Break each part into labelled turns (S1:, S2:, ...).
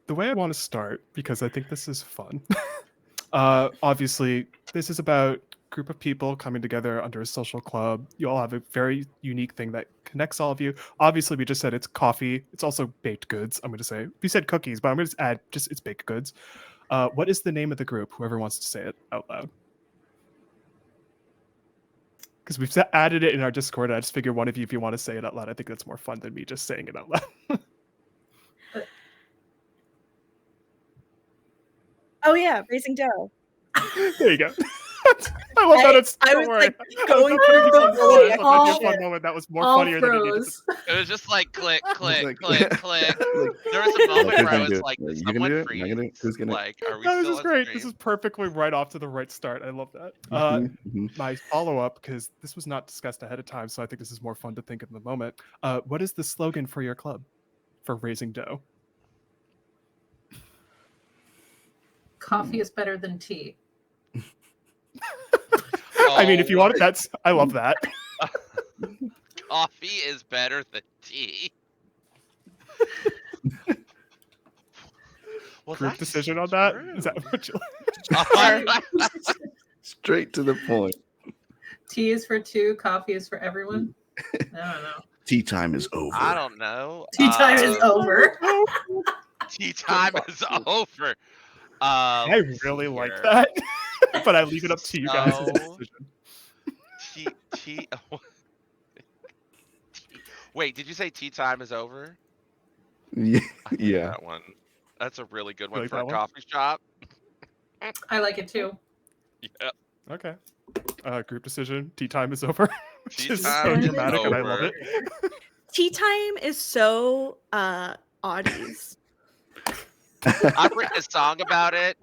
S1: The way I want to start, because I think this is fun. Obviously, this is about a group of people coming together under a social club. You all have a very unique thing that connects all of you. Obviously, we just said it's coffee. It's also baked goods. I'm going to say we said cookies, but I'm going to add just it's baked goods. What is the name of the group? Whoever wants to say it out loud. Because we've added it in our Discord. I just figured one of you, if you want to say it out loud, I think that's more fun than me just saying it out loud.
S2: Oh yeah, raising dough.
S1: There you go. I love that. It's
S2: I was like going through
S1: the fun moment. That was more funnier than it needed to.
S3: It was just like click, click, click, click. There was a moment where I was like, someone freeze.
S4: Who's gonna?
S3: Like, are we
S1: This
S3: still
S1: is
S3: on
S1: great.
S3: stream?
S1: This is perfectly right off to the right start. I love that. My follow-up, because this was not discussed ahead of time, so I think this is more fun to think in the moment. What is the slogan for your club for raising dough?
S5: Coffee is better than tea.
S1: I mean, if you want it, that's I love that.
S3: Coffee is better than tea. Well,
S1: group decision on that? Is that what you
S4: Straight to the point.
S5: Tea is for two, coffee is for everyone. I don't know.
S4: Tea time is over.
S3: I don't know.
S5: Tea time is over.
S3: Tea time is over.
S1: I really like that, but I leave it up to you guys' decision.
S3: Wait, did you say tea time is over?
S4: Yeah.
S3: That one. That's a really good one for a coffee shop.
S5: I like it too.
S3: Yeah.
S1: Okay. Group decision. Tea time is over.
S3: Tea
S1: Just
S3: time
S1: so dramatic, and I love it.
S2: Tea time is so oddies.
S3: I've written a song about it.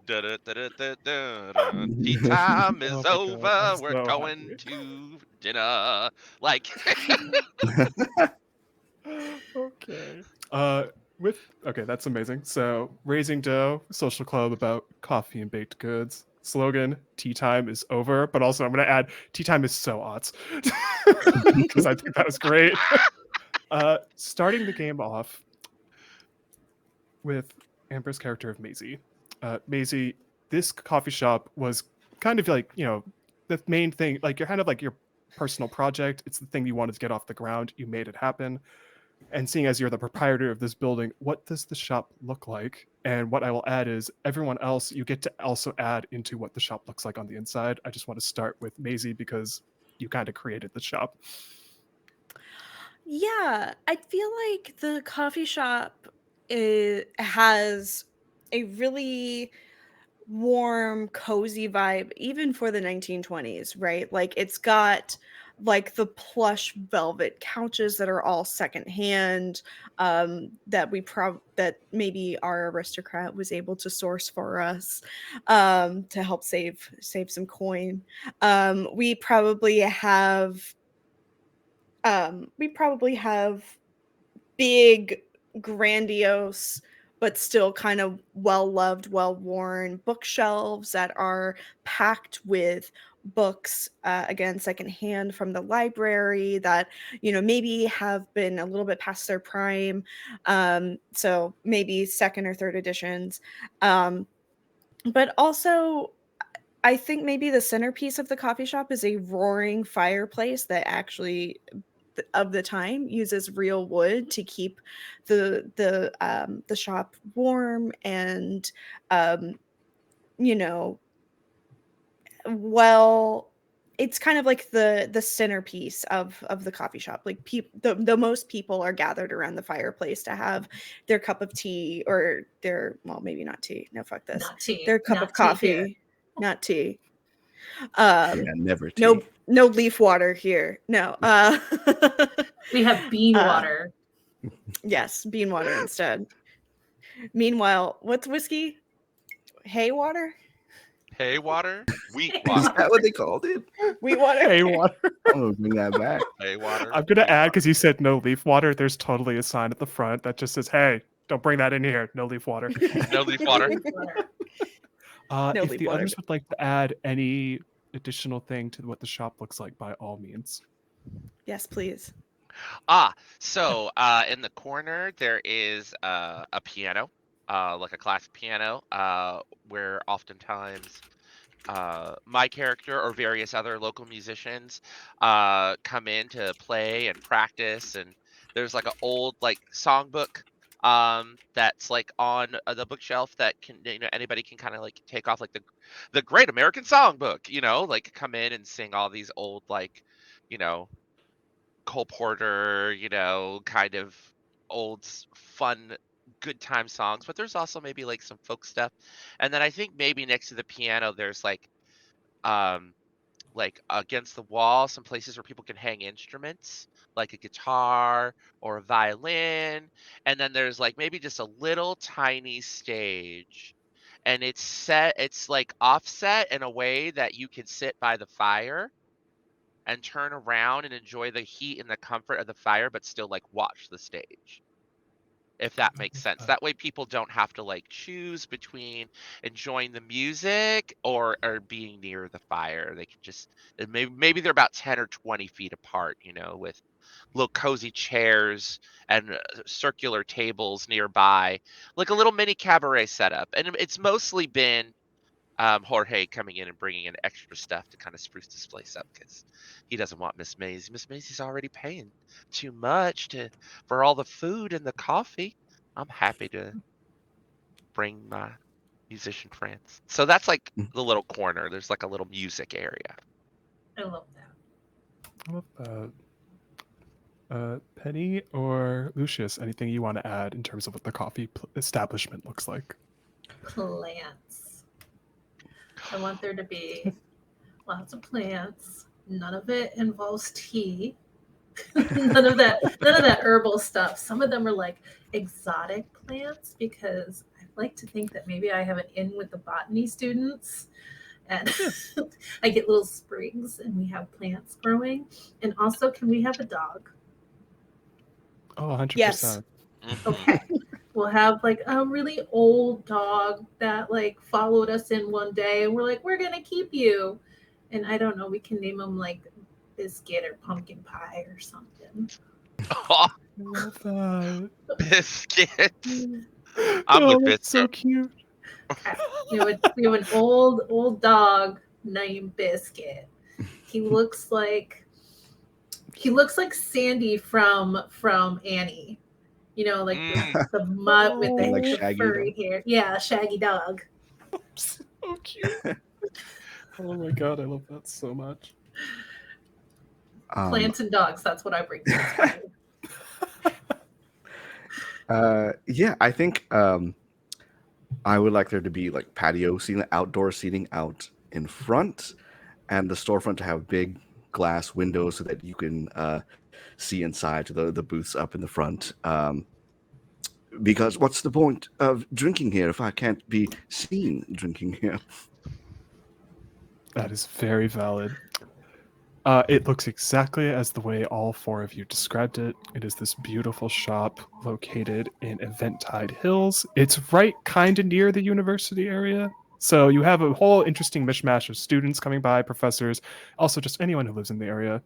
S3: Tea time is over. We're going to dinner. Like.
S1: Okay. Okay, that's amazing. So, raising dough, social club about coffee and baked goods. Slogan: tea time is over. But also, I'm going to add tea time is so aughts because I think that was great. Starting the game off with Amber's character of Maisie. Maisie, this coffee shop was kind of like, the main thing, like you're kind of like your personal project. It's the thing you wanted to get off the ground. You made it happen. And seeing as you're the proprietor of this building, what does the shop look like? And what I will add is everyone else, you get to also add into what the shop looks like on the inside. I just want to start with Maisie because you kind of created the shop.
S2: Yeah, I feel like the coffee shop has a really warm, cozy vibe, even for the 1920s, right? Like it's got like the plush velvet couches that are all secondhand, that maybe our aristocrat was able to source for us, to help save some coin. We probably have big, grandiose, but still kind of well-loved, well-worn bookshelves that are packed with books, again, secondhand from the library that, maybe have been a little bit past their prime. So maybe second or third editions. But also, I think maybe the centerpiece of the coffee shop is a roaring fireplace that actually of the time uses real wood to keep the shop warm and it's kind of like the centerpiece of the coffee shop. Like the most people are gathered around the fireplace to have their cup of tea or maybe not tea. No, fuck this.
S5: Not tea.
S2: Their cup
S5: Not
S2: of coffee,
S5: here.
S2: not tea.
S4: Never tea.
S2: No leaf water here. No.
S5: We have bean water.
S2: Yes, bean water instead. Meanwhile, what's whiskey? Hay water?
S3: Hay water? Wheat
S4: Is
S3: water.
S4: that what they called it?
S2: Wheat water?
S1: Hay water.
S4: I'm gonna bring that back.
S3: Hay water.
S1: I'm going to add, because you said no leaf water, there's totally a sign at the front that just says, hey, don't bring that in here. No leaf water.
S3: No leaf water.
S1: If the others would like to add any additional thing to what the shop looks like, by all means.
S2: Yes, please.
S3: So in the corner there is a piano. like a classic piano, where oftentimes my character or various other local musicians come in to play and practice. And there's like an old like songbook that's like on the bookshelf that can, anybody can kind of like take off, like the Great American Songbook, like come in and sing all these old like, you know Cole Porter, kind of old, fun, good time songs. But there's also maybe like some folk stuff. And then I think maybe next to the piano, there's um, like against the wall, some places where people can hang instruments, like a guitar or a violin. And then there's like maybe just a little tiny stage. And it's like offset in a way that you can sit by the fire and turn around and enjoy the heat and the comfort of the fire, but still like watch the stage, if that makes sense. That way people don't have to like choose between enjoying the music or being near the fire. They can just, maybe they're about 10 or 20 feet apart, with little cozy chairs and circular tables nearby, like a little mini cabaret setup. And it's mostly been Jorge coming in and bringing in extra stuff to kind of spruce this place up, because he doesn't want Miss Maisie. Miss Maisie's already paying too much for all the food and the coffee. I'm happy to bring my musician friends. So that's like the little corner. There's like a little music area.
S5: I love that.
S1: I love that. Penny or Lucius, anything you want to add in terms of what the coffee establishment looks like?
S5: Plants. I want there to be lots of plants. None of it involves tea. none of that herbal stuff. Some of them are like exotic plants, because I like to think that maybe I have an in with the botany students, and I get little sprigs and we have plants growing. And also, can we have a dog?
S1: Oh, 100%.
S2: Yes.
S5: Okay. We'll have like a really old dog that like followed us in one day, and we're like, we're gonna keep you. And I don't know, we can name him like Biscuit or Pumpkin Pie or something.
S3: Oh,
S1: I love that.
S3: Biscuit. I'm with Biscuit.
S1: So cute.
S5: We have an old dog named Biscuit. He looks like Sandy from Annie. Like the mutt with the,
S4: like
S5: the
S4: Shaggy
S5: furry
S4: dog?
S5: hair. Yeah, Shaggy dog.
S1: So cute. Oh my god, I love that so much.
S5: Plants and dogs, that's what I bring to this party.
S4: Yeah, I think I would like there to be like patio seating, outdoor seating out in front, and the storefront to have big glass windows so that you can see inside to the booths up in the front. Because what's the point of drinking here if I can't be seen drinking here?
S1: That is very valid. It looks exactly as the way all four of you described it. It is this beautiful shop located in Eventide Hills. It's right kind of near the university area. So you have a whole interesting mishmash of students coming by, professors, also just anyone who lives in the area.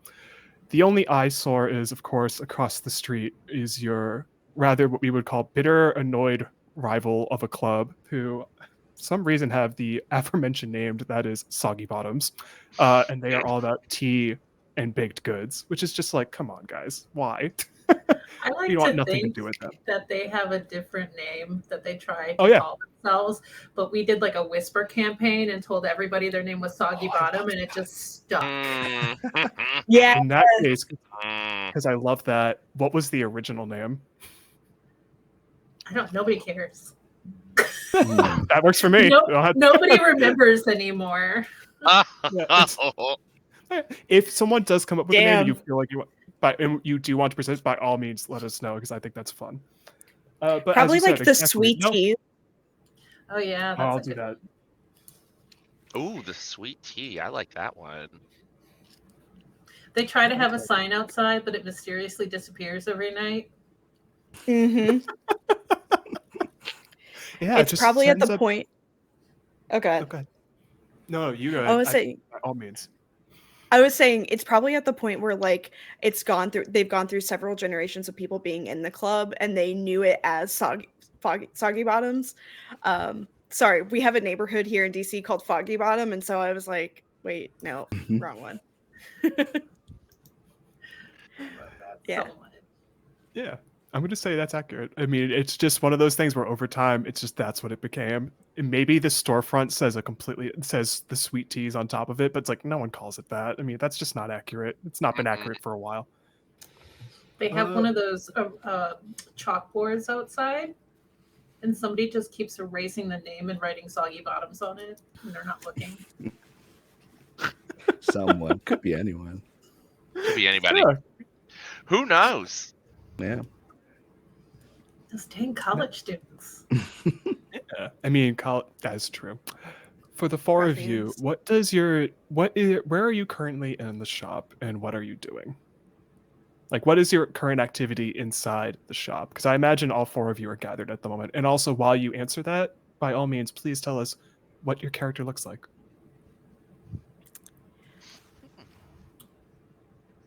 S1: The only eyesore is, of course, across the street is your rather what we would call bitter, annoyed rival of a club who some reason have the aforementioned named, that is Soggy Bottoms, and they are all about tea and baked goods, which is just like, come on, guys, why?
S5: I like
S1: you want
S5: to
S1: nothing to
S5: think
S1: do with them.
S5: that they have a different name that they try to
S1: Oh, yeah.
S5: call themselves, but we did like a whisper campaign and told everybody their name was Soggy Bottom, and it just stuck.
S2: Yeah.
S1: In that case, because I love that, what was the original name?
S5: Nobody cares.
S1: That works for me.
S5: Nobody remembers anymore.
S1: If someone does come up with a name
S2: Damn.
S1: and you feel like you do want to present, by all means, let us know, because I think that's fun. But
S2: Probably like
S1: said,
S2: the
S1: exactly,
S2: sweet tea.
S5: Oh yeah,
S1: I'll do that.
S3: Ooh, the sweet tea. I like that one.
S5: They try to have a sign outside, but it mysteriously disappears every night.
S2: Mm-hmm.
S1: Yeah,
S2: it's probably at the point. Okay.
S1: Okay. No, you go.
S2: I was saying,
S1: by all means.
S2: I was saying it's probably at the point where like they've gone through several generations of people being in the club, and they knew it as Soggy Bottoms. Sorry, we have a neighborhood here in DC called Foggy Bottom, and so I was like, wait, no, wrong one.
S5: I love that
S2: Yeah.
S5: so much.
S1: Yeah, I'm going to say that's accurate. I mean, it's just one of those things where over time, it's just that's what it became. And maybe the storefront says the sweet teas on top of it, but it's like no one calls it that. I mean, that's just not accurate. It's not been accurate for a while.
S5: They have one of those chalkboards outside, and somebody just keeps erasing the name and writing Soggy Bottoms on it, and they're not looking.
S4: Someone. Could be anyone.
S3: Could be anybody.
S1: Yeah.
S3: Who knows?
S4: Yeah.
S5: Those dang college students.
S1: Yeah, I mean, that's true. For the four of you,
S2: Ruffians.
S1: where are you currently in the shop, and what are you doing? Like, what is your current activity inside the shop? Because I imagine all four of you are gathered at the moment. And also, while you answer that, by all means, please tell us what your character looks like.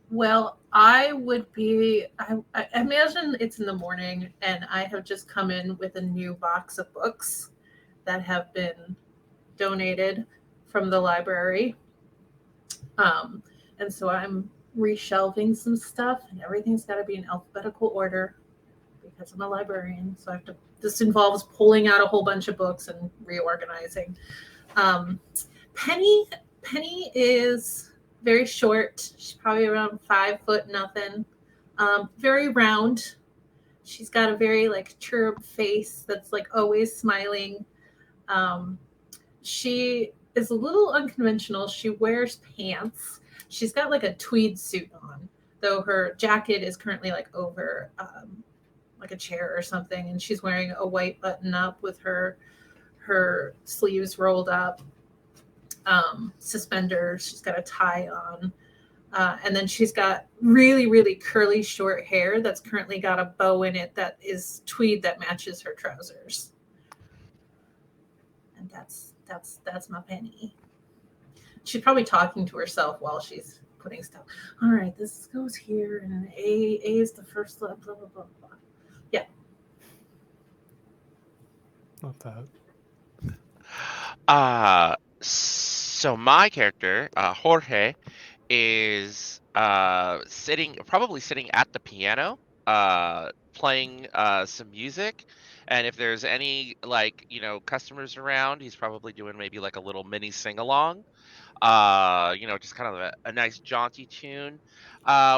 S5: Well, I would be. I imagine it's in the morning, and I have just come in with a new box of books that have been donated from the library. And so I'm reshelving some stuff, and everything's got to be in alphabetical order because I'm a librarian. So I have to. This involves pulling out a whole bunch of books and reorganizing. Penny is very short. She's probably around 5 foot nothing. Very round. She's got a very like cherub face that's like always smiling. She is a little unconventional. She wears pants. She's got like a tweed suit on, though her jacket is currently like over like a chair or something, and she's wearing a white button up with her sleeves rolled up. Suspenders. She's got a tie on. And then she's got really, really curly short hair that's currently got a bow in it that is tweed that matches her trousers. And that's my Penny. She's probably talking to herself while she's putting stuff. All right, this goes here, and A is the first blah blah blah blah. Yeah.
S1: Love that.
S3: So my character, Jorge, is probably sitting at the piano, playing some music. And if there's any customers around, he's probably doing maybe like a little mini sing along. Just kind of a nice jaunty tune.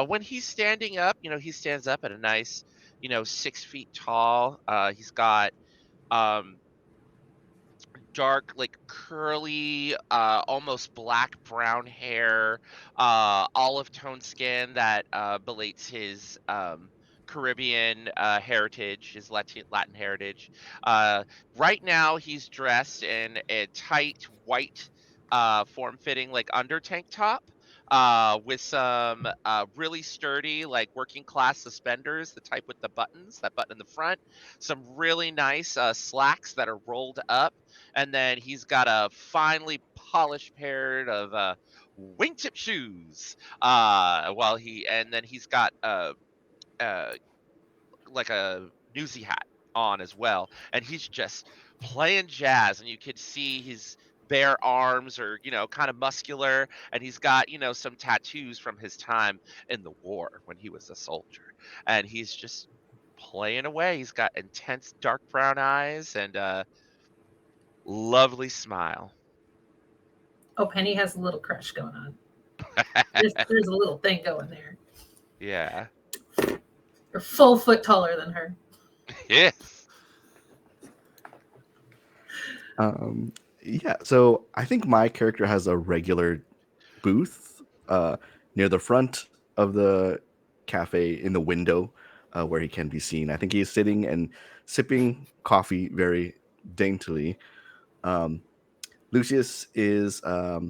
S3: When he's standing up, he stands up at a nice, 6 feet tall. He's got dark, like curly, almost black brown hair, olive tone skin that belates his Caribbean heritage, his Latin heritage. Right now, he's dressed in a tight white, form-fitting like under tank top. With some really sturdy, like working class suspenders, the type with the buttons, that button in the front, some really nice slacks that are rolled up, and then he's got a finely polished pair of wingtip shoes. And then he's got like a newsy hat on as well, and he's just playing jazz, and you could see his bare arms are kind of muscular, and he's got some tattoos from his time in the war when he was a soldier, and he's just playing away. He's got intense dark brown eyes and lovely smile.
S5: Oh, Penny has a little crush going on. There's a little thing going there.
S3: Yeah.
S5: You're a full foot taller than her.
S3: Yes.
S4: Yeah, so I think my character has a regular booth near the front of the cafe in the window where he can be seen. I think he's sitting and sipping coffee very daintily. Lucius is a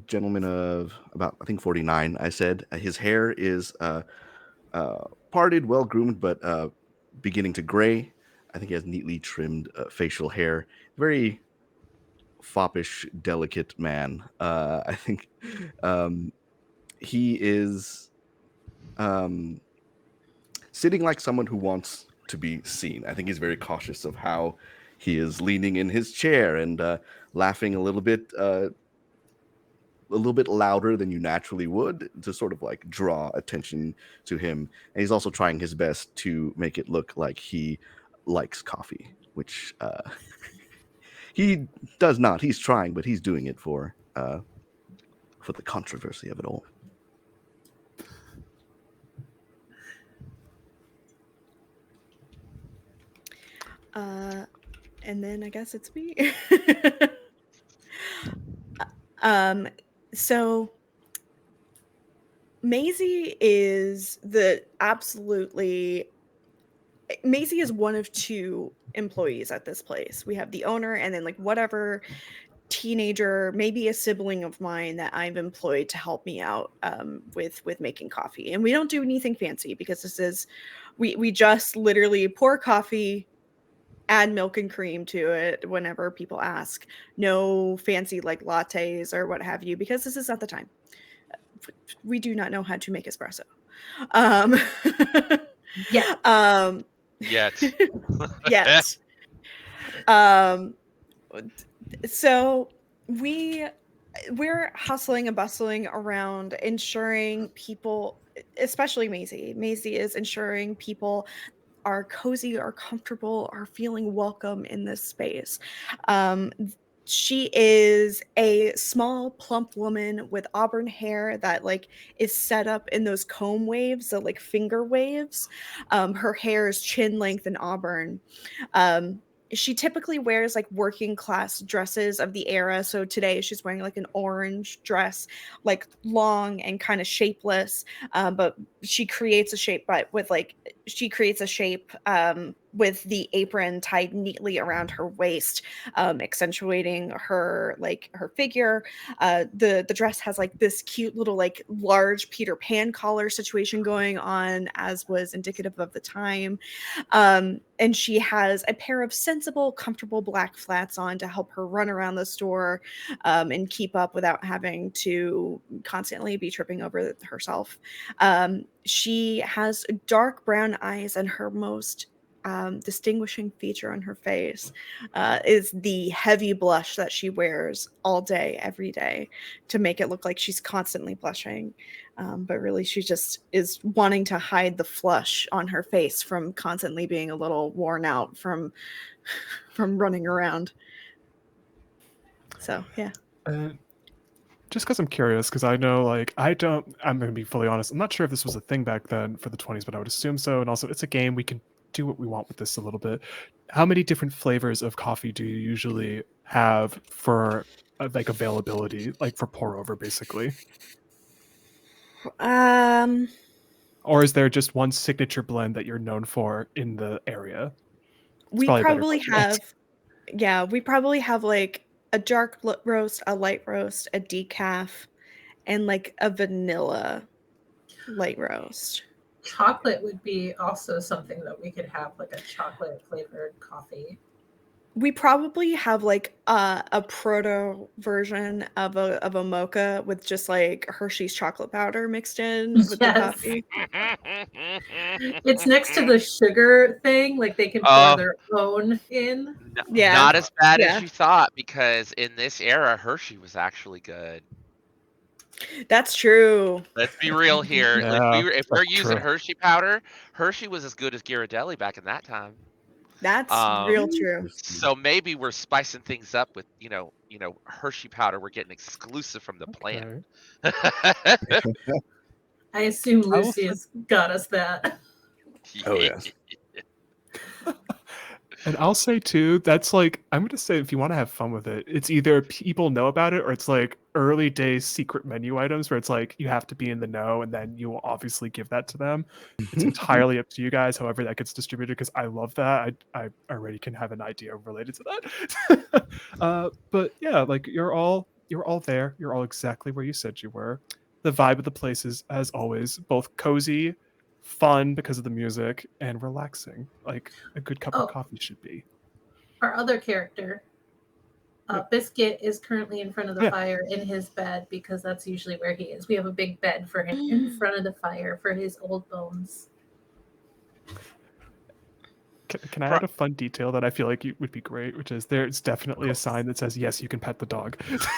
S4: gentleman of about, I think, 49, I said. His hair is parted, well-groomed, but beginning to gray. I think he has neatly trimmed facial hair. Very foppish, delicate man. I think he is sitting like someone who wants to be seen. I think he's very cautious of how he is leaning in his chair and laughing a little bit louder than you naturally would to sort of like draw attention to him. And he's also trying his best to make it look like he likes coffee, which he does not. He's trying, but he's doing it for the controversy of it all.
S2: And then I guess it's me. So Maisie is Maisie is one of two employees at this place. We have the owner and then like whatever teenager, maybe a sibling of mine that I've employed to help me out with making coffee. And we don't do anything fancy because this is we just literally pour coffee, add milk and cream to it whenever people ask. No fancy like lattes or what have you, because this is not the time. We do not know how to make espresso.
S5: Yeah.
S3: Yet.
S2: Yes. So we're hustling and bustling around ensuring people, especially Maisie. Maisie is ensuring people are cozy, are comfortable, are feeling welcome in this space. She is a small, plump woman with auburn hair that like is set up in those comb waves, so like finger waves. Her hair is chin length and auburn. She typically wears like working class dresses of the era. So today she's wearing like an orange dress, like long and kind of shapeless. But she creates a shape with the apron tied neatly around her waist, accentuating her figure. The dress has like this cute little like large Peter Pan collar situation going on, as was indicative of the time. And she has a pair of sensible, comfortable black flats on to help her run around the store and keep up without having to constantly be tripping over herself. She has dark brown eyes, and her most distinguishing feature on her face is the heavy blush that she wears all day, every day, to make it look like she's constantly blushing. But really, she just is wanting to hide the flush on her face from constantly being a little worn out from running around. So, yeah.
S1: Just because I'm curious, because I know, like, I'm going to be fully honest, I'm not sure if this was a thing back then for the 20s, but I would assume so. And also, it's a game, we can do what we want with this a little bit. How many different flavors of coffee do you usually have for, like, availability, like, for pour over, basically? Or is there just one signature blend that you're known for in the area?
S2: We probably have like a dark roast, a light roast, a decaf, and like a vanilla light roast.
S5: Chocolate would be also something that we could have, like a chocolate flavored coffee.
S2: We probably have like a proto version of a mocha with just like Hershey's chocolate powder mixed in with the coffee.
S5: It's next to the sugar thing, like they can pour their own in.
S2: Yeah.
S3: Not as bad as you thought, because in this era, Hershey was actually good.
S2: That's true.
S3: Let's be real here.
S1: Yeah,
S3: if we're using
S1: true.
S3: Hershey powder, Hershey was as good as Ghirardelli back in that time.
S2: That's real true.
S3: So maybe we're spicing things up with, Hershey powder. We're getting exclusive from the plant.
S5: I assume Lucy has got us that.
S4: Oh, yes.
S1: And I'll say too, that's like, I'm going to say, if you want to have fun with it, it's either people know about it or it's like early days secret menu items where it's like you have to be in the know and then you will obviously give that to them. It's entirely up to you guys, however that gets distributed, because I love that. I already can have an idea related to that. But yeah, like you're all there. You're all exactly where you said you were. The vibe of the place is, as always, both cozy, fun because of the music, and relaxing, like a good cup of coffee should be.
S5: Our other character, Biscuit, is currently in front of the fire in his bed because that's usually where he is. We have a big bed for him in front of the fire for his old bones.
S1: Can I add a fun detail that I feel like would be great, which is there's definitely a sign that says, yes, you can pet the dog.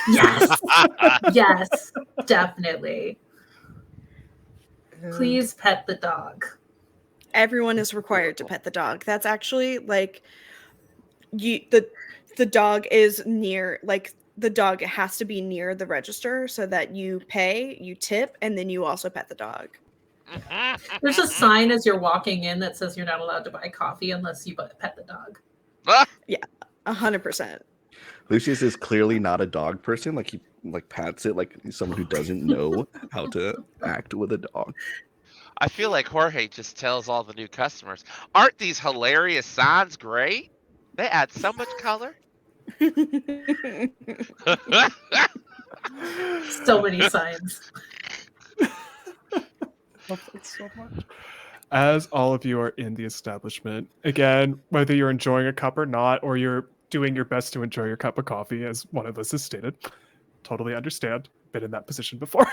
S5: Yes. Yes, definitely. Please pet the dog.
S2: Everyone is required to pet the dog. That's actually like the dog is near, like the dog has to be near the register so that you pay, you tip, and then you also pet the dog.
S5: There's a sign as you're walking in that says you're not allowed to buy coffee unless you pet the dog.
S2: 100%.
S4: Lucius is clearly not a dog person. Like he pats it like someone who doesn't know how to act with a dog.
S3: I feel like Jorge just tells all the new customers, aren't these hilarious signs great? They add so much color.
S5: So many signs.
S1: Love that so much. As all of you are in the establishment, again, whether you're enjoying a cup or not, or you're doing your best to enjoy your cup of coffee, as one of us has stated, totally understand. Been in that position before.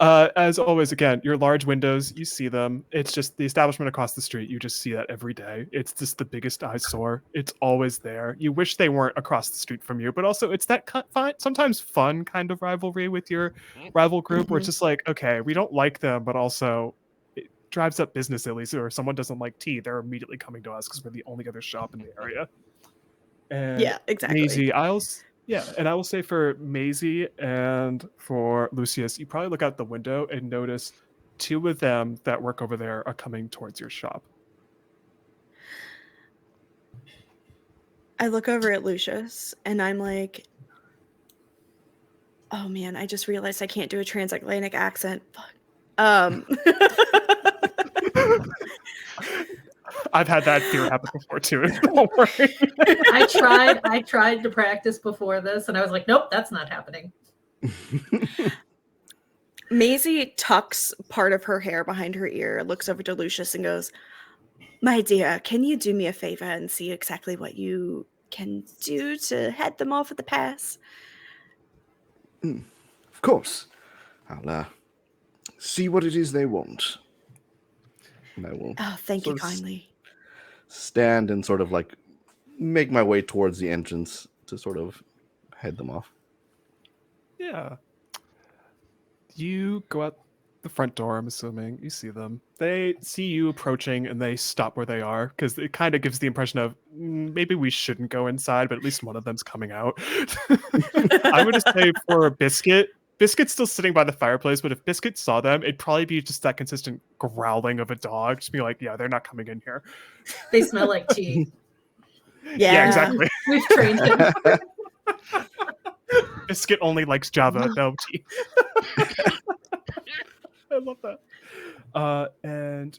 S1: As always, again, your large windows, you see them. It's just the establishment across the street. You just see that every day. It's just the biggest eyesore. It's always there. You wish they weren't across the street from you, but also it's that sometimes fun kind of rivalry with your rival group where it's just like, okay, we don't like them, but also it drives up business at least. Or if someone doesn't like tea, they're immediately coming to us because we're the only other shop in the area. And
S2: Yeah, exactly.
S1: Maisie, and I will say for Maisie and for Lucius, you probably look out the window and notice two of them that work over there are coming towards your shop.
S2: I look over at Lucius and I'm like, oh man, I just realized I can't do a transatlantic accent. Fuck.
S1: I've had that fear happen before too. Don't worry.
S5: I tried to practice before this and I was like, nope, that's not happening.
S2: Maisie tucks part of her hair behind her ear, looks over to Lucius and goes, my dear, can you do me a favor and see exactly what you can do to head them off at the pass?
S4: Of course. I'll see what it is they want. And I will
S2: Thank you kindly.
S4: stand and sort of like make my way towards the entrance to sort of head them off.
S1: Yeah. You go out the front door, I'm assuming. You see them. They see you approaching and they stop where they are because it kind of gives the impression of maybe we shouldn't go inside, but at least one of them's coming out. I would just say for Biscuit's still sitting by the fireplace, but if Biscuit saw them, it'd probably be just that consistent growling of a dog. Just be like, yeah, they're not coming in here.
S5: They smell like tea.
S2: Yeah,
S1: exactly.
S5: We've trained him.
S1: Biscuit only likes Java, no tea. I love that. And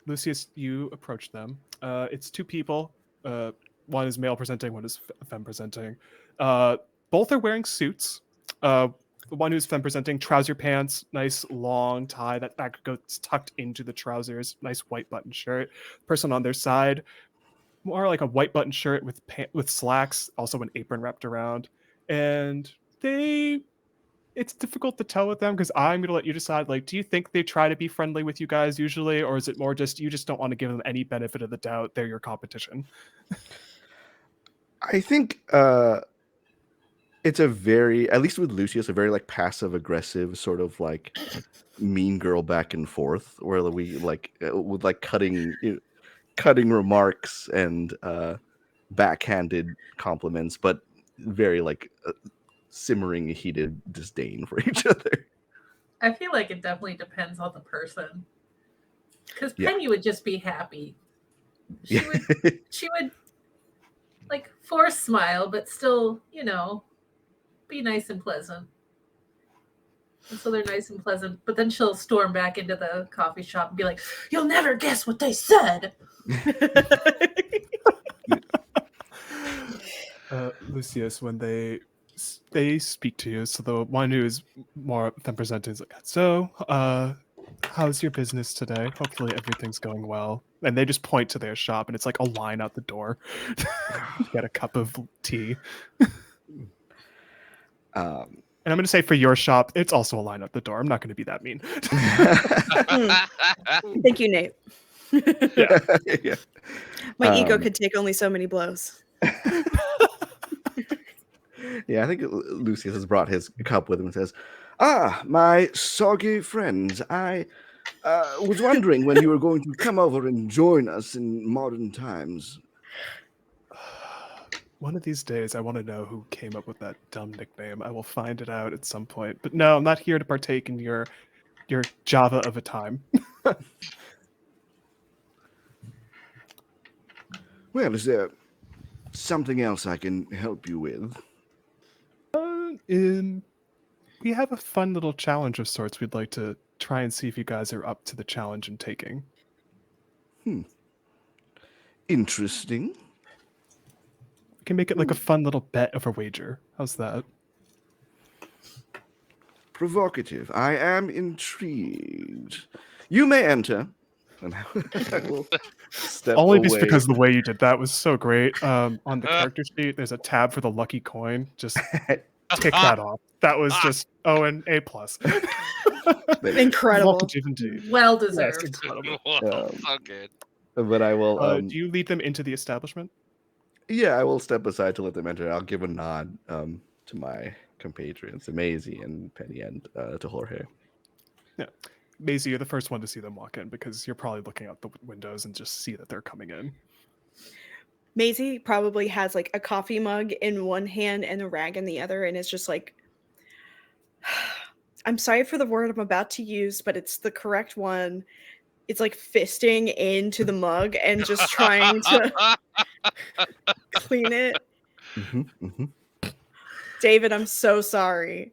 S1: Lucius, you approach them. It's two people. One is male presenting, one is femme presenting. Both are wearing suits. The one who's femme presenting, trouser pants, nice long tie that goes tucked into the trousers, nice white button shirt. Person on their side, more like a white button shirt with slacks, also an apron wrapped around. And it's difficult to tell with them because I'm going to let you decide, like, do you think they try to be friendly with you guys usually, or is it more just you just don't want to give them any benefit of the doubt? They're your competition.
S4: I think it's a very, at least with Lucius, a very like passive aggressive sort of like mean girl back and forth, where we like with like cutting remarks and backhanded compliments, but very like simmering heated disdain for each other.
S5: I feel like it definitely depends on the person. Because Penny would just be happy. She would like force smile, but still, be nice and pleasant. And so they're nice and pleasant, but then she'll storm back into the coffee shop and be like, "You'll never guess what they said."
S1: Lucius, when they speak to you, so the one who is more femme presenting is like, so how's your business today? Hopefully everything's going well. And they just point to their shop and it's like a line out the door. Get a cup of tea. And I'm going to say for your shop, it's also a line out the door. I'm not going to be that mean.
S2: Thank you, Nate.
S1: Yeah.
S4: Yeah.
S2: My ego
S4: Um,
S2: could take only so many blows.
S4: Yeah, I think Lucius has brought his cup with him and says, "Ah, my soggy friends, I was wondering when you were going to come over and join us in modern times."
S1: One of these days, I want to know who came up with that dumb nickname. I will find it out at some point. But no, I'm not here to partake in your Java of a time.
S4: Well, is there something else I can help you with?
S1: We have a fun little challenge of sorts. We'd like to try and see if you guys are up to the challenge in taking.
S4: Interesting.
S1: We can make it like a fun little bet of a wager. How's that?
S4: Provocative. I am intrigued. You may enter. And I will step
S1: Only
S4: away.
S1: because the way you did that was so great. On the character sheet, there's a tab for the lucky coin. Just tick that off. That was just an A+.
S2: Incredible.
S1: Provocative indeed.
S5: Well
S1: Yes,
S5: deserved.
S1: incredible.
S3: So good.
S4: But I will.
S1: Do you lead them into the establishment?
S4: Yeah, I will step aside to let them enter. I'll give a nod to my compatriots, to Maisie and Penny, and to Jorge.
S1: Yeah. Maisie, you're the first one to see them walk in because you're probably looking out the windows and just see that they're coming in.
S2: Maisie probably has like a coffee mug in one hand and a rag in the other, and it's just like, I'm sorry for the word I'm about to use, but it's the correct one. It's like fisting into the mug and just trying to clean it.
S4: Mm-hmm, mm-hmm.
S2: David, I'm so sorry.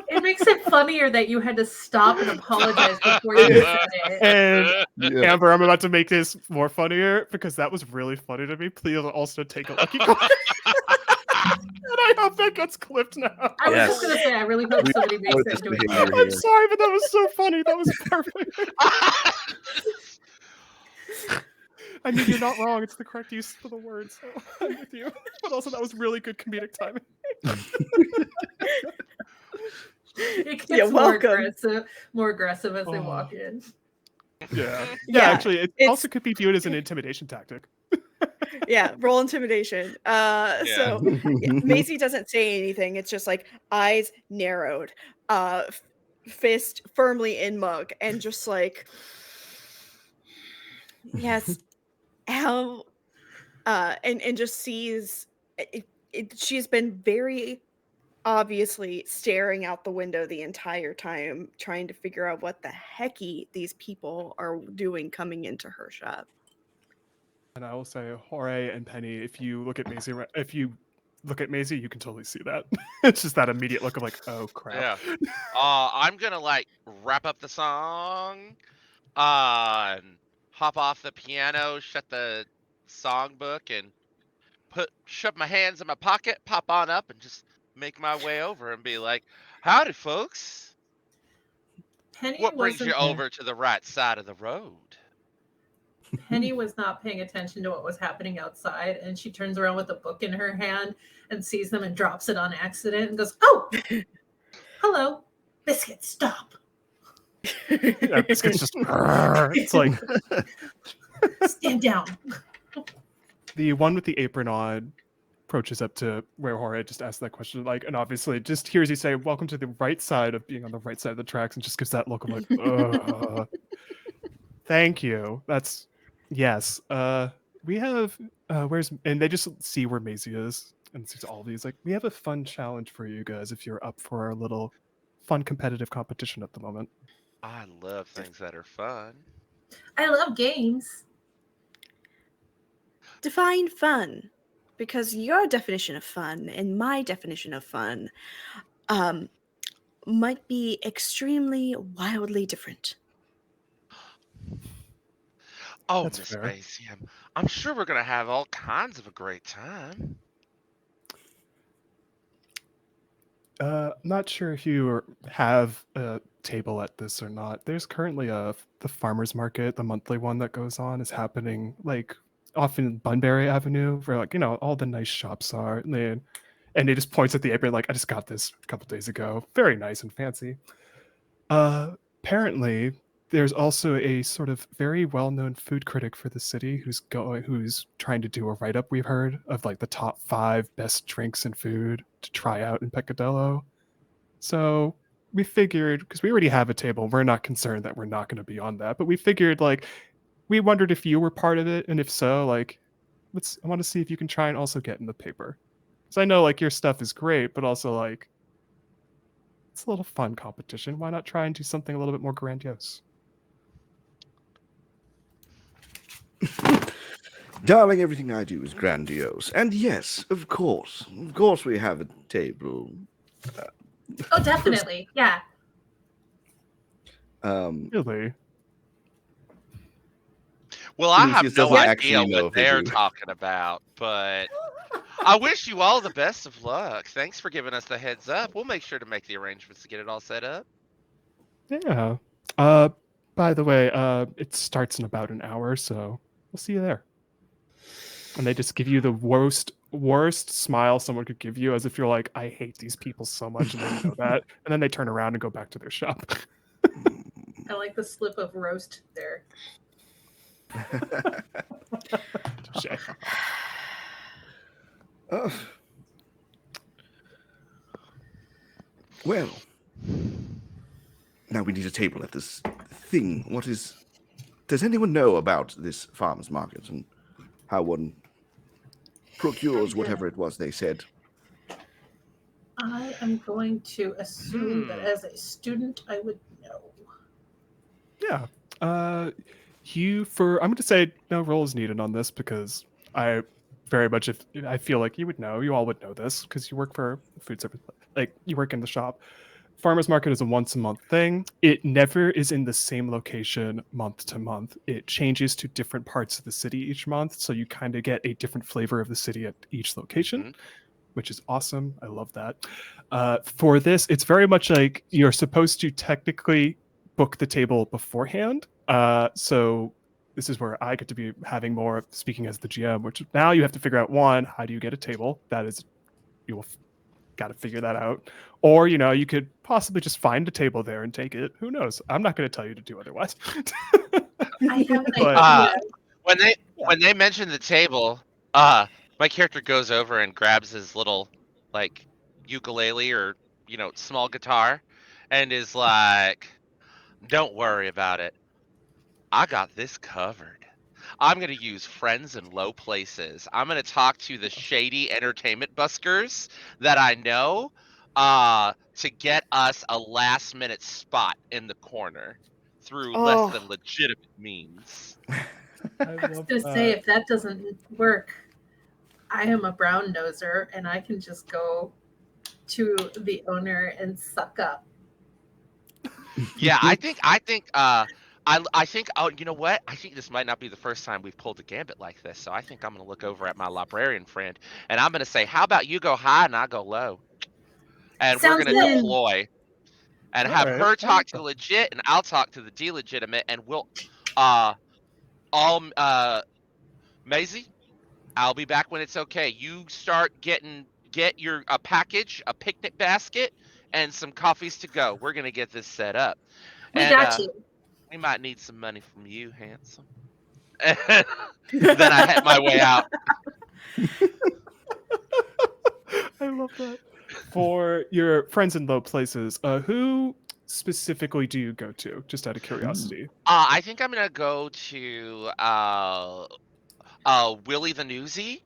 S5: It makes it funnier that you had to stop and apologize before you said it.
S1: And
S4: Yeah.
S1: Amber, I'm about to make this more funnier because that was really funny to me. Please also take a lucky coin. And I hope that gets clipped now.
S5: I was
S4: Yes.
S5: just gonna say, I really hope somebody makes
S4: Note
S5: that
S4: this
S5: into a
S4: behavior
S5: clip.
S4: here.
S1: I'm sorry, but that was so funny. That was perfect. I mean, you're not wrong. It's the correct use for the word, so I'm with you. But also, that was really good comedic timing.
S5: It gets
S2: You're welcome.
S5: more aggressive as they
S1: Oh.
S5: walk in.
S1: Yeah.
S2: Yeah,
S1: Actually, it
S2: it's-
S1: also could be viewed as an intimidation tactic.
S2: Yeah, roll intimidation. So Maisie doesn't say anything. It's just like eyes narrowed, fist firmly in mug, and just like, yes, how, and just sees she's been very obviously staring out the window the entire time, trying to figure out what the hecky these people are doing coming into her shop.
S1: And I will say, Jorge and Penny, if you look at Maisie, you can totally see that. It's just that immediate look of like, oh crap.
S3: Yeah. I'm gonna like wrap up the song, and hop off the piano, shut the songbook, and shove my hands in my pocket, pop on up, and just make my way over and be like, "Howdy, folks.
S5: Penny
S3: What brings you
S5: wasn't
S3: over to the right side of the road?"
S5: Penny was not paying attention to what was happening outside, and she turns around with a book in her hand and sees them and drops it on accident and goes, "Oh, hello, Biscuit, stop.
S1: Yeah, Biscuit's just, it's like
S5: Stand down."
S1: the one with the apron on approaches up to where Jorge just asked that question, like, and obviously just hears you say, "Welcome to the right side of being on the right side of the tracks," and just gives that look of like, ugh. Thank you. That's yes. We have and they just see where Maisie is and sees all these. Like, we have a fun challenge for you guys if you're up for our little fun competitive competition at the moment.
S3: I love things that are fun.
S5: I love games.
S2: Define fun, because your definition of fun and my definition of fun might be extremely wildly different.
S3: Oh,
S1: That's
S3: Miss
S1: fair.
S3: Macy, I'm sure we're gonna have all kinds of a great time.
S1: Not sure if you have a table at this or not. There's currently the farmers market, the monthly one that goes on, is happening like off in Bunbury Avenue, where like all the nice shops are. And he just points at the apron like, "I just got this a couple days ago. Very nice and fancy." apparently, there's also a sort of very well-known food critic for the city who's trying to do a write-up, we've heard, of like the top 5 best drinks and food to try out in Peccadillo. So we figured, because we already have a table, we're not concerned that we're not going to be on that, but we figured, like, we wondered if you were part of it, and if so, like, I want to see if you can try and also get in the paper. Because I know, like, your stuff is great, but also, like, it's a little fun competition. Why not try and do something a little bit more grandiose?
S4: Darling, everything I do is grandiose. And yes, of course we have a table.
S5: Oh, definitely. Yeah.
S1: Really?
S3: Well, I
S4: Lucius
S3: have no
S4: doesn't
S3: idea
S4: actually know
S3: what
S4: if they
S3: they're
S4: do.
S3: talking about, but I wish you all the best of luck. Thanks for giving us the heads up. We'll make sure to make the arrangements to get it all set up.
S1: Yeah. By the way, it starts in about an hour, so we'll see you there. And they just give you the worst smile someone could give you, as if you're like, I hate these people so much, and they know that. And then they turn around and go back to their shop.
S5: I like the slip of roast there.
S1: Touche.
S4: Well, now we need a table at this thing. Does anyone know about this farmers market and how one procures whatever it was they said?
S5: I am going to assume that
S3: Hmm.
S5: as a student, I would know.
S1: Yeah. I'm going to say no roll is needed on this, because I very much, if I feel like you all would know this, because you work for food service, like you work in the shop. Farmers market is a once a month thing. It never is in the same location month to month. It changes to different parts of the city each month, so you kind of get a different flavor of the city at each location, which is awesome. I love that. For this, it's very much like you're supposed to technically book the table beforehand. So this is where I get to be having more speaking as the GM, which now you have to figure out, one, how do you get a table? That is, you'll got to figure that out. Or, you could possibly just find a table there and take it. Who knows? I'm not going to tell you to do otherwise.
S5: I have an
S1: But-
S5: idea.
S3: When they mention the table, my character goes over and grabs his little like ukulele or small guitar, and is like, "Don't worry about it. I got this covered. I'm gonna use friends in low places. I'm gonna talk to the shady entertainment buskers that I know, to get us a last minute spot in the corner through less
S2: Oh.
S3: than legitimate means."
S5: I was going to say, if that doesn't work, I am a brown noser and I can just go to the owner and suck up.
S3: Yeah, I think oh, you know what? I think this might not be the first time we've pulled a gambit like this. So I think I'm going to look over at my librarian friend and I'm going to say, "How about you go high and I go low?" And we're
S5: Sounds
S3: going to
S5: good.
S3: deploy and
S1: All
S3: have
S1: right.
S3: her talk to the legit and I'll talk to the delegitimate, and we'll uh all Maisie, I'll be back when it's okay. You start get your a package, a picnic basket, and some coffees to go. We're going to get this set up.
S5: We
S3: And
S5: got you.
S3: we might need some money from you, handsome. Then I head my way out.
S1: I love that. For your friends in low places, who specifically do you go to, just out of curiosity?
S3: I think I'm gonna go to Willie the Newsy.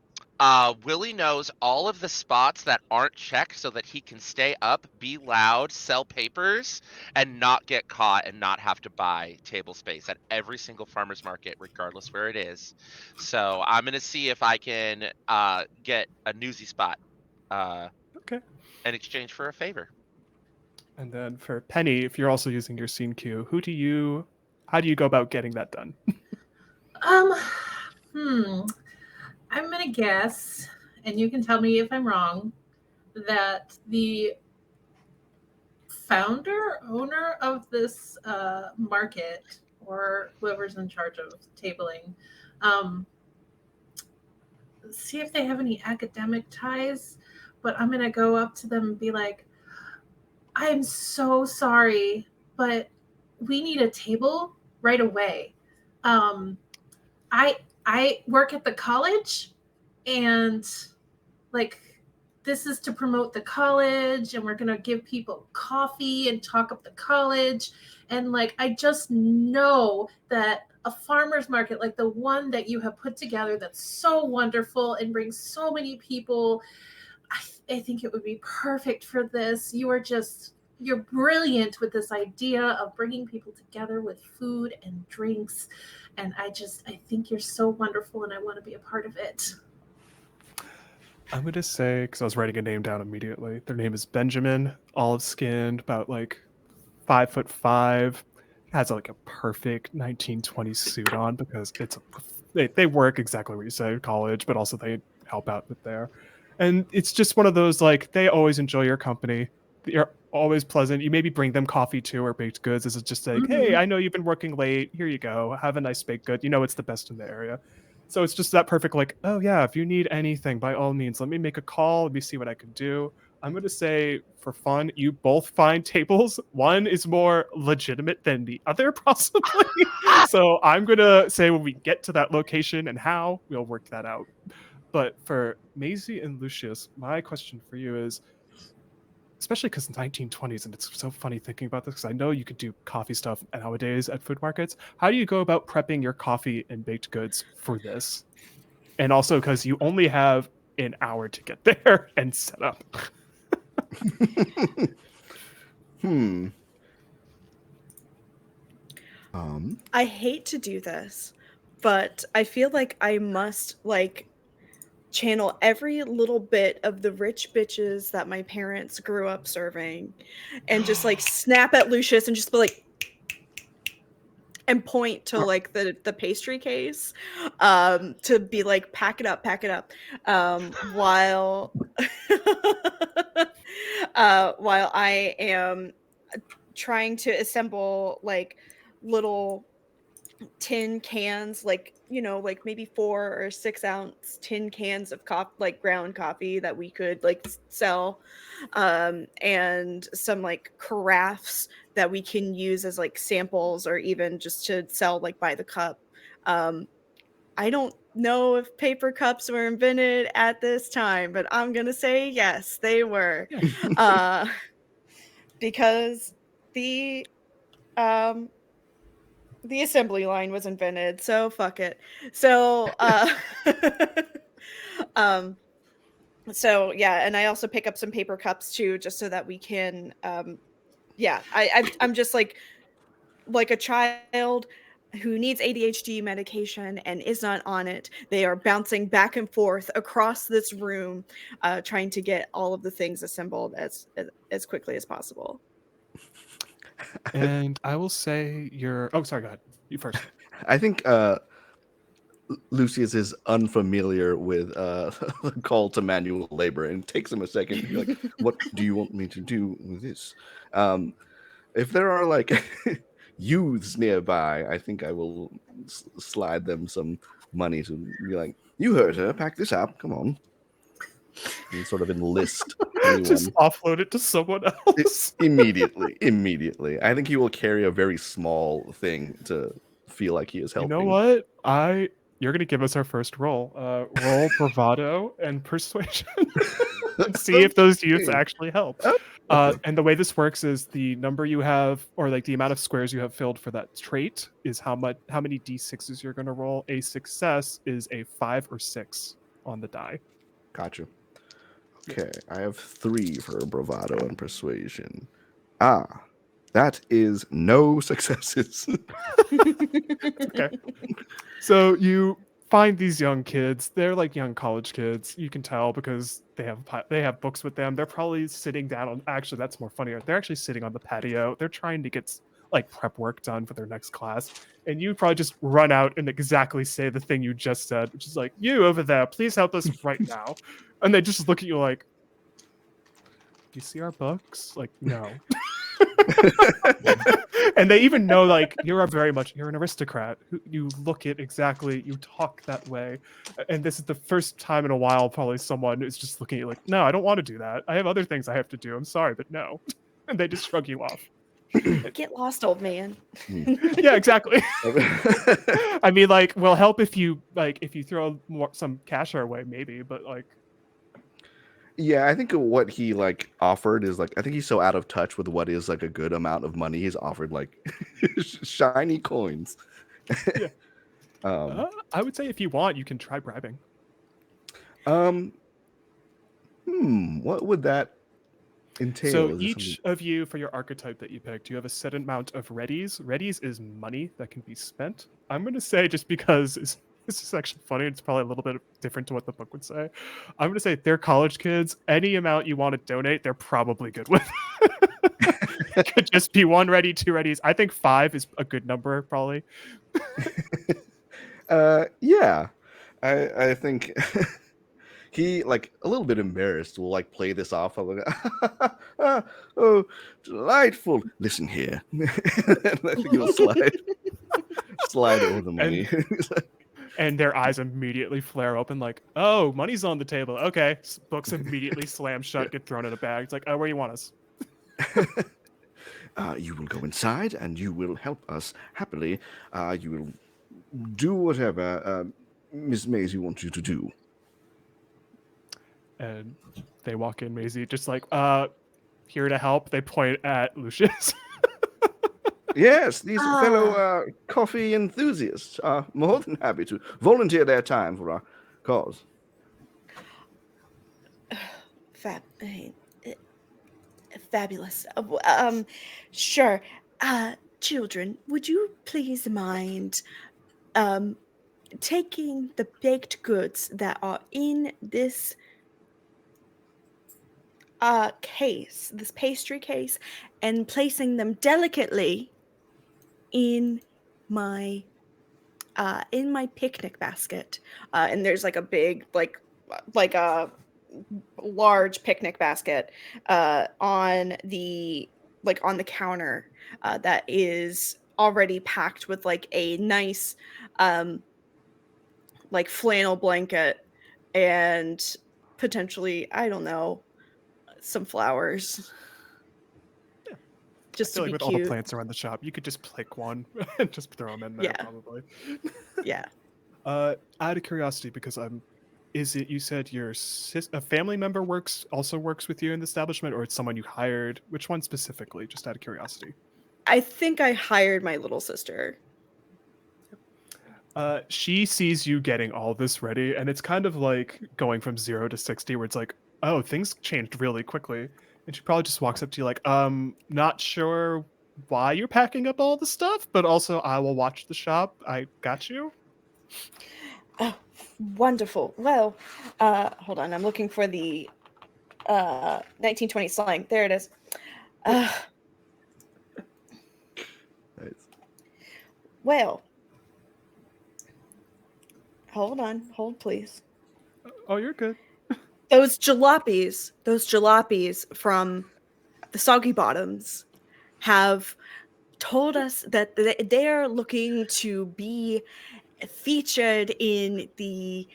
S3: Willie knows all of the spots that aren't checked so that he can stay up, be loud, sell papers, and not get caught and not have to buy table space at every single farmer's market, regardless where it is. So I'm gonna see if I can get a newsy spot
S1: Okay.
S3: in exchange for a favor.
S1: And then for Penny, if you're also using your scene queue, how do you go about getting that done?
S5: I'm gonna guess, and you can tell me if I'm wrong, that the owner of this market, or whoever's in charge of tabling, see if they have any academic ties. But I'm gonna go up to them and be like, "I'm so sorry, but we need a table right away. I work at the college, and like this is to promote the college, and we're gonna give people coffee and talk up the college. And like I just know that a farmer's market like the one that you have put together that's so wonderful and brings so many people, I think it would be perfect for this. You're brilliant with this idea of bringing people together with food and drinks. And I think you're so wonderful, and I want to be a part of it.
S1: I'm gonna say, because I was writing a name down immediately. Their name is Benjamin, olive skinned, about like 5'5", has like a perfect 1920s suit on because they work exactly what you said, college, but also they help out with there. And it's just one of those, like, they always enjoy your company. You're always pleasant. You maybe bring them coffee too or baked goods. This is just like, hey, I know you've been working late. Here you go. Have a nice baked good. You know it's the best in the area. So it's just that perfect, like, oh yeah, if you need anything, by all means, let me make a call. Let me see what I can do. I'm going to say, for fun, you both find tables. One is more legitimate than the other, possibly. So I'm going to say when we get to that location and how, we'll work that out. But for Maisie and Lucius, my question for you is, especially because 1920s, and it's so funny thinking about this, because I know you could do coffee stuff nowadays at food markets. How do you go about prepping your coffee and baked goods for this? And also because you only have an hour to get there and set up.
S2: I hate to do this, but I feel like I must like channel every little bit of the rich bitches that my parents grew up serving and just like snap at Lucius and just be like and point to like the pastry case to be like pack it up while while I am trying to assemble like little tin cans, like, you know, like maybe 4 or 6 ounce tin cans of like ground coffee that we could like sell, and some like carafes that we can use as like samples or even just to sell like by the cup. I don't know if paper cups were invented at this time, but I'm gonna say yes, they were. Because the assembly line was invented, so fuck it. So so yeah, and I also pick up some paper cups too, just so that we can I'm just like a child who needs ADHD medication and is not on it. They are bouncing back and forth across this room, trying to get all of the things assembled as quickly as possible.
S1: And I will say oh, sorry, go ahead. You first.
S4: I think Lucius is unfamiliar with the call to manual labor, and it takes him a second to be like, what do you want me to do with this? If there are like youths nearby, I think I will slide them some money to be like, you heard her, pack this up, come on. And sort of enlist anyone.
S1: Just offload it to someone else.
S4: Immediately. I think he will carry a very small thing to feel like he is helping.
S1: You know what? You're gonna give us our first roll. Roll bravado and persuasion. And see if those youths actually help. And the way this works is the number you have, or like the amount of squares you have filled for that trait, is how many d6s you're gonna roll. A success is a 5 or 6 on the die.
S4: Gotcha. Okay, I have 3 for bravado and persuasion. That is no successes.
S1: Okay. So you find these young kids. They're like young college kids. You can tell because they have books with them. They're probably sitting down on. Actually, that's more funnier. They're actually sitting on the patio. They're trying to get like prep work done for their next class. And you probably just run out and exactly say the thing you just said, which is like, "You over there, please help us right now." And they just look at you like, "Do you see our books?" Like, no. And they even know, like, you're an aristocrat. You look it exactly, you talk that way. And this is the first time in a while probably someone is just looking at you like, no, I don't want to do that. I have other things I have to do. I'm sorry, but no. And they just shrug you off.
S2: Get lost, old man.
S1: Yeah, exactly. I mean, like, we'll help if you throw some cash our way, maybe. But like,
S4: Yeah, I think what he like offered is like I think he's so out of touch with what is like a good amount of money. He's offered like shiny coins.
S1: Yeah. I would say if you want, you can try bribing.
S4: What would that entail?
S1: So
S4: Is there
S1: each of you, for your archetype that you picked, you have a set amount of readies. Readies is money that can be spent. I'm going to say, just because it's just actually funny, it's probably a little bit different to what the book would say. I'm going to say they're college kids. Any amount you want to donate, they're probably good with. Could just be 1 ready, 2 readies. I think 5 is a good number, probably.
S4: Yeah, I think he like a little bit embarrassed will like play this off. Like, oh, delightful! Listen here, and I think he'll slide over the money.
S1: And their eyes immediately flare open, like, "Oh, money's on the table. Okay." Books immediately slam shut, get thrown in a bag. It's like, "Oh, where you want us?"
S4: You will go inside, and you will help us happily. You will do whatever Miss Maisie wants you to do.
S1: And they walk in, Maisie, just like, here to help. They point at Lucius.
S4: Yes, these fellow coffee enthusiasts are more than happy to volunteer their time for our cause.
S2: Fabulous. Sure. Children, would you please mind taking the baked goods that are in this case, this pastry case, and placing them delicately in my picnic basket? And there's like a big like a large picnic basket on the counter that is already packed with like a nice like flannel blanket and potentially, I don't know, some flowers.
S1: Yeah.
S2: Just
S1: I feel
S2: to
S1: like
S2: be
S1: with
S2: cute.
S1: all the plants around the shop, you could just pick one and just throw them in there,
S2: Yeah.
S1: probably.
S2: Yeah.
S1: Out of curiosity, because is it, you said a family member also works with you in the establishment, or it's someone you hired? Which one specifically? Just out of curiosity.
S2: I think I hired my little sister.
S1: She sees you getting all this ready, and it's kind of like going from 0 to 60, where it's like, oh, things changed really quickly. And she probably just walks up to you like, not sure why you're packing up all the stuff, but also I will watch the shop. I got you.
S2: Oh, wonderful. Well, hold on. I'm looking for the 1920 slang. There it is.
S4: Nice.
S2: Well, hold please.
S1: Oh, you're good.
S2: Those jalopies from the Soggy Bottoms have told us that they are looking to be featured in the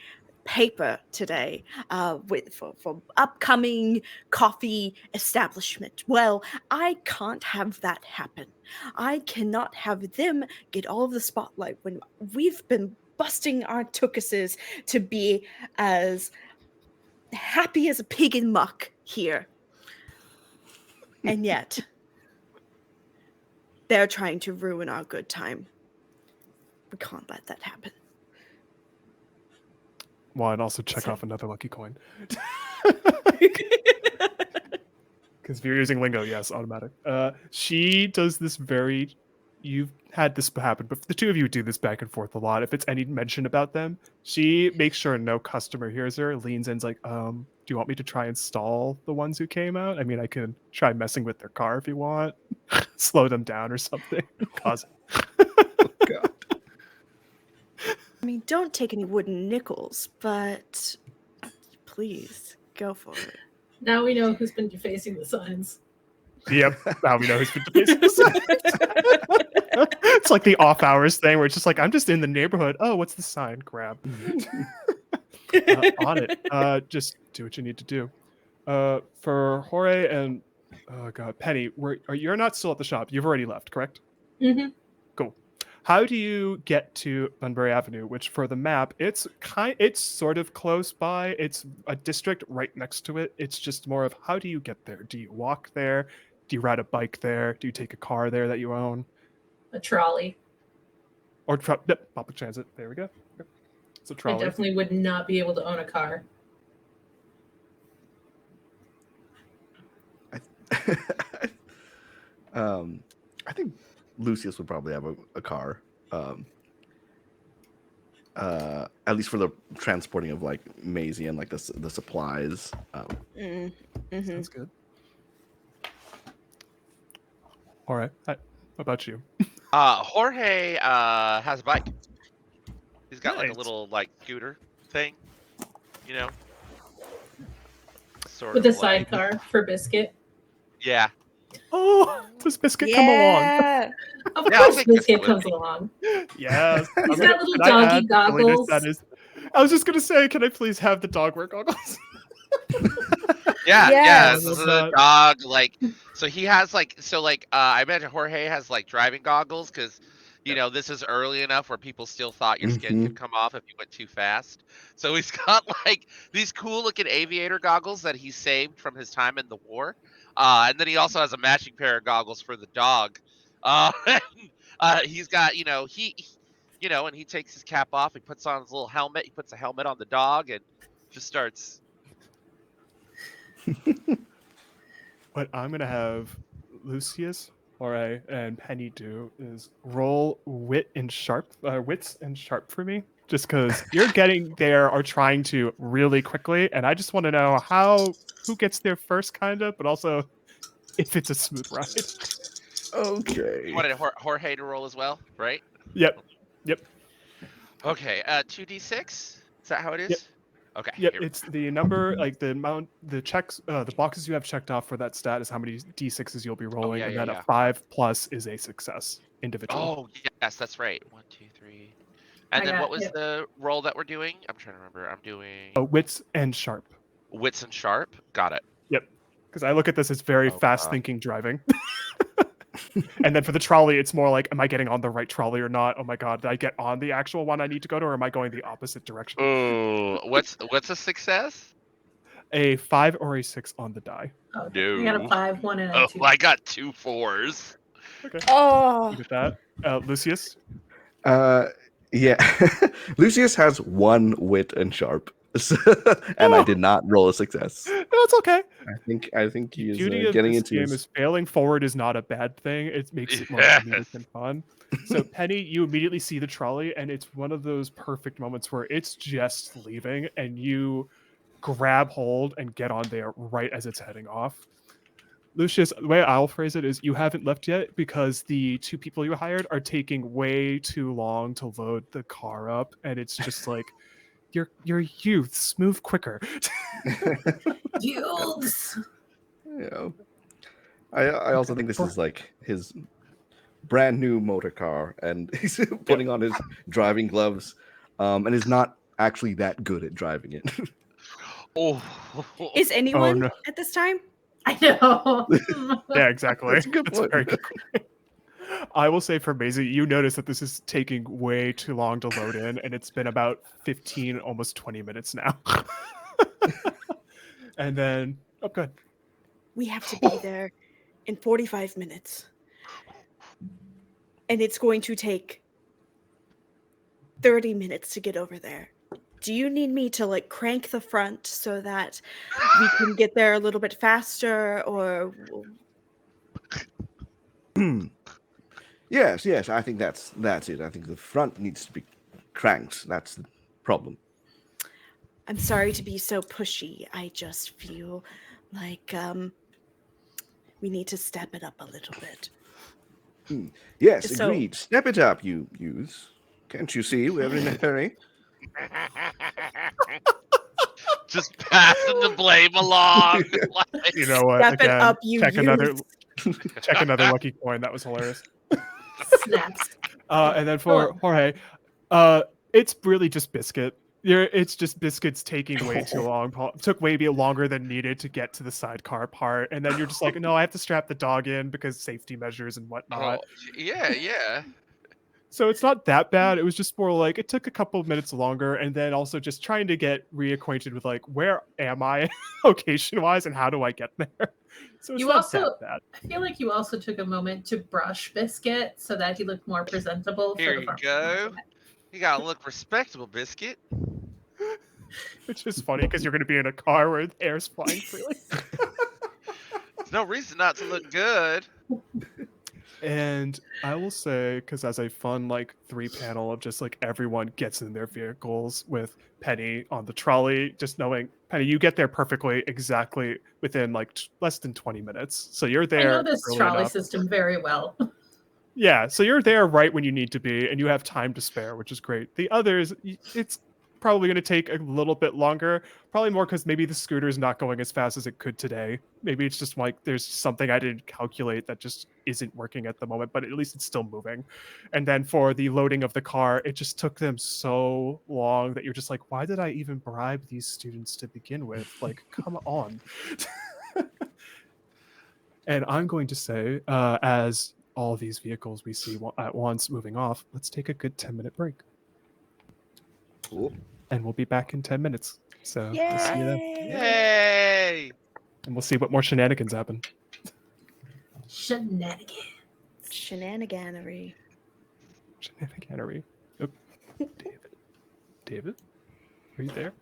S2: paper today for upcoming coffee establishment. Well, I can't have that happen. I cannot have them get all of the spotlight when we've been busting our tuchuses to be as happy as a pig in muck here. And yet, they're trying to ruin our good time. We can't let that happen.
S1: Well, and also check off another lucky coin. Because if you're using lingo, yes, automatic. She does this you've had this happen, but the two of you do this back and forth a lot. If it's any mention about them, she makes sure no customer hears her, leans in, like, do you want me to try and stall the ones who came out? I mean, I can try messing with their car if you want. Slow them down or something. Cause
S4: God.
S2: I mean, don't take any wooden nickels, but please go for it.
S5: Now we know who's been defacing the signs.
S1: Yep, now we know who's been defacing the sign. It's like the off hours thing where it's just like, I'm just in the neighborhood. Oh, what's the sign? Grab. On it. Just do what you need to do. For Jorge and Oh god, Penny, you're not still at the shop. You've already left, correct?
S5: Mm-hmm.
S1: Cool. How do you get to Bunbury Avenue? Which, for the map, it's sort of close by. It's a district right next to it. It's just more of how do you get there? Do you walk there? Do you ride a bike there? Do you take a car there that you own?
S5: A trolley.
S1: Or public transit. There we go. Yep. It's a
S5: I
S1: trolley.
S5: definitely would not be able to own a car.
S4: I think Lucius would probably have a car. At least for the transporting of like Maisie and like the supplies.
S1: Sounds good. All right. What about you?
S3: Jorge has a bike. He's got like a
S1: Nice.
S3: little like scooter thing, you know. Sort
S5: With a
S3: of like,
S5: sidecar for Biscuit.
S3: yeah.
S1: Oh, does Biscuit come along?
S2: Yeah.
S5: Of
S3: Yeah, I'll
S5: course
S3: take
S5: Biscuit
S3: Biscuit with
S5: comes
S3: me.
S5: along.
S1: Yes.
S5: He's got little
S1: can I
S5: doggy
S1: add the silliness
S5: goggles.
S1: That is, I was just gonna say, can I please have the dog wear goggles?
S3: Yeah,
S2: Yes.
S3: this is
S1: I love
S3: a dog. Like, so he has like, I imagine Jorge has like driving goggles because, you know, this is early enough where people still thought your skin could come off if you went too fast. So he's got like these cool looking aviator goggles that he saved from his time in the war. And then he also has a matching pair of goggles for the dog. He's got, and he takes his cap off. He puts on his little helmet. He puts a helmet on the dog and just starts.
S1: What I'm gonna have Lucius, Jorge, and Penny do is roll wits and sharp for me. Just because you're getting there or trying to really quickly, and I just want to know who gets there first, kind of, but also if it's a smooth ride.
S4: Okay.
S3: You wanted Jorge to roll as well, right?
S1: Yep.
S3: Okay, 2d6? Is that how it is?
S1: Yep.
S3: Okay.
S1: Yep,
S3: here.
S1: it's the number, like the amount, the checks, the boxes you have checked off for that stat is how many d6s you'll be rolling,
S3: yeah,
S1: and
S3: yeah,
S1: then
S3: yeah.
S1: a 5+ is a success individual.
S3: Oh, yes, that's right. 1, 2, 3. And then what was the roll that we're doing? I'm trying to remember. I'm doing
S1: Wits and sharp.
S3: wits and sharp. Got it.
S1: Yep, because I look at this as very
S3: Oh,
S1: fast
S3: wow.
S1: thinking driving. And then for the trolley, it's more like, am I getting on the right trolley or not? Oh my god, did I get on the actual one I need to go to, or am I going the opposite direction?
S3: Ooh, what's a success?
S1: A 5 or a 6 on the die.
S5: Oh,
S3: No.
S5: I got a 5, 1, and a
S3: Oh,
S5: 2.
S3: I got 2 4s.
S1: Okay.
S2: Oh.
S1: Look at that. Lucius?
S4: Yeah. Lucius has 1 wit and sharp. And I did not roll a success.
S1: No, it's okay.
S4: I think he
S1: The
S4: is
S1: beauty of
S4: getting
S1: this
S4: into
S1: game
S4: his...
S1: is failing forward is not a bad thing. It makes it more comedic and fun. So Penny, you immediately see the trolley, and it's one of those perfect moments where it's just leaving, and you grab hold and get on there right as it's heading off. Lucius, the way I'll phrase it is you haven't left yet because the 2 people you hired are taking way too long to load the car up, and it's just like, you're youths, move quicker.
S5: Youths.
S4: Yeah. I also think this is like his brand new motor car, and he's putting on his driving gloves, and is not actually that good at driving it.
S3: Oh.
S2: Is anyone
S1: no.
S2: at this time?
S5: I know.
S1: Yeah, exactly.
S4: That's a good point.
S1: Very good. I will say for Maisie, you notice that this is taking way too long to load in, and it's been about 15, almost 20 minutes now. And then, oh, good.
S2: We have to be there in 45 minutes. And it's going to take 30 minutes to get over there. Do you need me to like crank the front so that we can get there a little bit faster, or
S4: Yes. I think that's it. I think the front needs to be cranked. That's the problem.
S2: I'm sorry to be so pushy. I just feel like we need to step it up a little bit.
S4: Yes,
S2: So-
S4: agreed. Step it up, you youths. Can't you see we're in a hurry?
S3: Just passing the blame along. Like,
S1: You know what?
S2: Step it
S1: Again,
S2: up, you
S1: check another
S2: youths.
S1: check another lucky coin. That was hilarious.
S5: Snaps.
S1: And then for Jorge, it's really just Biscuit. It's just Biscuit's taking way too long. Took way longer than needed to get to the sidecar part, and then you're just like, no, I have to strap the dog in because safety measures and whatnot.
S3: Well, yeah.
S1: So it's not that bad. It was just more like it took a couple of minutes longer, and then also just trying to get reacquainted with like where am I location wise and how do I get there. So it's
S5: You
S1: not
S5: also,
S1: that bad.
S5: I feel like you also took a moment to brush Biscuit so that he looked more presentable
S3: Here
S5: for the
S3: you
S5: farmer's
S3: go.
S5: market.
S3: You gotta look respectable, Biscuit.
S1: Which is funny because you're going to be in a car where air's flying freely.
S3: There's no reason not to look good.
S1: And I will say, because as a fun like 3 panel of just like everyone gets in their vehicles with Penny on the trolley, just knowing Penny, you get there perfectly, exactly within like less than 20 minutes. So you're
S5: I
S1: there
S5: know this
S1: early
S5: trolley
S1: enough.
S5: system very well.
S1: Yeah, so you're there right when you need to be, and you have time to spare, which is great. The others, it's probably going to take a little bit longer. Probably more because maybe the scooter's not going as fast as it could today. Maybe it's just like there's something I didn't calculate that just isn't working at the moment, but at least it's still moving. And then for the loading of the car, it just took them so long that you're just like, why did I even bribe these students to begin with? Like, come on. And I'm going to say, as all of these vehicles we see at once moving off, let's take a good 10-minute break.
S4: Cool.
S1: And we'll be back in 10 minutes. So we'll see you then.
S3: Yay!
S1: And we'll see what more shenanigans happen.
S5: Shenanigans.
S2: Shenaniganery.
S1: Shenaniganery. Oh, David. David? Are you there?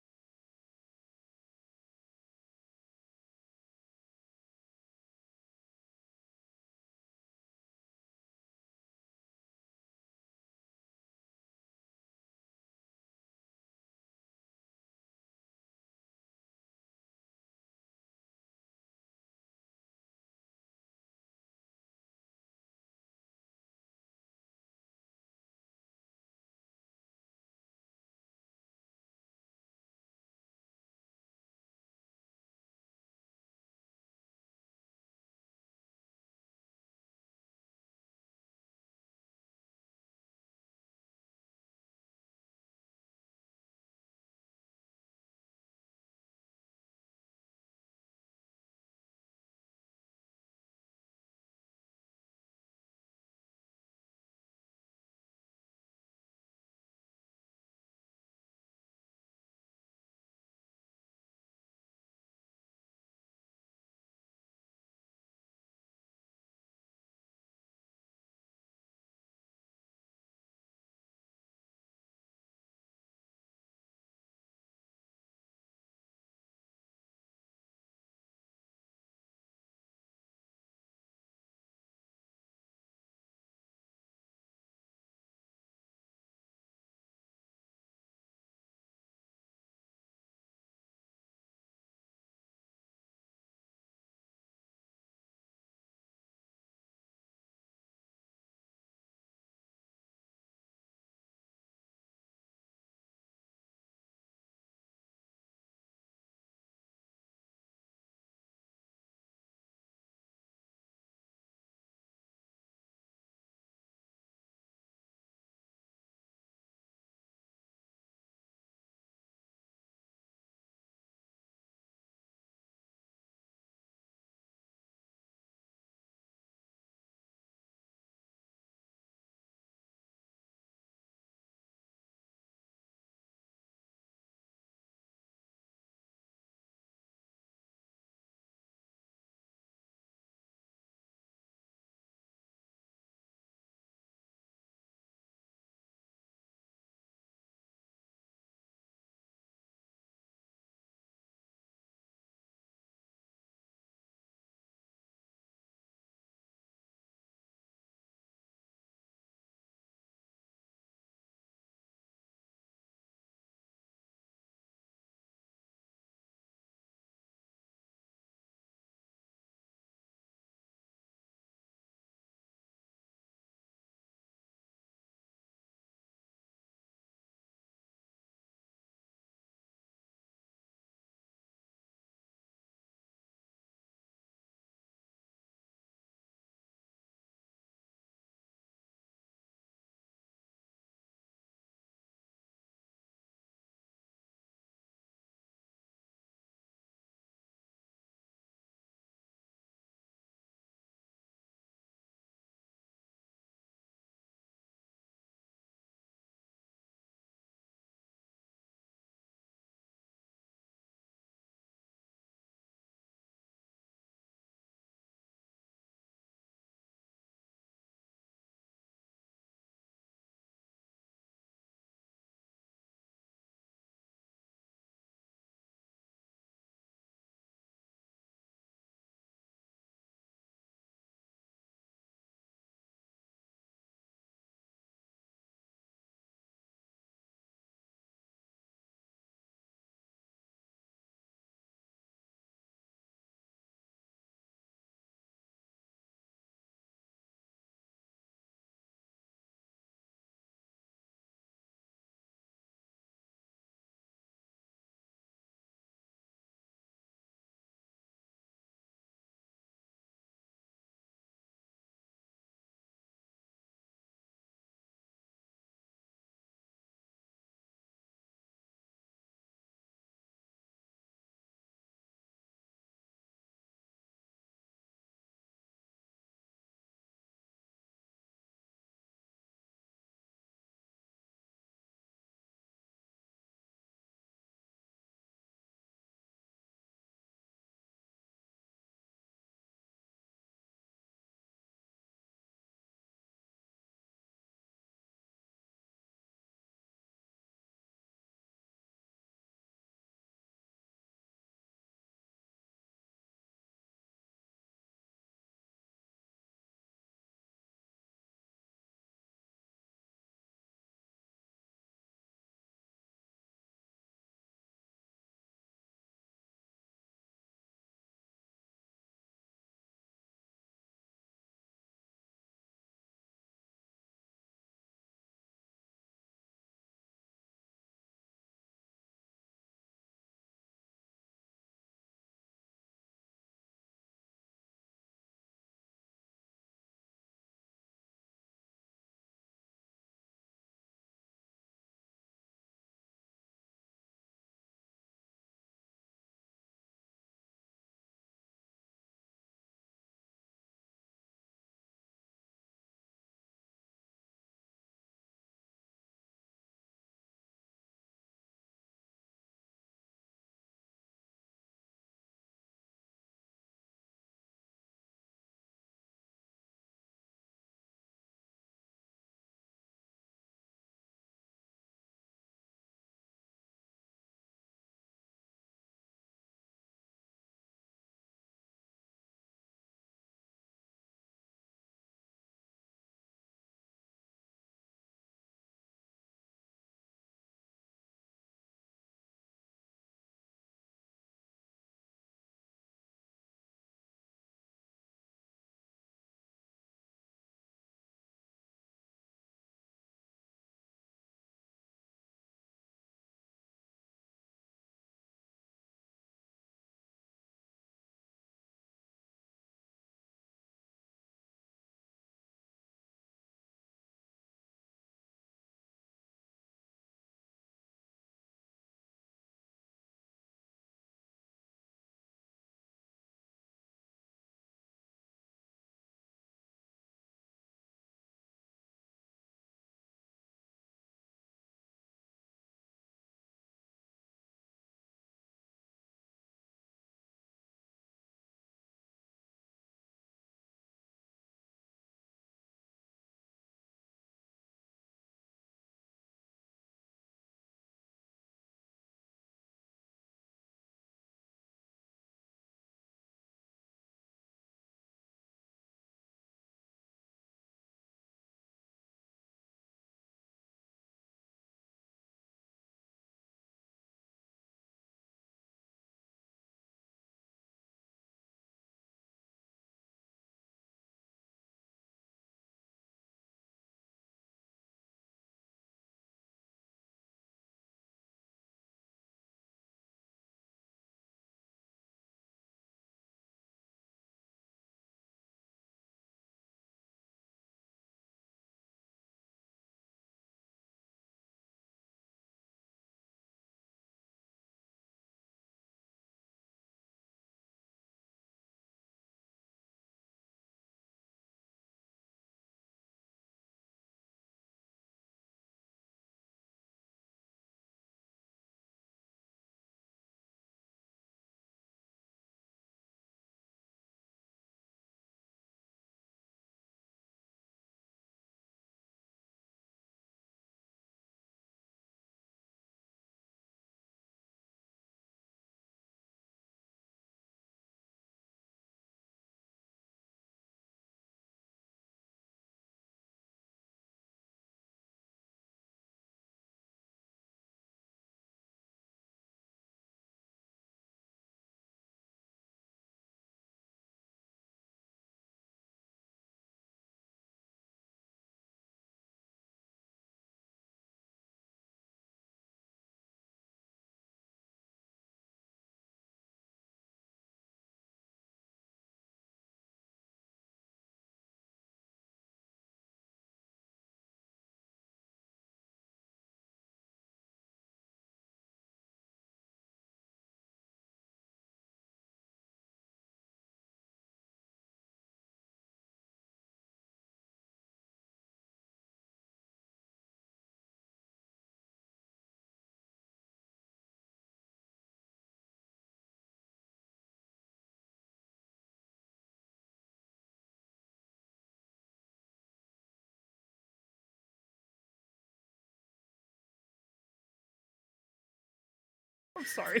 S1: I'm sorry.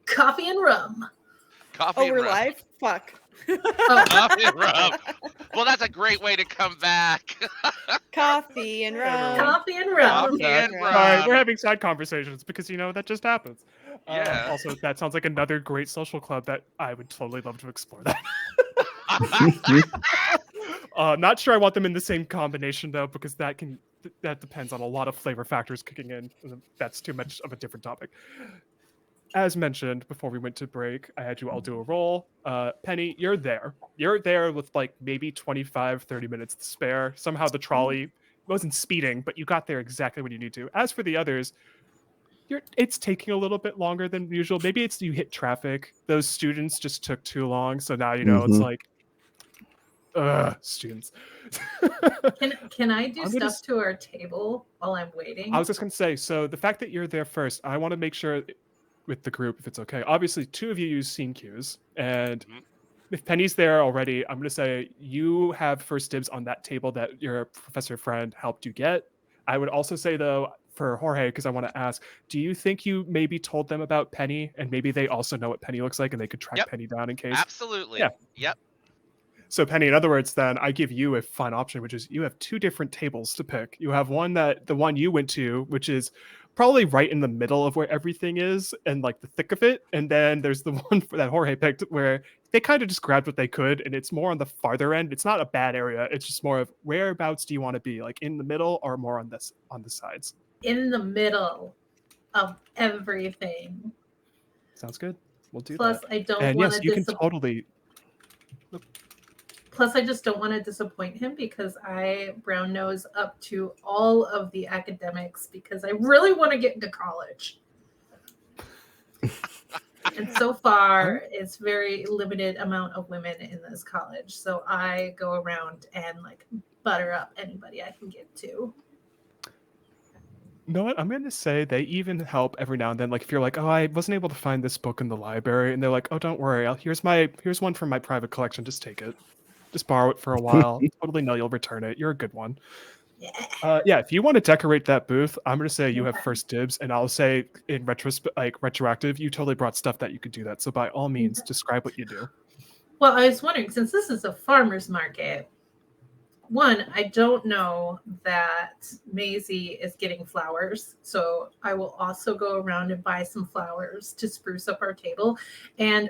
S5: Coffee and rum.
S3: Coffee
S2: Oh,
S3: and
S2: we're
S3: rum.
S2: live? Fuck.
S5: Oh,
S3: Coffee and rum. Well, that's a great way to come back.
S2: Coffee and rum.
S5: coffee and rum.
S3: Coffee and
S1: Sorry, we're
S3: rum.
S1: having side conversations because that just happens.
S3: Yeah.
S1: Also, that sounds like another great social club that I would totally love to explore. That. Not sure I want them in the same combination though, because that depends on a lot of flavor factors kicking in. And that's too much of a different topic. As mentioned before we went to break, I had you all do a roll. Penny, you're there. You're there with like maybe 25, 30 minutes to spare. Somehow the trolley wasn't speeding, but you got there exactly when you need to. As for the others, it's taking a little bit longer than usual. Maybe it's you hit traffic. Those students just took too long. So now, it's like, students.
S5: Can I do
S1: I'm gonna
S5: stuff to our table while I'm waiting?
S1: I was just going to say, so the fact that you're there first, I want to make sure with the group, if it's okay. Obviously, 2 of you use scene cues, and if Penny's there already, I'm going to say you have first dibs on that table that your professor friend helped you get. I would also say, though, for Jorge, because I want to ask, do you think you maybe told them about Penny, and maybe they also know what Penny looks like, and they could track
S3: Yep.
S1: Penny down in case?
S3: Absolutely.
S1: Yeah.
S3: Yep.
S1: So Penny, in other words, then I give you a fun option, which is you have 2 different tables to pick. You have the one you went to, which is probably right in the middle of where everything is and like the thick of it. And then there's the one that Jorge picked where they kind of just grabbed what they could, and it's more on the farther end. It's not a bad area. It's just more of whereabouts do you want to be, like in the middle or more on the sides?
S5: In the middle of everything.
S1: Sounds good. We'll do
S5: Plus,
S1: that.
S5: I don't
S1: And
S5: want
S1: yes,
S5: to
S1: you can totally.
S5: Plus, I just don't want to disappoint him because I brown nose up to all of the academics because I really want to get into college. And so far, it's very limited amount of women in this college. So I go around and like butter up anybody I can get to.
S1: You know what? I'm going to say they even help every now and then. Like if you're like, oh, I wasn't able to find this book in the library, and they're like, oh, don't worry. Here's one from my private collection. Just take it. Just borrow it for a while. Totally know you'll return it. You're a good one.
S5: Yeah.
S1: If you want to decorate that booth, I'm going to say you have first dibs, and I'll say in retroactive, you totally brought stuff that you could do that. So by all means, describe what you do.
S5: Well, I was wondering, since this is a farmer's market, one, I don't know that Maisie is getting flowers, so I will also go around and buy some flowers to spruce up our table. And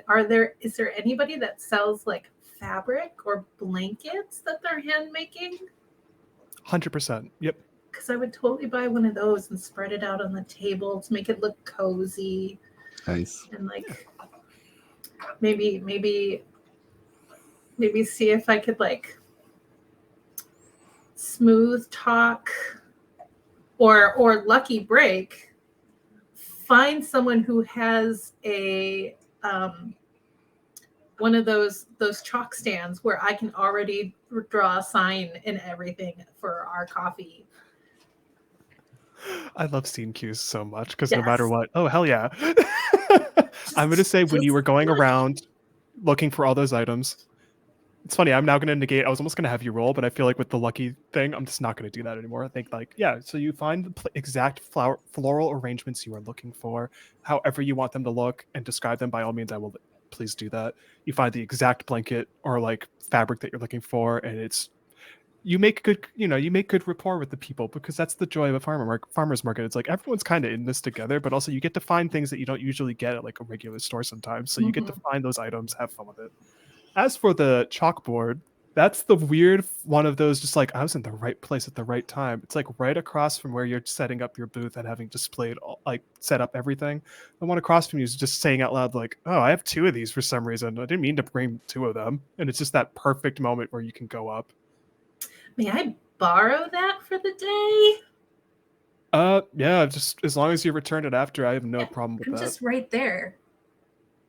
S5: is there anybody that sells like fabric or blankets that they're hand making?
S1: 100%. Yep.
S5: Because I would totally buy one of those and spread it out on the table to make it look cozy.
S4: Nice.
S5: And like maybe see if I could like smooth talk or lucky break, find someone who has a one of those chalk stands where I can already draw a sign and everything for our coffee.
S1: I love scene cues so much because no
S5: Yes.
S1: matter what, oh hell yeah. I'm going to say when you were going around looking for all those items, it's funny, I'm now going to negate, I was almost going to have you roll, but I feel like with the lucky thing, I'm just not going to do that anymore. I think so you find the exact floral arrangements you are looking for, however you want them to look, and describe them. By all means, I will please do that. You find the exact blanket or like fabric that you're looking for, and you make good rapport with the people, because that's the joy of a farmer's market. It's like everyone's kind of in this together, but also you get to find things that you don't usually get at like a regular store sometimes. So you get to find those items, have fun with it. As for the chalkboard, that's the weird one of those, just like I was in the right place at the right time. It's like right across from where you're setting up your booth and having displayed set up everything. The one across from you is just saying out loud like, oh, I have 2 of these for some reason. I didn't mean to bring 2 of them. And it's just that perfect moment where you can go up.
S5: May I borrow that for the day?
S1: Yeah, just as long as you return it after, I have no problem with
S5: I'm
S1: that.
S5: just right there.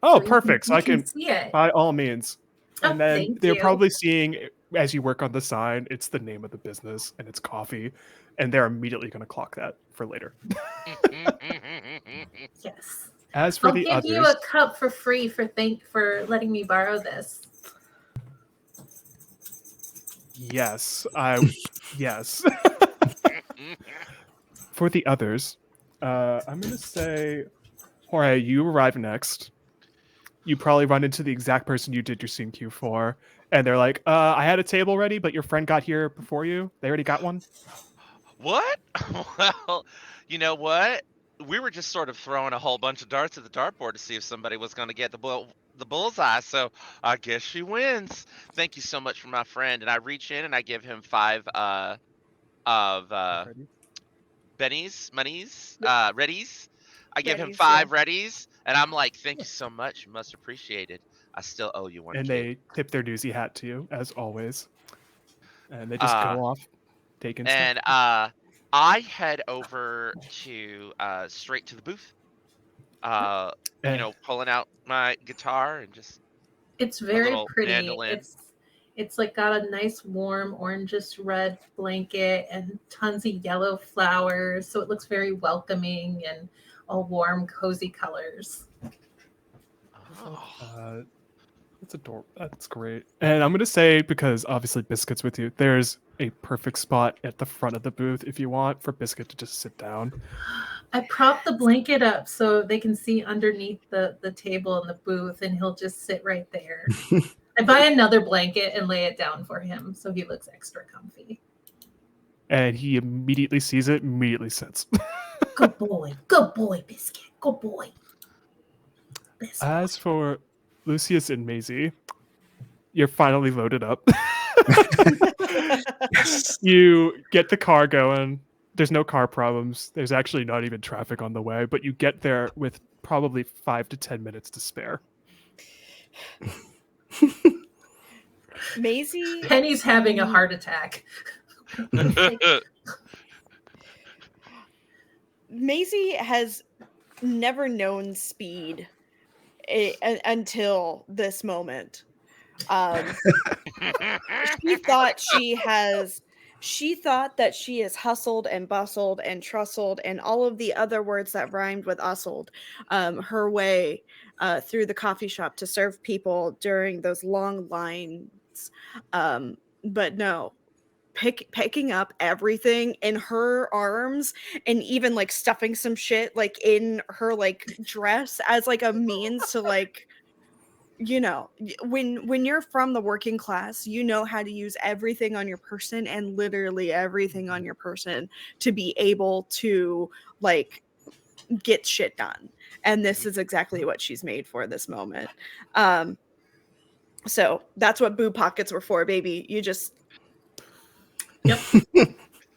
S1: Oh,
S5: So
S1: perfect. So
S5: you
S1: I can
S5: see it.
S1: by all means. And then
S5: thank
S1: they're
S5: you.
S1: probably seeing, as you work on the sign, it's the name of the business and it's coffee, and they're immediately going to clock that for later.
S5: Yes.
S1: As for
S5: I'll
S1: the
S5: give
S1: others,
S5: you a cup for free for letting me borrow this.
S1: yes. For the others, I'm going to say Jorge, you arrive next. You probably run into the exact person you did your scene queue for, and they're like, I had a table ready, but your friend got here before you. They already got one.
S3: What? Well, you know what? We were just sort of throwing a whole bunch of darts at the dartboard to see if somebody was going to get the bullseye. So I guess she wins. Thank you so much for my friend. And I reach in and I give him 5 of
S1: Ready?
S3: bennies, monies,
S5: Yep.
S3: readies. I give him
S2: Readies,
S3: 5 readies, and I'm like, "Thank you so much. Much appreciated. I still owe you one,
S1: And
S3: kid."
S1: they tip their newsy hat to you, as always. And they just
S3: Uh,
S1: go off, taking
S3: and
S1: stuff.
S3: I head over to straight to the booth. Uh,
S1: Eh,
S3: pulling out my guitar and just
S5: It's
S3: a
S5: very
S3: little
S5: pretty.
S3: mandolin.
S5: It's like got a nice warm orangish red blanket and tons of yellow flowers, so it looks very welcoming and all warm, cozy colors.
S3: Oh.
S1: That's adorable. That's great. And I'm gonna say, because obviously Biscuit's with you, there's a perfect spot at the front of the booth if you want for Biscuit to just sit down.
S5: I prop the blanket up so they can see underneath the table in the booth, and he'll just sit right there. I buy another blanket and lay it down for him so he looks extra comfy.
S1: And he immediately sees it, immediately sits.
S5: Good boy, Biscuit, good boy. Biscuit.
S1: As for Lucius and Maisie, you're finally loaded up.
S4: Yes.
S1: You get the car going. There's no car problems. There's actually not even traffic on the way, but you get there with probably 5 to 10 minutes to spare.
S2: Maisie,
S5: Penny's having a heart attack.
S2: Maisie has never known speed until this moment. She thought that she has hustled and bustled and trustled and all of the other words that rhymed with ustled her way through the coffee shop to serve people during those long lines. But no, picking up everything in her arms and even like stuffing some shit like in her like dress as like a means to like, when you're from the working class, you know how to use everything on your person and literally everything on your person to be able to like get shit done. And this is exactly what she's made for this moment. So that's what boob pockets were for, baby. You just
S5: Yep.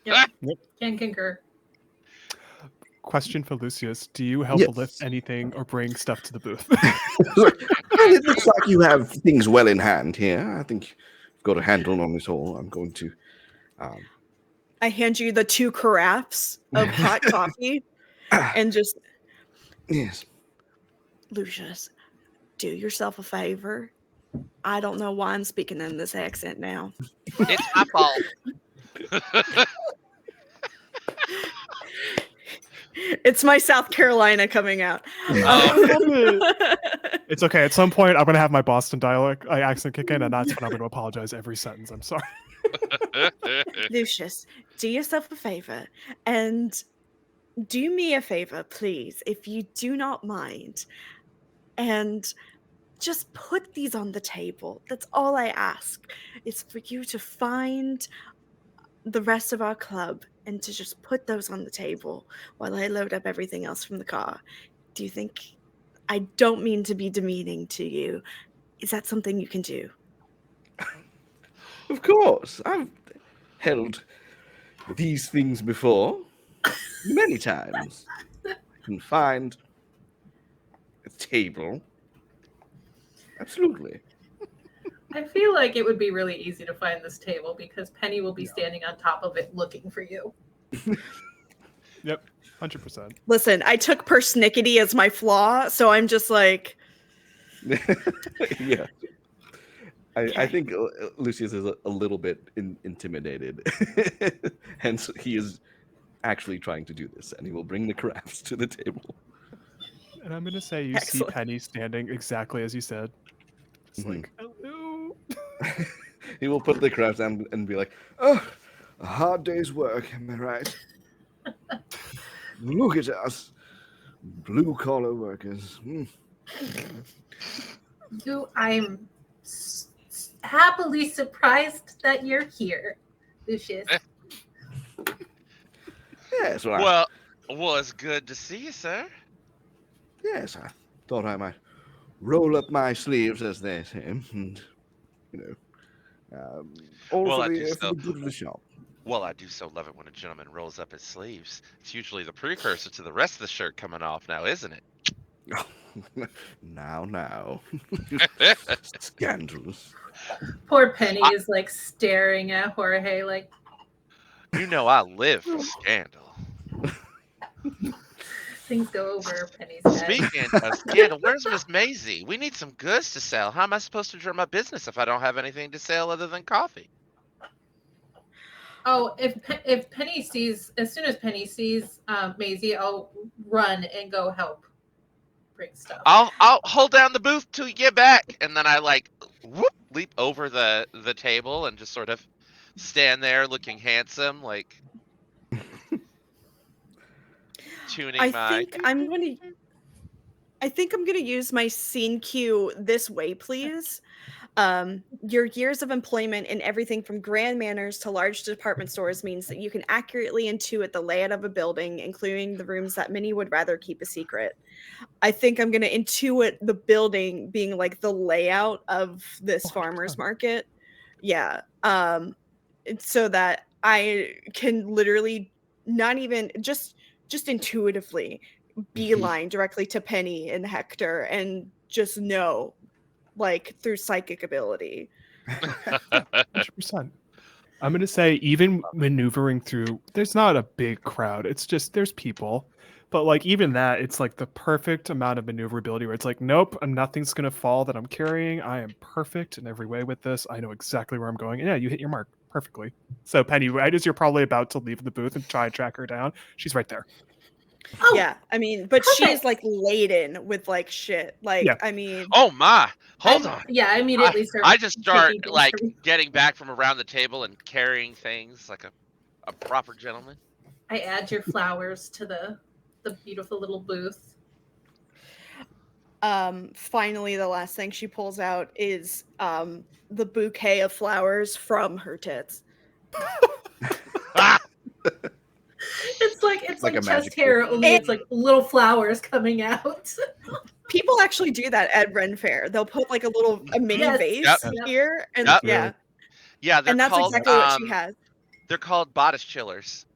S1: Yep.
S5: Can concur.
S1: Question for Lucius: do you help
S4: Yes.
S1: lift anything or bring stuff to the booth?
S4: Well, it looks like you have things well in hand here. I think you've got a handle on this all. I'm going to.
S2: I hand you the 2 carafes of hot coffee and just,
S4: Yes.
S2: Lucius, do yourself a favor. I don't know why I'm speaking in this accent now.
S3: It's my fault.
S2: It's my South Carolina coming out.
S1: It's okay. At some point, I'm gonna have my Boston dialect accent kick in, and that's when I'm gonna apologize every sentence. I'm sorry.
S2: Lucius, do yourself a favor and do me a favor, please, if you do not mind, and just put these on the table. That's all I ask. It's for you to find the rest of our club and to just put those on the table while I load up everything else from the car. Do you think? I don't mean to be demeaning to you. Is that something you can do?
S4: Of course. I've held these things before many times. I can find a table. Absolutely.
S5: I feel like it would be really easy to find this table because Penny will be standing on top of it looking for you.
S1: Yep, 100%.
S2: Listen, I took persnickety as my flaw, so I'm just like,
S4: Yeah. I think Lucius is a little bit intimidated. Hence, he is actually trying to do this, and he will bring the crafts to the table.
S1: And I'm gonna say you
S2: Excellent.
S1: see Penny standing exactly as you said. It's
S4: Mhm.
S1: like, hello.
S4: He will put the crafts down and be like, "Oh, a hard day's work, am I right? Look at us, Blue collar workers.
S5: I'm happily surprised that you're here, Lucius.
S4: Yes,
S3: Well, it's good to see you, sir.
S4: yes, I thought I might roll up my sleeves, as they say, and all
S3: Well,
S4: for the good of the shop.
S3: Well, I do so love it when a gentleman rolls up his sleeves. It's usually the precursor to the rest of the shirt coming off now, isn't it?
S4: Now, scandalous.
S5: Poor Penny is like staring at Jorge like,
S3: You know I live for scandal.
S5: things go over Penny's head.
S3: Speaking of scandal, where's Miss Maisie? We need some goods to sell. How am I supposed to run my business if I don't have anything to sell other than coffee?
S5: Oh, if Penny sees, as soon as Penny sees Maisie, I'll run and go help bring stuff.
S3: I'll hold down the booth till you get back, and then I leap over the table and just sort of stand there looking handsome, like tuning
S2: I
S3: my.
S2: think I'm gonna use my scene cue this way, please. Your years of employment in everything from grand manors to large department stores means that you can accurately intuit the layout of a building, including the rooms that many would rather keep a secret. I think I'm gonna intuit the building being like the layout of this farmer's market. Yeah. So that I can literally not even just intuitively beeline directly to Penny and Hector and just know, like, through psychic ability.
S1: 100%. I'm gonna say even maneuvering through, there's not a big crowd. It's just there's people, but like even that, it's like the perfect amount of maneuverability where it's like, nope, nothing's gonna fall that I'm carrying. I am perfect in every way with this. I know exactly where I'm going. And yeah, you hit your mark perfectly. So Penny, right as you're probably about to leave the booth and try and track her down, she's right there.
S5: Oh,
S2: Yeah, I mean, but she's
S5: perfect.
S2: like laden with like shit. Like,
S1: Yeah.
S2: I mean,
S3: Oh my! Hold on.
S5: Yeah, I immediately start.
S3: I just start
S5: taking things
S3: like
S5: from-
S3: getting back from around the table and carrying things like a proper gentleman.
S5: I add your flowers to the beautiful little booth.
S2: finally the last thing she pulls out is the bouquet of flowers from her tits.
S3: Ah!
S5: It's like
S4: a
S5: chest
S4: magic
S5: hair,
S4: trick.
S5: only it's like little flowers coming out.
S2: People actually do that at Ren Fair. They'll put like a mini
S5: Yes.
S2: vase
S3: Yep.
S2: here, and
S3: Yep.
S2: yeah,
S3: Yeah, they're
S2: and that's
S3: called
S2: exactly what she has.
S3: they're called bodice chillers.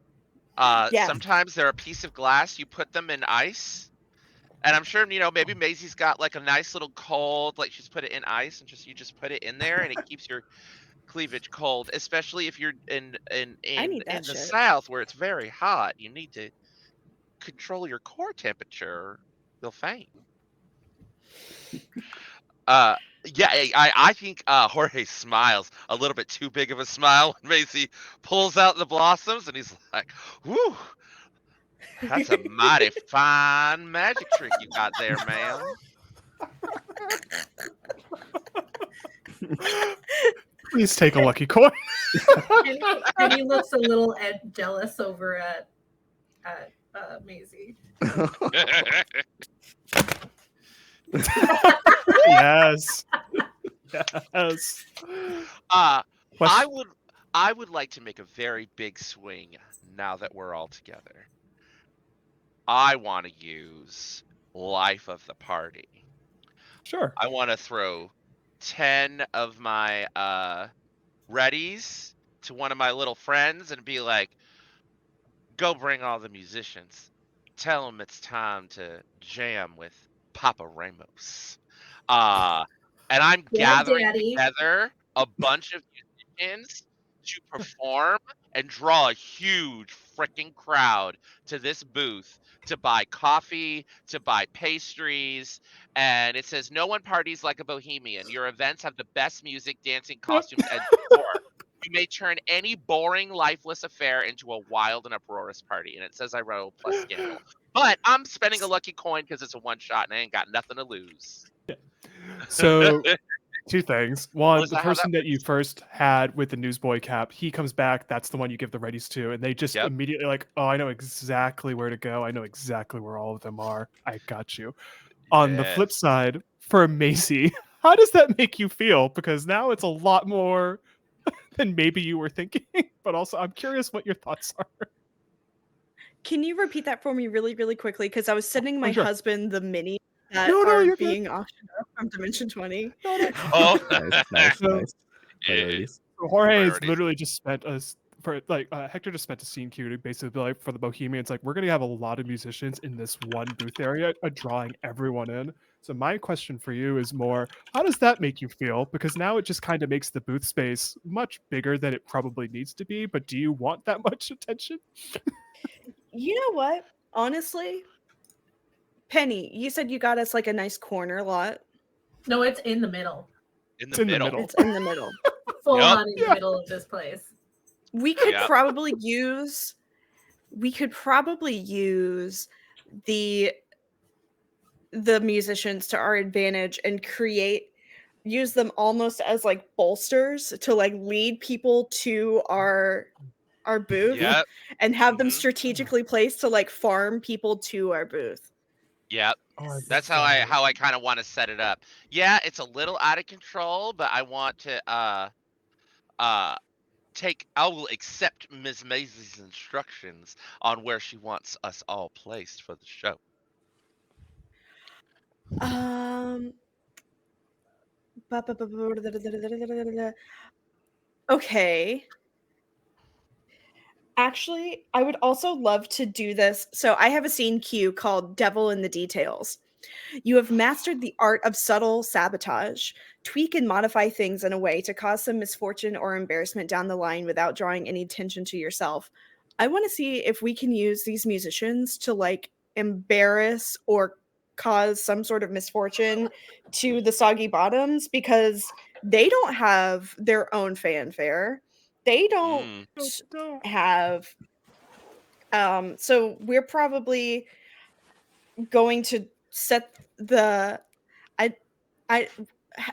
S2: Yes.
S3: Sometimes they're a piece of glass. You put them in ice, and I'm sure maybe Maisie's got like a nice little cold, like she's put it in ice, and you just put it in there, and it keeps your cleavage cold. Especially if you're in
S2: I need that
S3: in the
S2: shit.
S3: South where it's very hot, you need to control your core temperature. Or you'll faint. Yeah, I think Jorge smiles a little bit too big of a smile when Macy pulls out the blossoms, and he's like, "Whoo, that's a mighty fine magic trick you got there, ma'am."
S1: Please take a lucky coin.
S5: And he looks a little jealous over at Maisie.
S1: Yes. Yes.
S3: I
S1: Question-
S3: would like to make a very big swing now that we're all together. I want to use life of the party.
S1: Sure.
S3: I want to throw 10 of my readies to one of my little friends and be like, go bring all the musicians. Tell them it's time to jam with Papa Ramos. And I'm
S5: Yeah,
S3: gathering
S5: Daddy.
S3: together a bunch of musicians to perform and draw a huge freaking crowd to this booth to buy coffee, to buy pastries, and it says no one parties like a bohemian. Your events have the best music, dancing, costumes, and more. You may turn any boring, lifeless affair into a wild and uproarious party. And it says I roll plus scandal. But I'm spending a lucky coin because it's a one shot and I ain't got nothing to lose.
S1: So Two things. One,
S3: Is
S1: the
S3: that how that
S1: person that you
S3: works?
S1: first had with the newsboy cap, he comes back. That's the one you give the readies to, and they just
S3: Yep.
S1: immediately like, oh, I know exactly where to go. I know exactly where all of them are. I got you. On the flip
S3: Yes.
S1: side, for Macy, how does that make you feel? Because now it's a lot more than maybe you were thinking. But also, I'm curious what your thoughts are.
S2: Can you repeat that for me really, really quickly? Because I was sending my
S1: sure.
S2: husband the mini that
S1: No,
S2: are
S1: you're good.
S2: being auctioned off from Dimension 20.
S1: No.
S3: Oh,
S4: Nice.
S1: So-
S4: Priorities.
S1: So Jorge has
S3: Priorities.
S1: literally just spent us for like Hector just spent a scene queue to basically be like for the Bohemians, like we're gonna have a lot of musicians in this one booth area, drawing everyone in. So my question for you is more, how does that make you feel? Because now it just kind of makes the booth space much bigger than it probably needs to be. But do you want that much attention?
S2: You know what? Honestly, Penny, you said you got us like a nice corner lot.
S5: No, it's in the middle.
S3: in
S1: It's
S3: the
S1: in the
S3: middle.
S1: middle.
S2: It's in the middle.
S5: Full
S3: Yep.
S5: on in the middle of this place.
S2: We could
S3: Yep.
S2: probably use the musicians to our advantage and use them almost as like bolsters to like lead people to our booth
S3: Yep.
S2: and have them
S3: Mhm.
S2: strategically placed to like farm people to our booth.
S3: Yep.
S1: Oh,
S3: That's how I kind of want to set it up. Yeah, it's a little out of control, but I want to I will accept Ms. Maisie's instructions on where she wants us all placed for the show.
S2: Okay. Actually, I would also love to do this. So I have a scene cue called Devil in the Details. You have mastered the art of subtle sabotage. Tweak and modify things in a way to cause some misfortune or embarrassment down the line without drawing any attention to yourself. I want to see if we can use these musicians to like embarrass or cause some sort of misfortune to the Soggy Bottoms because they don't have their own fanfare. They don't
S3: Mm.
S2: have so we're probably going to set the I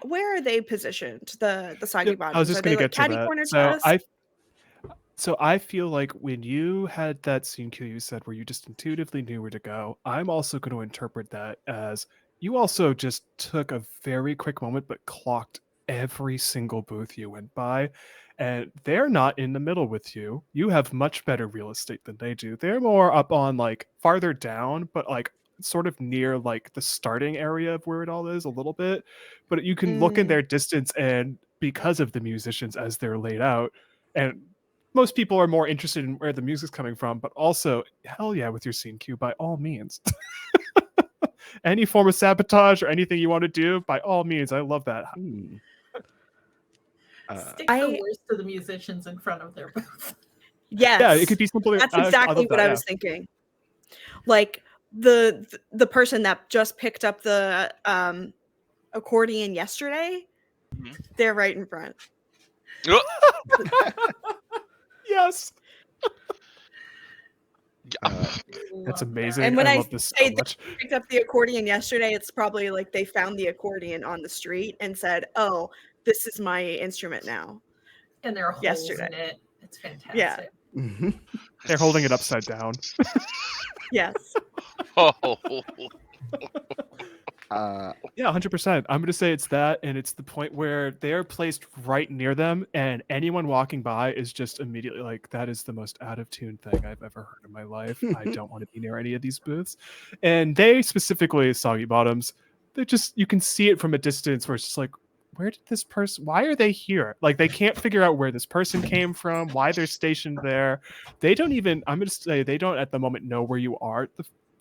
S2: where are they positioned? The Soggy
S1: Yep, I was
S2: Bottoms.
S1: just
S2: Are
S1: gonna
S2: they like
S1: get to
S2: catty
S1: that.
S2: corner to
S1: So
S2: us?
S1: I feel like when you had that scene cue you said where you just intuitively knew where to go, I'm also going to interpret that as you also just took a very quick moment but clocked every single booth you went by, and they're not in the middle with you. You have much better real estate than they do. They're more up on like farther down, but like sort of near like the starting area of where it all is a little bit. But you can look in their distance, and because of the musicians as they're laid out, and most people are more interested in where the music's coming from, but also, hell yeah, with your scene cue, by all means. Any form of sabotage or anything you want to do, by all means, I love that.
S5: Stick the worst of the musicians in front of their booth.
S2: Yes.
S1: Yeah, it could be simple.
S2: That's exactly what I was thinking. Like the person that just picked up the accordion yesterday, they're right in front.
S1: Yes. That's amazing.
S2: And when I
S1: love this
S2: say
S1: so much.
S2: they picked up the accordion yesterday, it's probably like they found the accordion on the street and said, "Oh, this is my instrument now."
S5: And there are holes in it. It's fantastic.
S2: Yeah.
S4: Mm-hmm.
S1: They're holding it upside down.
S2: Yes.
S1: Yeah, 100%. I'm going to say it's that, and it's the point where they're placed right near them, and anyone walking by is just immediately like, that is the most out of tune thing I've ever heard in my life. I don't want to be near any of these booths. And they specifically, Soggy Bottoms, they just, you can see it from a distance where it's just like, where did this person, why are they here? Like, they can't figure out where this person came from, why they're stationed there. They don't even, I'm going to say, they don't at the moment know where you are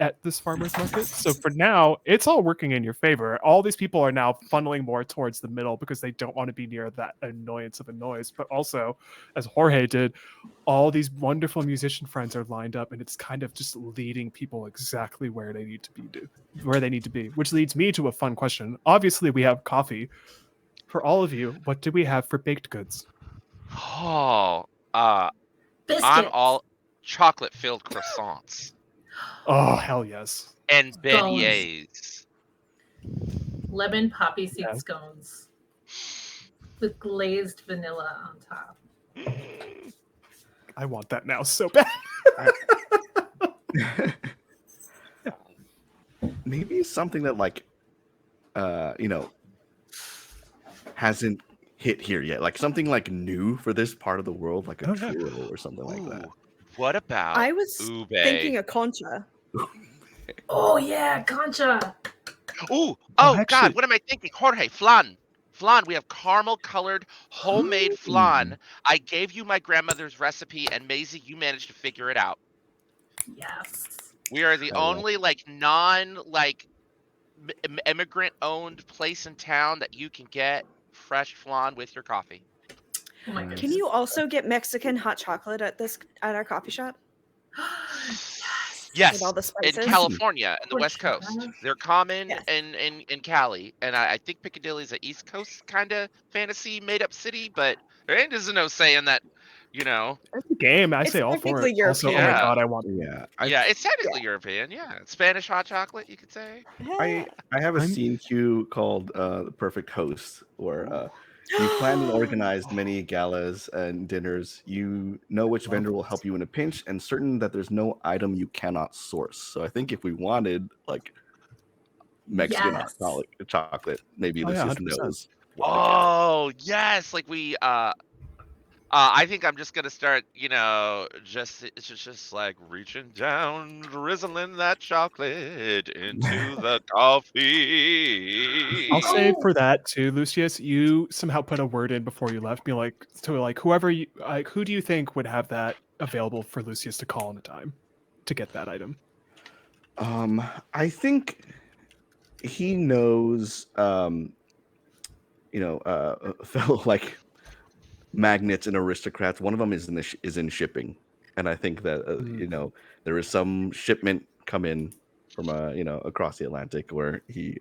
S1: at this farmer's market. So for now, it's all working in your favor. All these people are now funneling more towards the middle because they don't want to be near that annoyance of a noise. But also, as Jorge did, all these wonderful musician friends are lined up, and it's kind of just leading people exactly where they need to be, which leads me to a fun question. Obviously, we have coffee. For all of you, what do we have for baked goods?
S3: I'm
S5: Biscuits.
S3: all chocolate-filled croissants.
S1: Oh, hell yes.
S3: And beignets.
S5: Lemon poppy seed
S1: Yeah.
S5: scones. with glazed vanilla on top.
S1: I want that now so bad.
S4: Maybe something that like hasn't hit here yet, like something like new for this part of the world, like a
S1: Oh, yeah.
S4: churro or something like that.
S3: Ooh, what about
S2: I was
S3: ube?
S2: thinking a concha.
S5: Oh yeah, concha.
S3: Ooh,
S1: actually-
S3: God, what am I thinking? Jorge, flan. Flan, we have caramel colored homemade flan. I gave you my grandmother's recipe, and Maisie, you managed to figure it out.
S5: Yes.
S3: We are the
S4: I love
S3: only like non like immigrant owned place in town that you can get fresh flan with your coffee.
S5: Oh my
S4: Can
S5: goodness.
S2: Can you also get Mexican hot chocolate at our coffee shop
S5: Yes.
S2: with
S3: Yes,
S2: all the
S3: in
S2: spices?
S3: California and the West
S5: Porchetta.
S3: Coast. They're common
S2: Yes.
S3: in Cali. And I think Piccadilly is an East Coast kind of fantasy made up city, but there ain't just no saying that, you know.
S1: It's a game. I
S2: It's
S1: say all for
S2: technically
S1: it. Also, oh my
S2: European.
S1: god, I want.
S4: Yeah,
S3: Yeah, it's technically European. Yeah, Spanish hot chocolate, you could say.
S4: I have a
S1: I'm-
S4: scene cue called The Perfect Host, where you plan and organized many galas and dinners. You know which vendor will help you in a pinch, and certain that there's no item you cannot source. So I think if we wanted like Mexican hot chocolate, maybe
S1: Oh, yeah,
S4: Lucius
S1: 100%.
S4: knows. what to get.
S3: Oh, yes, like we I think I'm just gonna start, it's just like reaching down, drizzling that chocolate into the coffee.
S1: I'll say
S5: Oh.
S1: for that too, Lucius, you somehow put a word in before you left. Be like to like whoever you like. Who do you think would have that available for Lucius to call in a time to get that item?
S4: I think he knows, fellow like magnates and aristocrats. One of them is in shipping, and I think that there is some shipment come in from across the Atlantic where he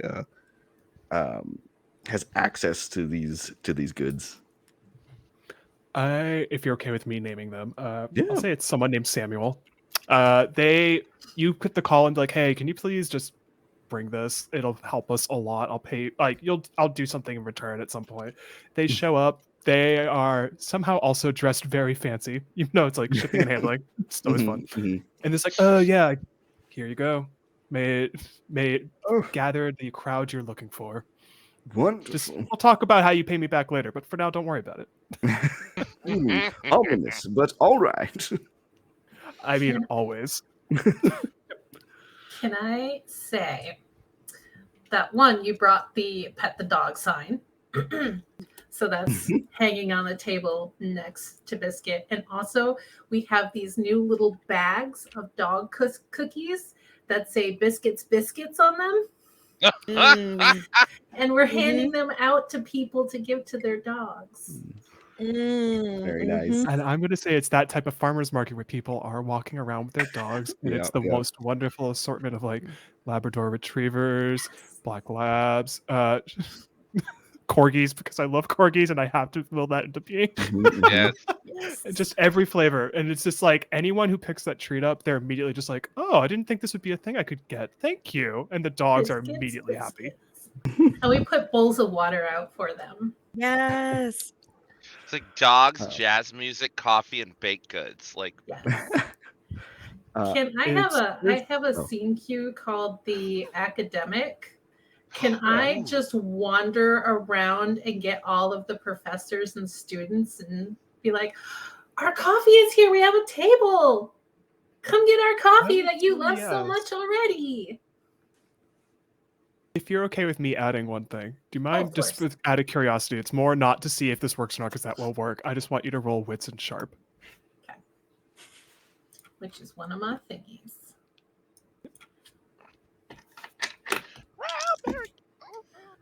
S4: has access to these goods.
S1: If you're okay with me naming them, I'll
S4: Yeah.
S1: say it's someone named Samuel. You put the call and be like, hey, can you please just bring this? It'll help us a lot. I'll pay. Like I'll do something in return at some point. They show up. They are somehow also dressed very fancy, even though it's like shipping and handling. It's always fun.
S4: Mhm.
S1: And it's like, oh yeah, here you go. May it
S4: Oh,
S1: gather the crowd you're looking for. Just
S4: wonderful.
S1: we'll talk about how you pay me back later, but for now, don't worry about it.
S4: Ominous, but all right.
S1: I mean,
S5: Can-
S1: always.
S5: Can I say that one, you brought the pet the dog sign. So that's hanging on the table next to Biscuit. And also, we have these new little bags of dog cookies that say Biscuits on them.
S2: Mm.
S5: And we're handing them out to people to give to their dogs.
S4: Very nice.
S1: And I'm going to say it's that type of farmer's market where people are walking around with their dogs, and it's the most wonderful assortment of like Labrador retrievers, black labs, corgis, because I love corgis and I have to will that into being.
S3: Yes.
S5: Yes.
S1: Just every flavor. And it's just like anyone who picks that treat up, they're immediately just like, oh, I didn't think this would be a thing I could get. Thank you. And the dogs are
S5: Biscuits,
S1: immediately happy.
S5: biscuits. And we put bowls of water out for them.
S2: Yes.
S3: It's like dogs, jazz music, coffee, and baked goods. Like,
S5: Can I have a scene cue called the academic? Can I just wander around and get all of the professors and students and be like, our coffee is here. We have a table. Come get our coffee that you love so much already.
S1: If you're okay with me adding one thing, do you mind
S5: of
S1: just
S5: course.
S1: out of curiosity? It's more not to see if this works or not, because that will work. I just want you to roll wits and sharp.
S5: Okay. Which is one of my thingies.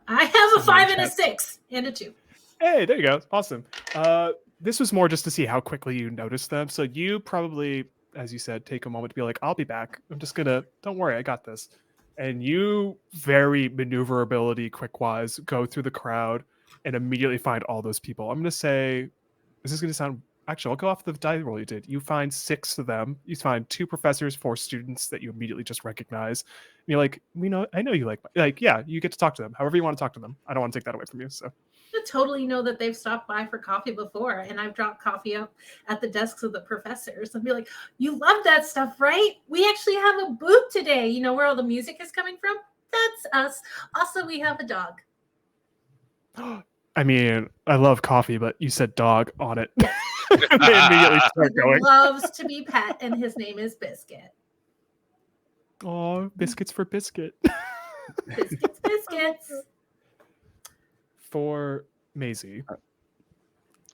S5: I have a 5 and a 6 and a 2.
S1: Hey, there you go. Awesome. This was more just to see how quickly you noticed them. So you probably, as you said, take a moment to be like, I'll be back. I'm just gonna, don't worry, I got this. And you, very maneuverability, quick-wise, go through the crowd and immediately find all those people. I'm gonna say, this is gonna sound, actually, I'll go off the die roll you did. You find 6 of them. You find 2 professors, 4 students that you immediately just recognize. And you're like, I know you like, yeah, you get to talk to them however you want to talk to them. I don't want to take that away from you. So
S5: I totally know that they've stopped by for coffee before, and I've dropped coffee up at the desks of the professors and be like, "You love that stuff, right? We actually have a booth today. You know where all the music is coming from? That's us. Also, we have a dog."
S1: I mean, I love coffee, but you said dog on it.
S5: Yes.
S1: And they immediately start
S5: He
S1: going.
S5: loves to be pet, and his name is Biscuit.
S1: Oh, biscuits for biscuit.
S5: Biscuits, biscuits.
S1: For Maisie,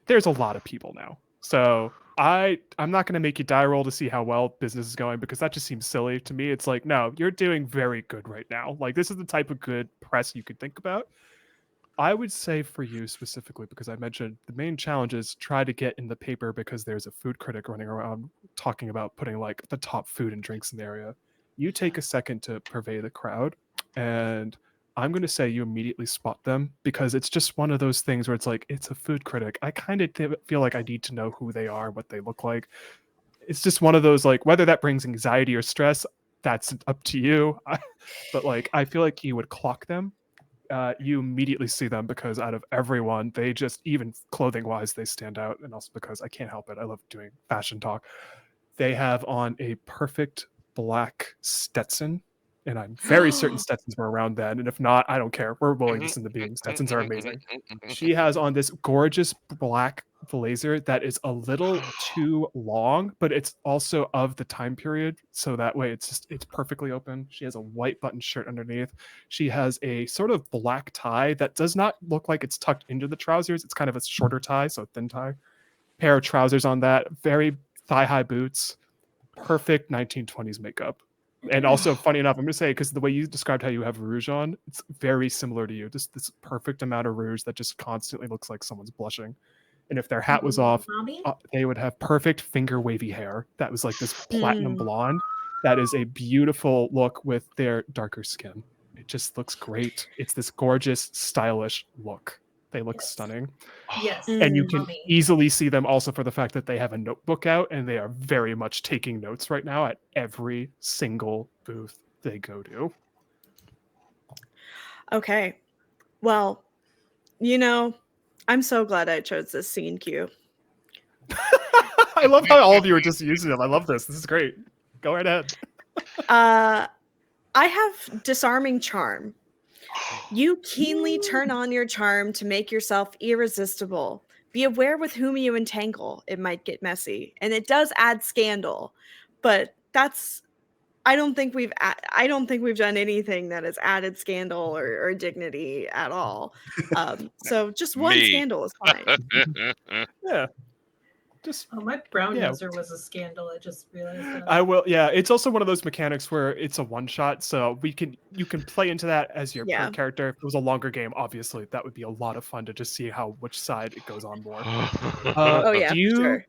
S1: there's a lot of people now. So I'm not going to make you die roll to see how well business is going, because that just seems silly to me. It's like, no, you're doing very good right now. Like, this is the type of good press you could think about. I would say for you specifically, because I mentioned the main challenge is try to get in the paper, because there's a food critic running around talking about putting like the top food and drinks in the area. You take a second to purvey the crowd, and I'm going to say you immediately spot them, because it's just one of those things where it's like, it's a food critic. I kind of feel like I need to know who they are, what they look like. It's just one of those, like, whether that brings anxiety or stress, that's up to you. But like, I feel like you would clock them. You immediately see them, because out of everyone, they just, even clothing wise, they stand out. And also because I can't help it, I love doing fashion talk. They have on a perfect black Stetson, and I'm very certain Stetsons were around then. And if not, I don't care. We're willing this into being. Stetsons are amazing. She has on this gorgeous black blazer that is a little too long, but it's also of the time period, so that way it's perfectly open. She has a white button shirt underneath. She has a sort of black tie that does not look like it's tucked into the trousers. It's kind of a shorter tie, so thin tie. Pair of trousers on that, very thigh-high boots, perfect 1920s makeup. And also, funny enough, I'm going to say, because the way you described how you have rouge on, it's very similar to you. Just this perfect amount of rouge that just constantly looks like someone's blushing. And if their hat was off, they would have perfect finger wavy hair that was like this platinum blonde. That is a beautiful look with their darker skin. It just looks great. It's this gorgeous, stylish look. They look stunning.
S5: Yes.
S1: And you can easily see them also for the fact that they have a notebook out, and they are very much taking notes right now at every single booth they go to.
S2: Okay. Well, you know, I'm so glad I chose this scene cue.
S1: I love how all of you are just using them. I love this. This is great. Go right ahead.
S2: I have disarming charm. You keenly turn on your charm to make yourself irresistible. Be aware with whom you entangle. It might get messy, and it does add scandal, but that's. I don't think we've done anything that has added scandal or dignity at all. So just one scandal is fine.
S1: Yeah. Just
S5: my brown noser was a scandal. I just realized that.
S1: I will. Yeah, it's also one of those mechanics where it's a one shot, so you can play into that as your per character. If it was a longer game, obviously that would be a lot of fun to just see which side it goes on more.
S2: Oh yeah, sure.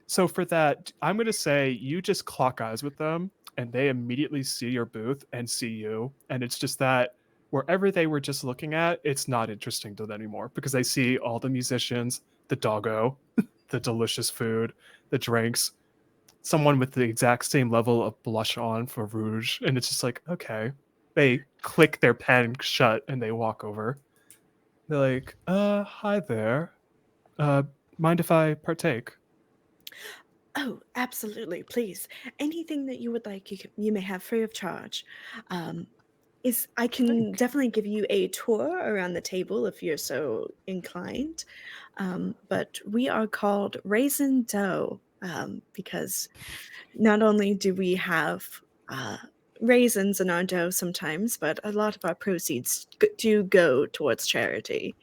S1: So for that, I'm going to say you just clock eyes with them, and they immediately see your booth and see you, and it's just that wherever they were just looking at, it's not interesting to them anymore, because they see all the musicians, the doggo, the delicious food, the drinks, someone with the exact same level of blush on for rouge, and it's just like, okay. They click their pen shut and they walk over. They're like, hi there. Mind if I partake?
S2: Oh, absolutely. Please. Anything that you would like, you may have free of charge. I can definitely give you a tour around the table if you're so inclined. But we are called Raisin Dough because not only do we have raisins in our dough sometimes, but a lot of our proceeds do go towards charity.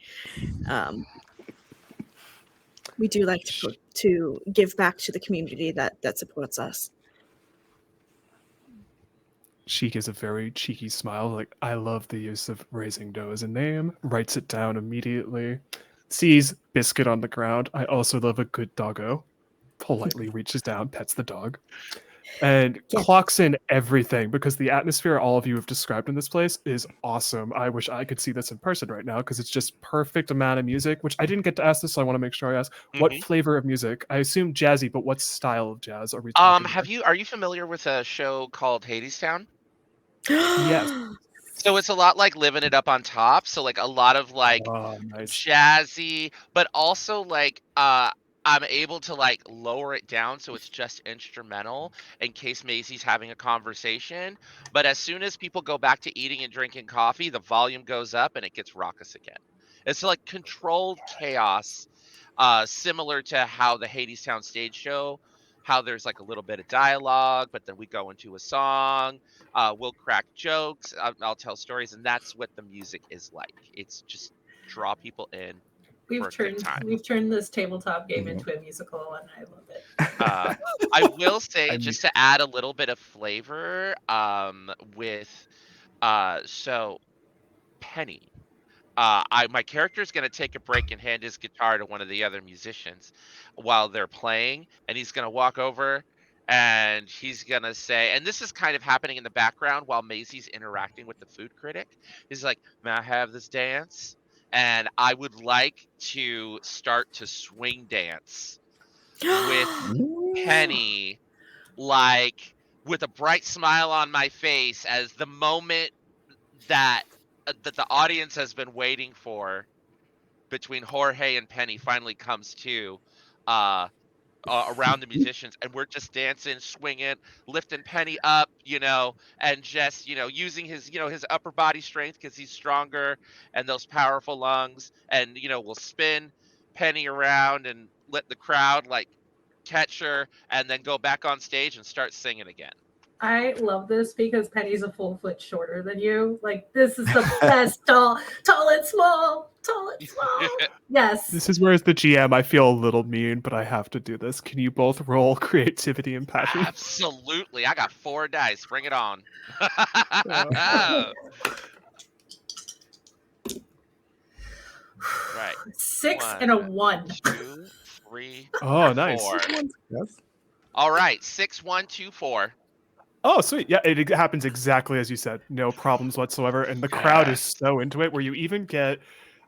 S2: We do like to give back to the community that supports us.
S1: She gives a very cheeky smile, like, I love the use of raising dough as a name, writes it down immediately, sees biscuit on the ground. I also love a good doggo. Politely reaches down, pets the dog, and clocks in everything, because the atmosphere all of you have described in this place is awesome. I wish I could see this in person right now, because it's just perfect amount of music, which I didn't get to ask this, so I want to make sure I ask. What flavor of music? I assume jazzy, but what style of jazz are we talking
S3: are you familiar with a show called Hadestown?
S1: Yes.
S3: So it's a lot like Living It Up on Top. So like a lot of like
S1: Oh, nice.
S3: jazzy, but also like I'm able to like lower it down so it's just instrumental in case Maisie's having a conversation. But as soon as people go back to eating and drinking coffee, the volume goes up and it gets raucous again. It's like controlled chaos, similar to how the Hadestown stage show, how there's like a little bit of dialogue, but then we go into a song. We'll crack jokes. I'll tell stories, and that's what the music is like. It's just draw people in for a good time.
S5: We've turned this tabletop game
S4: Mhm.
S5: into a musical, and I love it.
S3: I will say,
S1: I
S3: just to add a little bit of flavor, with so Penny. My character is going to take a break and hand his guitar to one of the other musicians while they're playing, and he's going to walk over and he's going to say, and this is kind of happening in the background while Maisie's interacting with the food critic. He's like, "May I have this dance?" And I would like to start to swing dance with Penny, like with a bright smile on my face as the moment that that the audience has been waiting for between Jorge and Penny finally comes to uh, around the musicians, and we're just dancing, swinging, lifting Penny up, and just using his his upper body strength because he's stronger and those powerful lungs, and we'll spin Penny around and let the crowd like catch her, and then go back on stage and start singing again.
S5: I love this because Penny's a full foot shorter than you. Like, this is the best tall and small. Yes.
S1: This is where, as the GM, I feel a little mean, but I have to do this. Can you both roll creativity and passion?
S3: Absolutely. I got 4 dice. Bring it on. Right.
S5: 6 and a 1.
S3: 2, 3,
S1: Oh, nice.
S3: 4.
S4: Yes.
S3: All right. 6, 1, 2, 4.
S1: Oh, sweet. Yeah, it happens exactly as you said. No problems whatsoever. And the crowd is so into it where you even get,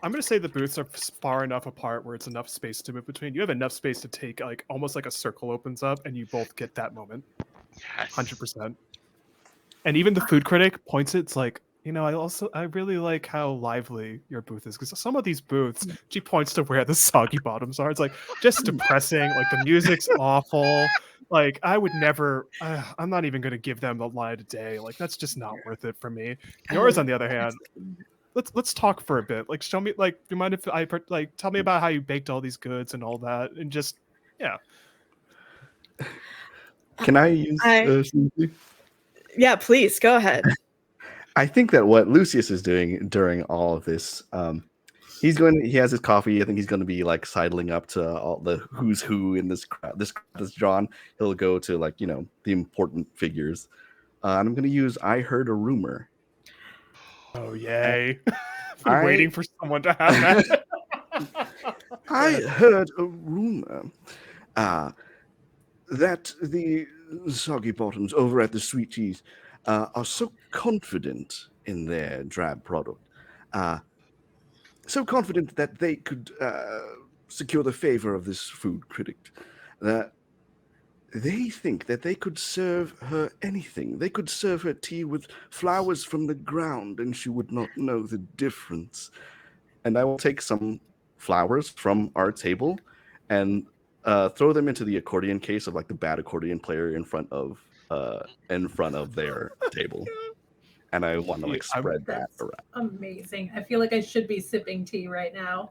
S1: I'm going to say the booths are far enough apart where it's enough space to move between. You have enough space to take like almost like a circle opens up and you both get that moment.
S3: Yes.
S1: 100%. And even the food critic points it's like, I really like how lively your booth is because some of these booths, she points to where the soggy bottoms are. It's like just depressing. Like the music's awful. Like I would never. I'm not even going to give them a light of day. Like that's just not worth it for me. Yours, on the other hand, let's talk for a bit. Like show me. Like, do you mind if I like tell me about how you baked all these goods and all that, and just yeah.
S4: Can I use?
S2: Yeah, please go ahead.
S4: I think that what Lucius is doing during all of this, he has his coffee. I think he's going to be like sidling up to all the who's who in this crowd. This crowd that's drawn. He'll go to like the important figures. And I'm going to use "I heard a rumor."
S1: Oh yay! I'm waiting for someone to have that.
S4: I heard a rumor that the soggy bottoms over at the Sweet Cheese are so confident in their drab product, so confident that they could secure the favor of this food critic, that they think that they could serve her anything. They could serve her tea with flowers from the ground, and she would not know the difference. And I will take some flowers from our table and throw them into the accordion case of like the bad accordion player in front of their table. And I want to like spread that around.
S5: Amazing. I feel like I should be sipping tea right now.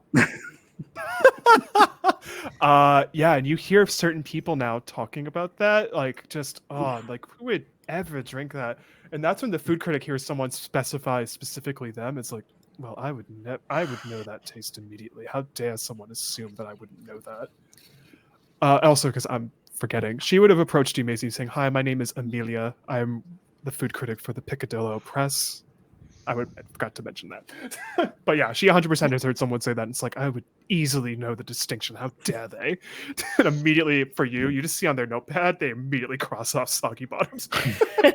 S1: Yeah, and you hear certain people now talking about that, like just like who would ever drink that? And that's when the food critic hears someone specify specifically them. It's like, well, I would know that taste immediately. How dare someone assume that I wouldn't know that? Also, because I'm forgetting, she would have approached you, Maisie, saying, "Hi, my name is Amelia. I'm the food critic for the Picadillo Press." I forgot to mention that. But yeah, she 100% has heard someone say that. And it's like, I would easily know the distinction. How dare they? And immediately for you just see on their notepad, they immediately cross off soggy bottoms.
S5: I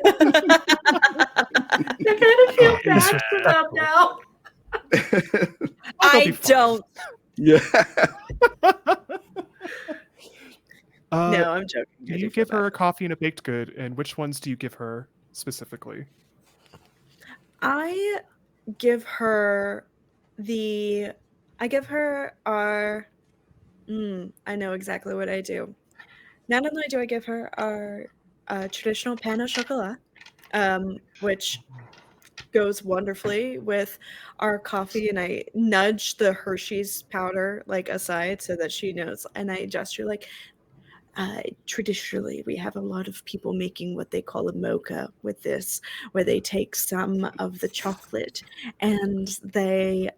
S5: kind of feel bad for them now.
S2: I don't.
S4: Yeah.
S2: No, I'm joking.
S1: Do you give her a coffee and a baked good? And which ones do you give her specifically?
S2: I give her our I know exactly what I do. Not only do I give her our traditional pain au chocolat, which goes wonderfully with our coffee, and I nudge the Hershey's powder like aside so that she knows, and I gesture like, traditionally we have a lot of people making what they call a mocha with this, where they take some of the chocolate and they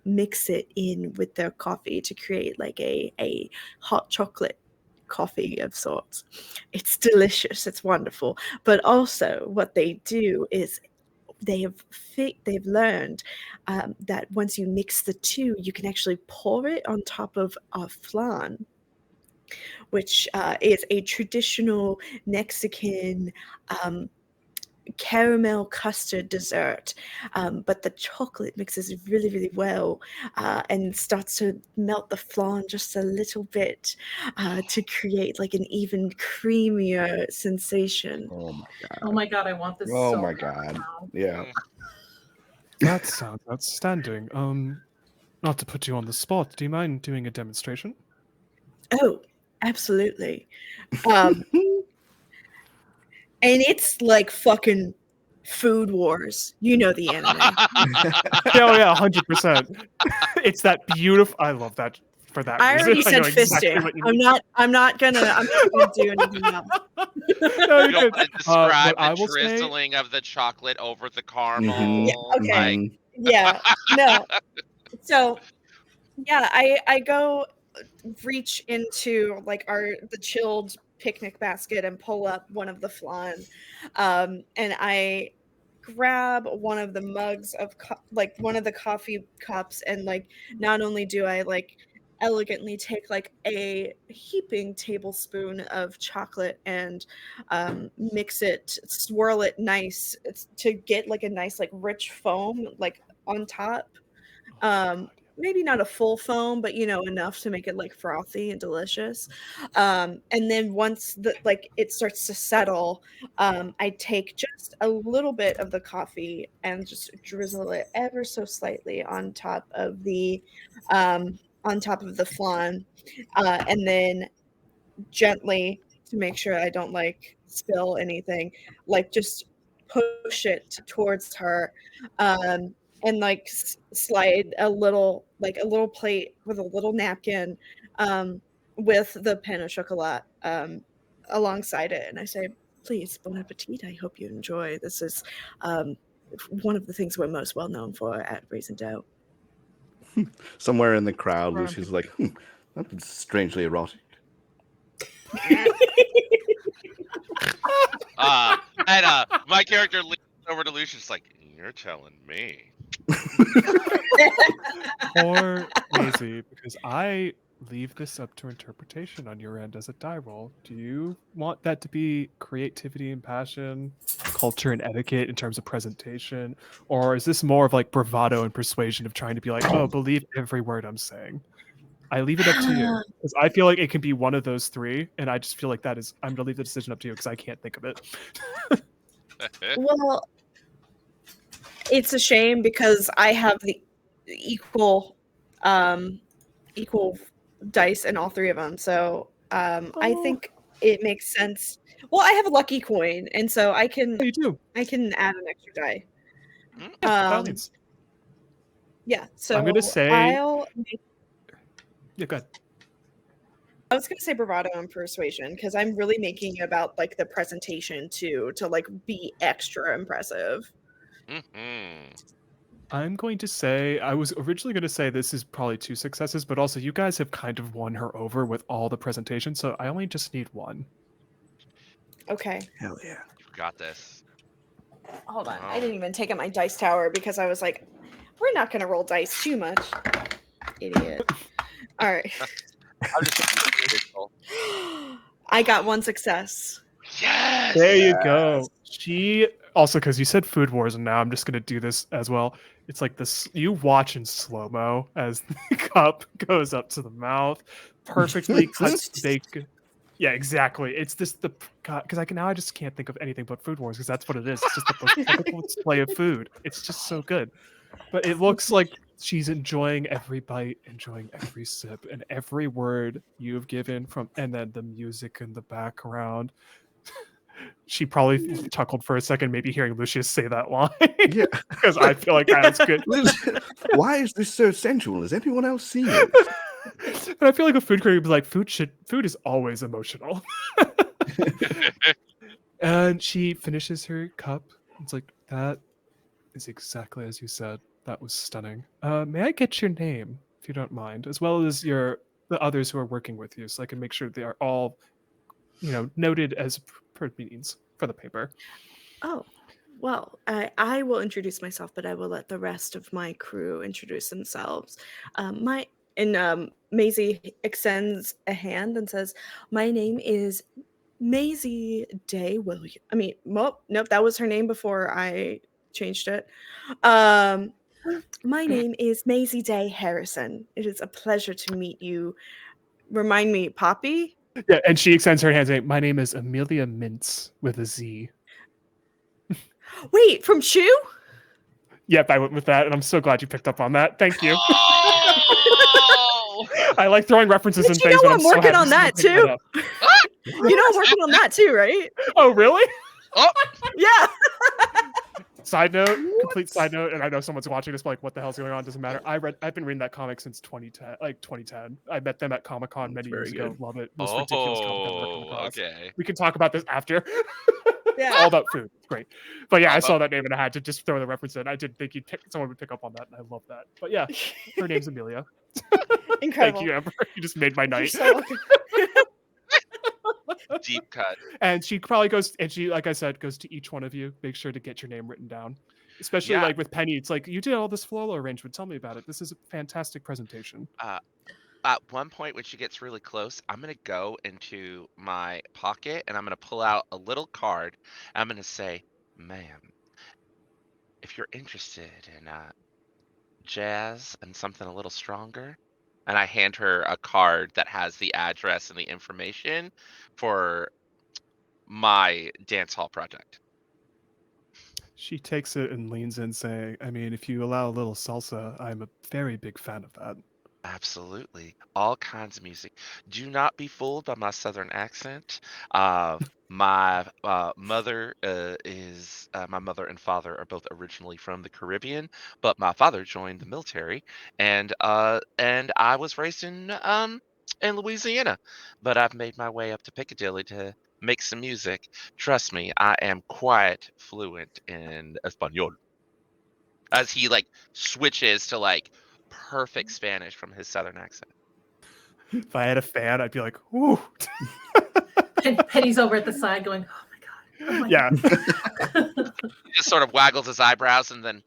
S2: mix it in with their coffee to create like a hot chocolate coffee of sorts. It's delicious, it's wonderful. But also what they do is they've learned that once you mix the two, you can actually pour it on top of a flan, which is a traditional Mexican caramel custard dessert. But the chocolate mixes really, really well and starts to melt the flan just a little bit to create like an even creamier sensation.
S4: Oh my god.
S5: Oh my god, I want this
S4: Oh
S5: so
S4: my
S5: bad
S4: god.
S5: now.
S4: Yeah.
S1: That sounds outstanding. Not to put you on the spot, do you mind doing a demonstration?
S2: Oh, absolutely. Um, and it's like fucking Food Wars. You know the anime.
S1: Oh yeah, 100%. It's that beautiful. I love that for that
S2: I
S1: reason.
S2: already
S1: I
S2: said
S1: know exactly
S2: fisting.
S1: what you
S2: I'm
S1: mean.
S2: not gonna do anything else.
S1: No,
S3: You
S1: you're
S3: want
S1: good.
S3: to describe
S1: What I
S3: the
S1: will say,
S3: drizzling of the chocolate over the caramel?
S4: Mhm.
S2: Yeah, okay.
S3: Like,
S2: Yeah. No. So yeah, I go reach into like the chilled picnic basket and pull up one of the flan, and I grab one of the mugs of like one of the coffee cups, and like not only do I like elegantly take like a heaping tablespoon of chocolate and mix it, swirl it nice to get like a nice like rich foam like on top. Maybe not a full foam, but enough to make it like frothy and delicious. And then once the like it starts to settle, I take just a little bit of the coffee and just drizzle it ever so slightly on top of the flan, and then gently, to make sure I don't like spill anything, like just push it towards her, and like slide a little plate with a little napkin, with the pain au chocolat alongside it, and I say, "Please, bon appetit. I hope you enjoy. This is um, one of the things we're most well known for at Raisin Dough."
S4: Somewhere in the crowd,
S5: Right.
S4: Lucy's like, that's strangely erotic.
S3: and my character leans over to Lucius like, "You're telling me."
S1: or Maisie, because I leave this up to interpretation on your end as a die roll. Do you want that to be creativity and passion, culture and etiquette in terms of presentation, or is this more of like bravado and persuasion of trying to be like, oh, believe every word I'm saying? I leave it up to you because I feel like it can be one of those three, and I just feel like I'm gonna leave the decision up to you because I can't think of it.
S2: Well, it's a shame because I have the equal equal dice in all three of them. So I think it makes sense. Well, I have a lucky coin, and so I can
S1: Oh, you do?
S2: add an extra die.
S3: Mm.
S1: Yeah, by all
S2: Um,
S1: means.
S2: yeah. So
S1: I'm gonna say.
S2: I'll make,
S1: Yeah, go ahead.
S2: I was gonna say bravado and persuasion because I'm really making it about like the presentation too, to like be extra impressive.
S3: Mhm.
S1: I'm going to say I was originally going to say this is probably 2 successes, but also you guys have kind of won her over with all the presentation, so I only just need 1.
S2: Okay.
S4: Hell yeah.
S3: You've got this.
S2: Hold on.
S3: Oh.
S2: I didn't even take out my dice tower because I was like, we're not gonna roll dice too much. Idiot. All right.
S3: I'm just
S2: I got 1 success.
S3: yes.
S1: There you go. She also, because you said Food Wars, and now I'm just going to do this as well. It's like this, you watch in slow-mo as the cup goes up to the mouth, perfectly cuts bacon. Yeah, exactly. It's just the because I just can't think of anything but Food Wars because that's what it is. It's just the most typical display of food. It's just so good. But it looks like she's enjoying every bite, enjoying every sip, and every word you've given and then the music in the background. She probably chuckled for a second, maybe hearing Lucius say that line.
S4: Yeah.
S1: Because I feel like that's good.
S4: Why is this so sensual? Has anyone else seen it?
S1: And I feel like a food critic would be like, food is always emotional. And she finishes her cup. It's like, that is exactly as you said. That was stunning. May I get your name, if you don't mind, as well as the others who are working with you, so I can make sure they are all, noted as per means for the paper.
S2: Oh, well, I will introduce myself, but I will let the rest of my crew introduce themselves. Maisie extends a hand and says, "My name is Maisie Day William." I mean, nope, that was her name before I changed it. My name is Maisie Day Harrison. It is a pleasure to meet you. Remind me, Poppy?
S1: Yeah, and she extends her hand saying, "My name is Amelia Mintz with a Z."
S2: Wait, from Chew?
S1: Yep, I went with that, and I'm so glad you picked up on that. Thank you.
S3: Oh!
S1: I like throwing references
S2: But
S1: and
S2: you
S1: things.
S2: know
S1: But
S2: I'm
S1: so
S2: working
S1: happy
S2: on that
S1: someone picked
S2: too.
S1: up.
S2: You know I'm working on that too, right?
S1: Oh, really?
S3: Oh!
S2: Yeah.
S1: Side note, complete side note, and I know someone's watching this, but like, what the hell's going on? Doesn't matter. I've been reading that comic since 2010. I met them at Comic-Con many
S4: Very
S1: years ago.
S4: good.
S1: Love it. Most ridiculous comic I've ever come
S3: Oh,
S1: across.
S3: okay.
S1: We can talk about this after.
S2: Yeah.
S1: It's all about food. It's great. But yeah, I
S3: Love
S1: saw
S3: it.
S1: that name and I had to just throw the reference in. I didn't think someone would pick up on that, and I love that. But yeah, her name's Amelia.
S2: Incredible.
S1: Thank you, Amber. You just made my
S2: You're
S1: night.
S2: so welcome.
S3: Deep cut.
S1: And she probably goes, and she, like I said, goes to each one of you. Make sure to get your name written down. Especially
S3: Yeah.
S1: like with Penny, it's like, you did all this floral arrangement. Tell me about it. This is a fantastic presentation.
S3: At one point when she gets really close, I'm gonna go into my pocket and I'm gonna pull out a little card. And I'm gonna say, "Ma'am, if you're interested in jazz and something a little stronger," and I hand her a card that has the address and the information for my dance hall project.
S1: She takes it and leans in, saying, I mean, if you allow a little salsa, I'm a very big fan of that.
S3: Absolutely. All kinds of music. Do not be fooled by my southern accent. My mother my mother and father are both originally from the Caribbean, but my father joined the military, and I was raised in Louisiana, but I've made my way up to Piccadilly to make some music. Trust me, I am quite fluent in Espanol. As he like switches to like perfect Spanish from his southern accent.
S1: If I had a fan, I'd be like, ooh.
S5: Penny's over at the side going, "Oh my god." Oh my
S1: Yeah.
S5: God.
S3: He just sort of waggles his eyebrows and then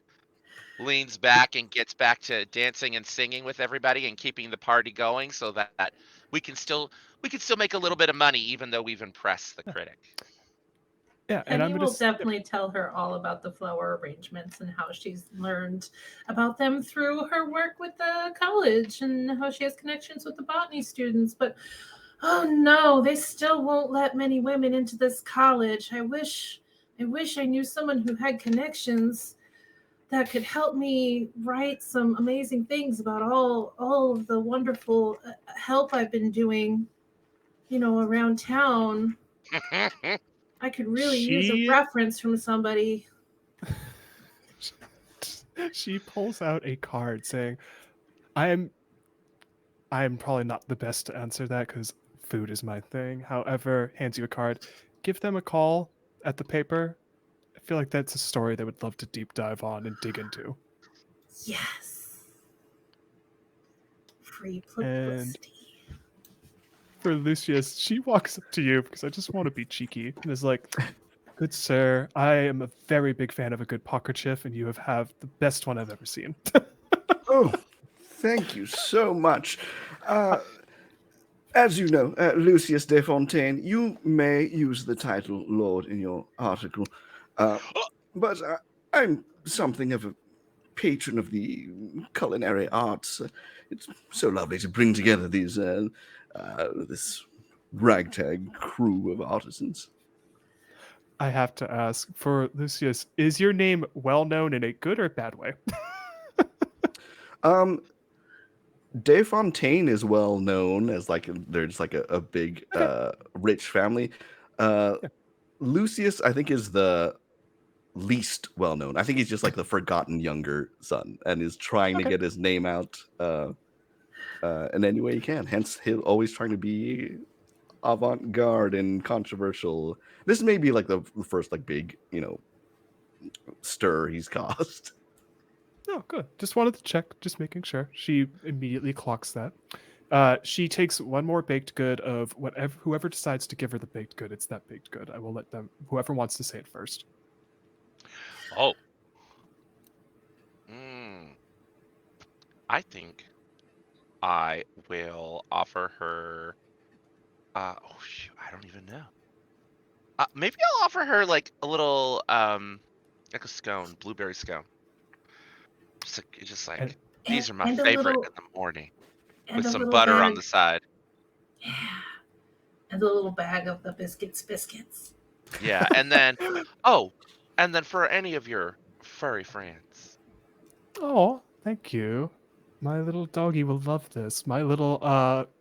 S3: leans back and gets back to dancing and singing with everybody and keeping the party going so that we can still make a little bit of money even though we've impressed the critic.
S1: Yeah, and I'm
S5: Penny
S1: gonna
S5: will definitely tell her all about the flower arrangements and how she's learned about them through her work with the college and how she has connections with the botany students. But oh no, they still won't let many women into this college. I wish I knew someone who had connections that could help me write some amazing things about all of the wonderful help I've been doing, around town. I could really use a reference from somebody.
S1: She pulls out a card saying, I am probably not the best to answer that because food is my thing. However, hands you a card. Give them a call at the paper. I feel like that's a story they would love to deep dive on and dig into.
S5: Yes. Free
S1: And
S5: publicity.
S1: for Lucius, she walks up to you because I just want to be cheeky and is like, good sir, I am a very big fan of a good pokerchief, and you have the best one I've ever seen.
S4: Oh, thank you so much. As you know, Lucius de Fontaine, you may use the title Lord in your article, but I'm something of a patron of the culinary arts. It's so lovely to bring together this ragtag crew of artisans.
S1: I have to ask for Lucius, is your name well known in a good or bad way?
S4: De Fontaine is well known as like there's like a big
S1: Okay.
S4: rich family. Uh,
S1: Yeah.
S4: Lucius, I think, is the least well known. I think he's just like the forgotten younger son and is trying to
S1: Okay.
S4: get his name out in any way he can. Hence, he's always trying to be avant-garde and controversial. This may be like the first like big, stir he's caused.
S1: Oh, good. Just wanted to check, just making sure. She immediately clocks that. She takes one more baked good of whatever, whoever decides to give her the baked good, it's that baked good. I will let them, whoever wants to say it first.
S3: Oh. Mm. I think I will offer her. Oh shoot, I don't even know. Maybe I'll offer her like a little, like a scone, blueberry scone. Just like
S1: And-
S3: these are my
S5: and a
S3: favorite
S5: little-
S3: in the morning,
S5: And
S3: with
S5: a
S3: some
S5: little
S3: butter on
S5: bag.
S3: the side.
S5: Yeah. And a little bag of the biscuits.
S3: Yeah, and then for any of your furry friends.
S1: Oh, thank you. My little doggy will love this. My little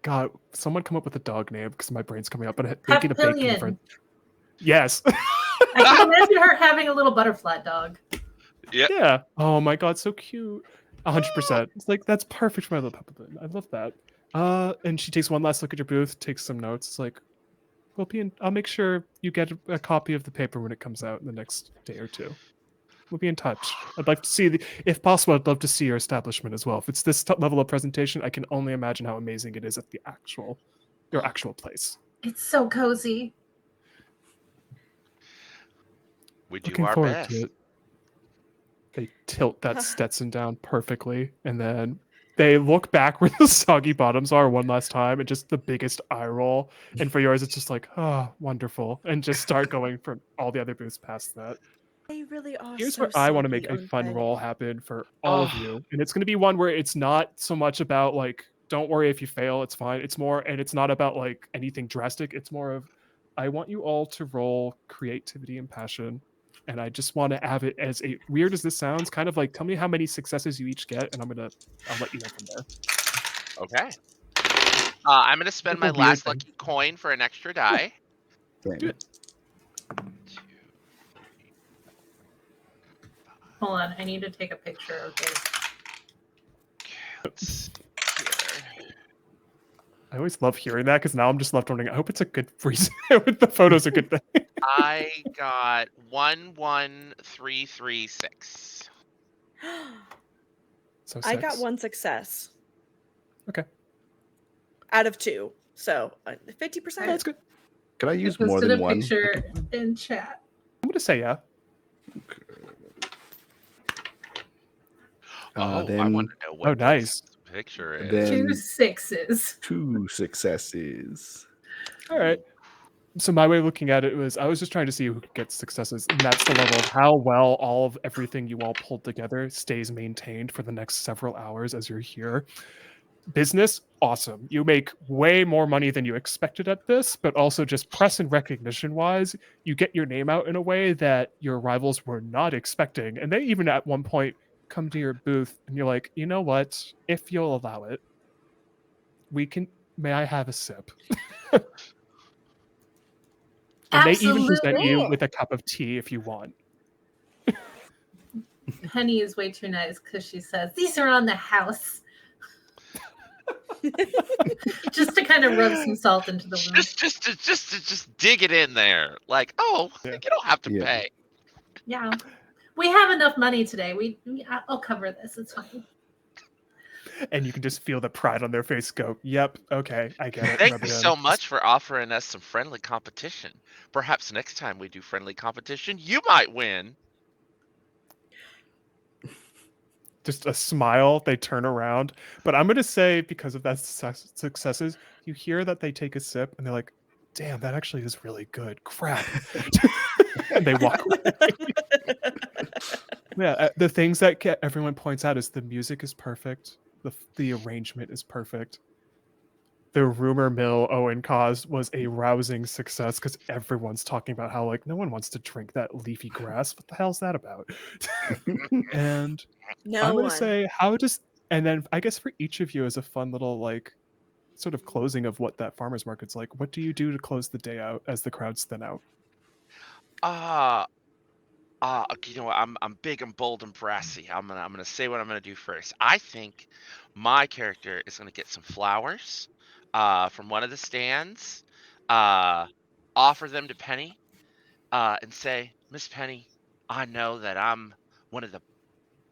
S1: God, someone come up with a dog name because my brain's coming up. But thinking of bacon
S5: Papillion.
S1: friend. Yes.
S5: I can imagine her having a little butterfly dog.
S1: Yeah. Oh my God, so cute. 100%. It's like that's perfect for my little puppet. I love that. And she takes one last look at your booth, takes some notes. It's like, I'll make sure you get a copy of the paper when it comes out in the next day or two. We'll be in touch. I'd like to see if possible, I'd love to see your establishment as well. If it's this level of presentation, I can only imagine how amazing it is at your actual place.
S5: It's so cozy.
S3: We do
S1: Looking
S3: our
S1: forward
S3: best.
S1: to it. They tilt that Stetson down perfectly, and then they look back where the soggy bottoms are one last time, and just the biggest eye roll. And for yours, it's just like, oh, wonderful, and just start going for all the other booths past that.
S2: They really are.
S1: Here's
S2: so
S1: where I want to
S2: soggy
S1: make a
S2: on
S1: fun
S2: bread.
S1: roll happen for all of
S3: Oh.
S1: you, and it's going to be one where it's not so much about like, don't worry if you fail, it's fine. It's more, and it's not about like anything drastic. It's more of, I want you all to roll creativity and passion. And I just want to have it as weird as this sounds, kind of like tell me how many successes you each get, and I'll let you know from there.
S3: Okay. I'm gonna spend
S1: It's
S3: my
S1: a weird
S3: last
S1: thing.
S3: lucky coin for an extra die.
S1: Do it.
S5: Hold on, I need to take a picture of this.
S3: Let's see here.
S1: I always love hearing that because now I'm just left wondering. I hope it's a good reason. The photo's a good thing.
S3: I got 11336.
S1: So
S2: I got
S1: 6.
S2: one success.
S1: Okay.
S2: Out of 2. So 50%.
S1: Oh, that's good.
S4: Can I use
S5: I
S4: more
S5: posted
S4: than
S5: a
S4: one?
S5: picture in chat.
S1: I'm gonna say yeah.
S3: I
S4: Then-
S3: want to know what this
S1: nice.
S3: picture is.
S4: Then-
S5: 2 6s.
S4: 2 successes.
S1: All right. So my way of looking at it was I was just trying to see who gets successes, and that's the level of how well all of everything you all pulled together stays maintained for the next several hours as you're here. Business, awesome. You make way more money than you expected at this, but also just press and recognition wise, you get your name out in a way that your rivals were not expecting. And they even at one point come to your booth and you're like, you know what? If you'll allow it, may I have a sip? And they even present you
S5: Absolutely.
S1: with a cup of tea if you want.
S5: Penny is way too nice because she says, these are on the house. Just to kind of rub some salt into the wound.
S3: Just dig it in there. Like, oh,
S1: Yeah.
S3: you don't have to
S4: Yeah.
S3: pay.
S5: Yeah. We have enough money today. I'll cover this. It's fine.
S1: And you can just feel the pride on their face go, yep, okay, I get it.
S3: Thank
S1: rub
S3: you
S1: it in.
S3: so much for offering us some friendly competition. Perhaps next time we do friendly competition, you might win.
S1: Just a smile, they turn around. But I'm going to say, because of that successes, you hear that they take a sip and they're like, damn, that actually is really good. Crap. And they walk away. Yeah, the things that everyone points out is the music is perfect. The arrangement is perfect. the rumor mill Owen caused was a rousing success because everyone's talking about how like no one wants to drink that leafy grass. What the hell's that about? And
S2: No
S1: I'm gonna
S2: one.
S1: say and then I guess for each of you as a fun little like sort of closing of what that farmers market's like. What do you do to close the day out as the crowds thin out?
S3: Uh you know what? I'm big and bold and brassy. I'm gonna say what I'm gonna do first. I think my character is gonna get some flowers from one of the stands, uh offer them to Penny, and say, Miss Penny, I know that I'm one of the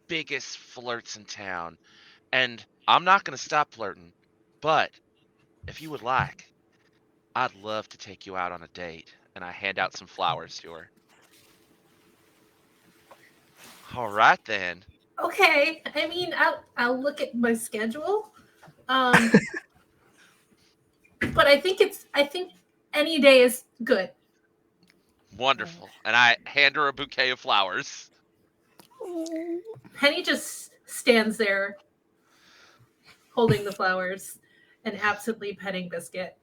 S3: biggest flirts in town, and I'm not gonna stop flirting, but if you would like, I'd love to take you out on a date. And I hand out some flowers to her. All right then.
S5: Okay. I mean, I'll look at my schedule. But I think any day is good.
S3: Wonderful. And I hand her a bouquet of flowers.
S5: Penny just stands there holding the flowers and absently petting Biscuit.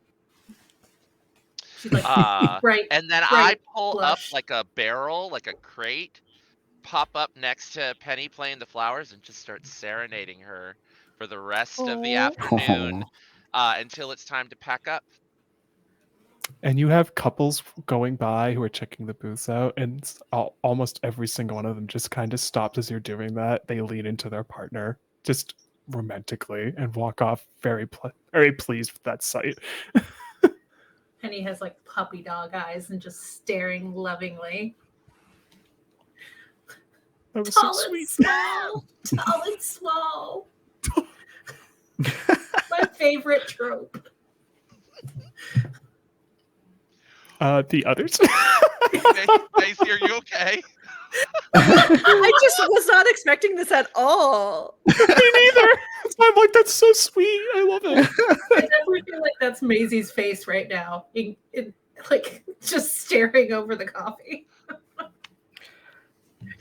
S5: She's like bright.
S3: And then I
S5: bright
S3: pull
S5: blush.
S3: up like a barrel, like a crate, pop up next to Penny playing the flowers, and just start serenading her for the rest of the afternoon until it's time to pack up.
S1: And you have couples going by who are checking the booths out, and almost every single one of them just kind of stops as you're doing that. They lean into their partner just romantically and walk off very pleased with that sight.
S5: Penny has like puppy dog eyes and just staring lovingly.
S1: That was
S5: Tall
S1: so
S5: and
S1: sweet.
S5: small. Tall and small. My favorite trope.
S1: The others?
S3: Macy, are you okay?
S2: I just was not expecting this at all.
S1: Me neither. I'm like, that's so sweet. I love it.
S5: I definitely feel like that's Maisie's face right now, like just staring over the coffee.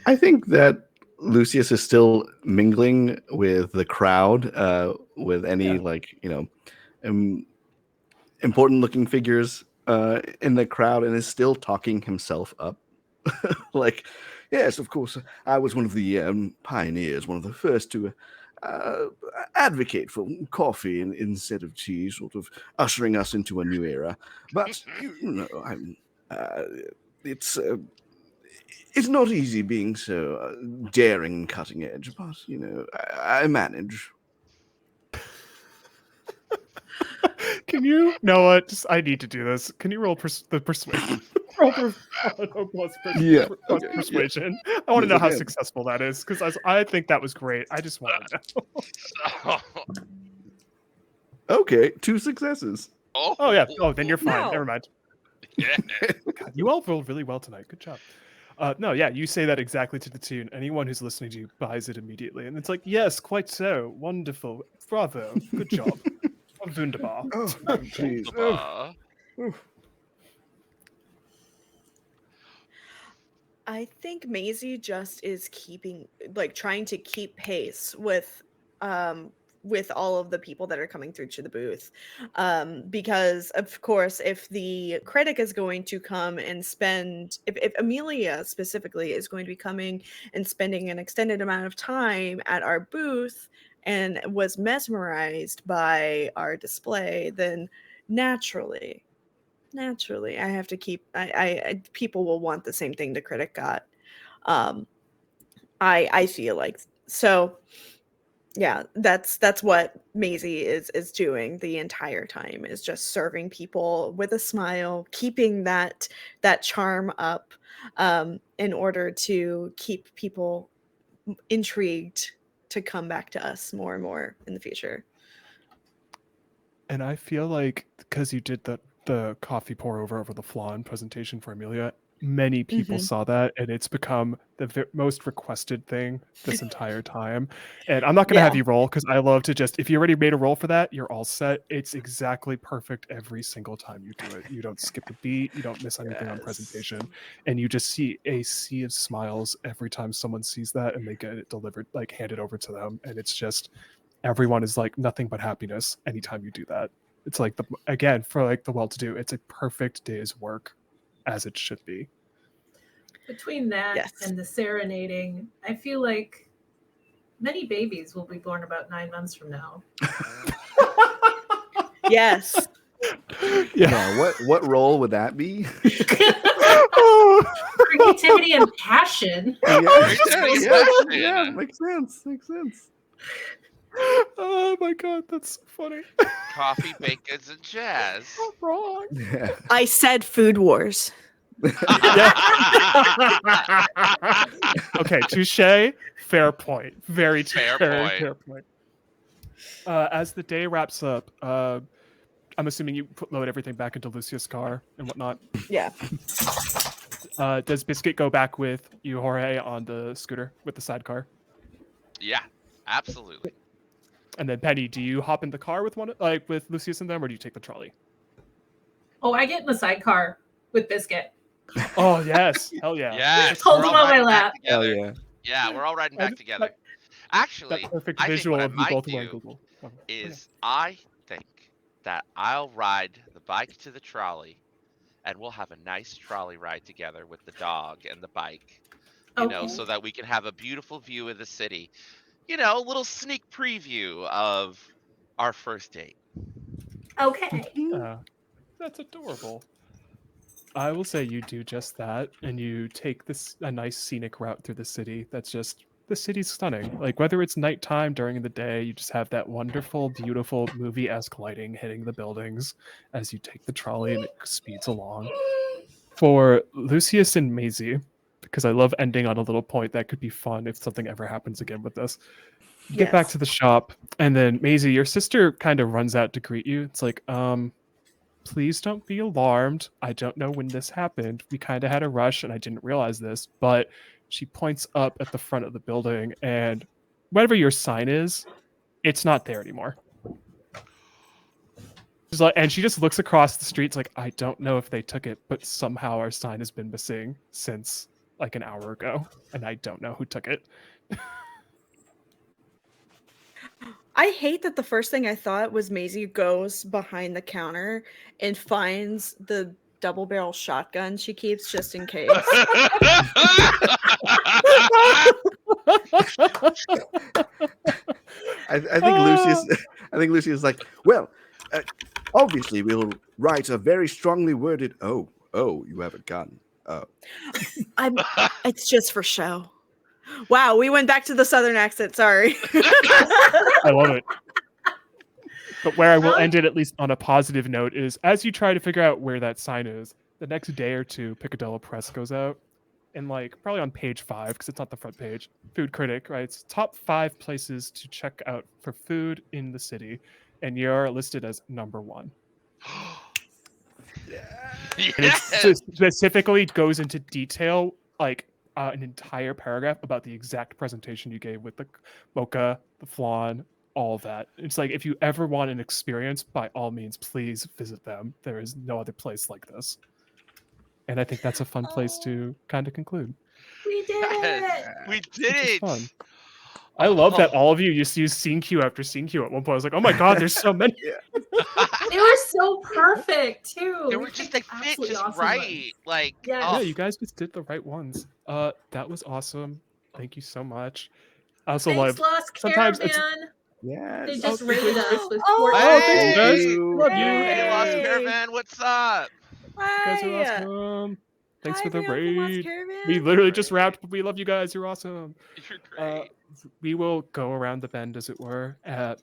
S4: I think that Lucius is still mingling with the crowd, with any important looking figures in the crowd, and is still talking himself up. Like, yes, of course, I was one of the pioneers, one of the first to advocate for coffee instead of tea, sort of ushering us into a new era. But it's not easy being so daring and cutting edge. But I manage.
S1: Can you? No, what? I need to do this. Can you roll the persuasion? Persuasion. I want to know how successful that is because I think that was great. I just want to know.
S4: Okay, 2 successes.
S1: Oh yeah. Oh, then you're fine.
S2: No.
S1: Never mind.
S3: Yeah.
S1: God, you all rolled really well tonight. Good job. No, yeah, you say that exactly to the tune. Anyone who's listening to you buys it immediately, and it's like, yes, quite so, wonderful, bravo, good job, wunderbar.
S4: Oh, please. Oh.
S2: I think Maisie just is trying to keep pace with all of the people that are coming through to the booth. Because of course, if the critic is going to come and if Amelia specifically is going to be coming and spending an extended amount of time at our booth and was mesmerized by our display, then naturally I have to keep people will want the same thing the critic got. I feel like so. Yeah, that's what Maisie is doing the entire time, is just serving people with a smile, keeping that charm up, in order to keep people intrigued to come back to us more and more in the future.
S1: And I feel like because you did the coffee pour over the flan presentation for Amelia, many people saw that, and it's become the most requested thing this entire time. And I'm not going to have you roll because I love to just, if you already made a roll for that, you're all set. It's exactly perfect every single time you do it. You don't skip a beat, you don't miss anything on presentation, and you just see a sea of smiles every time someone sees that and they get it delivered, like handed over to them. And it's just, everyone is like nothing but happiness anytime you do that. It's like again, for like the well-to-do, it's a perfect day's work, as it should be.
S5: Between that
S2: Yes.
S5: and the serenading, I feel like many babies will be born about 9 months from now.
S2: Yes.
S4: Yeah, what role would that be?
S5: Creativity and passion.
S4: Yeah, makes sense.
S1: Oh my god, that's so funny.
S3: Coffee, baked goods, and jazz.
S1: I'm wrong.
S4: Yeah.
S2: I said Food Wars.
S1: Okay, touche. Fair point. Very
S3: Fair
S1: fair point. As the day wraps up, I'm assuming you load everything back into Lucius' car and whatnot.
S2: Yeah.
S1: Does Biscuit go back with you, Jorge, on the scooter with the sidecar?
S3: Yeah, absolutely.
S1: And then Penny, do you hop in the car with with Lucius and them, or do you take the trolley?
S5: Oh, I get in the sidecar with Biscuit.
S1: Oh yes, hell yeah.
S3: Yes,
S5: Hold
S3: we're
S5: him
S3: all
S5: on my
S3: riding back
S5: lap.
S4: Hell
S3: together.
S4: yeah.
S3: Yeah, we're all riding back
S1: That-
S3: together. Actually,
S1: That perfect
S3: I think
S1: visual
S3: what I
S1: of you
S3: might
S1: both wearing
S3: do
S1: Google. Oh,
S3: is I think that I'll ride the bike to the trolley, and we'll have a nice trolley ride together with the dog and the bike. You know,
S5: Okay.
S3: so that we can have a beautiful view of the city. You know, a little sneak preview of our first date.
S5: Okay.
S1: That's adorable. I will say you do just that, and you take a nice scenic route through the city. The city's stunning. Like whether it's nighttime, during the day, you just have that wonderful, beautiful movie-esque lighting hitting the buildings as you take the trolley and it speeds along. For Lucius and Maisie, because I love ending on a little point that could be fun if something ever happens again with this. Get back
S2: Yes.
S1: to the shop, and then Maisie, your sister kind of runs out to greet you. It's like, please don't be alarmed. I don't know when this happened. We kind of had a rush and I didn't realize this, but she points up at the front of the building and whatever your sign is, it's not there anymore. She's like, and she just looks across the street. It's like, I don't know if they took it, but somehow our sign has been missing since like an hour ago, and I don't know who took it.
S2: I hate that the first thing I thought was Maisie goes behind the counter and finds the double barrel shotgun she keeps just in case.
S4: I think Lucius is like, well, obviously we'll write a very strongly worded. Oh, you have a gun. Oh,
S2: It's just for show. Wow, we went back to the southern accent. Sorry.
S1: I love it. But where I will end it, at least on a positive note, is as you try to figure out where that sign is, the next day or two, Picadillo Press goes out, and like probably on page 5, because it's not the front page, Food Critic writes top 5 places to check out for food in the city, and you're listed as number 1. And it specifically goes into detail, like an entire paragraph about the exact presentation you gave with the mocha, the flan, all of that. It's like, if you ever want an experience, by all means, please visit them. There is no other place like this. And I think that's a fun place to kind of conclude.
S5: We did it.
S3: We
S1: Which
S3: did
S1: is
S3: it.
S1: fun. I love that all of you just use scene queue after scene queue at one point. I was like, oh my god, there's so many.
S5: They were so perfect too.
S3: They
S5: We
S3: were just,
S5: picked
S3: they fit
S5: absolutely
S3: just
S5: awesome
S3: right.
S5: ones.
S3: Like,
S5: Yes.
S1: Yeah,
S3: oh,
S1: you guys just did the right ones. That was awesome. Thank you so much. I also
S5: Thanks,
S1: love
S5: Lost
S1: sometimes it's-
S5: Caravan.
S4: yes.
S5: They just
S1: Oh,
S5: rated us with
S2: oh,
S5: 14.
S1: Oh, thanks,
S3: Hey!
S1: guys. Love you.
S3: Hey, Lost
S2: Yay.
S3: Caravan, what's up?
S1: You guys are
S2: Hi.
S1: awesome. Thanks
S2: Hi,
S1: for the
S2: everyone from Lost
S1: raid.
S2: Caravan.
S1: We literally just
S3: Great.
S1: wrapped, but we love you guys. You're awesome.
S3: You're great.
S1: We will go around the bend, as it were.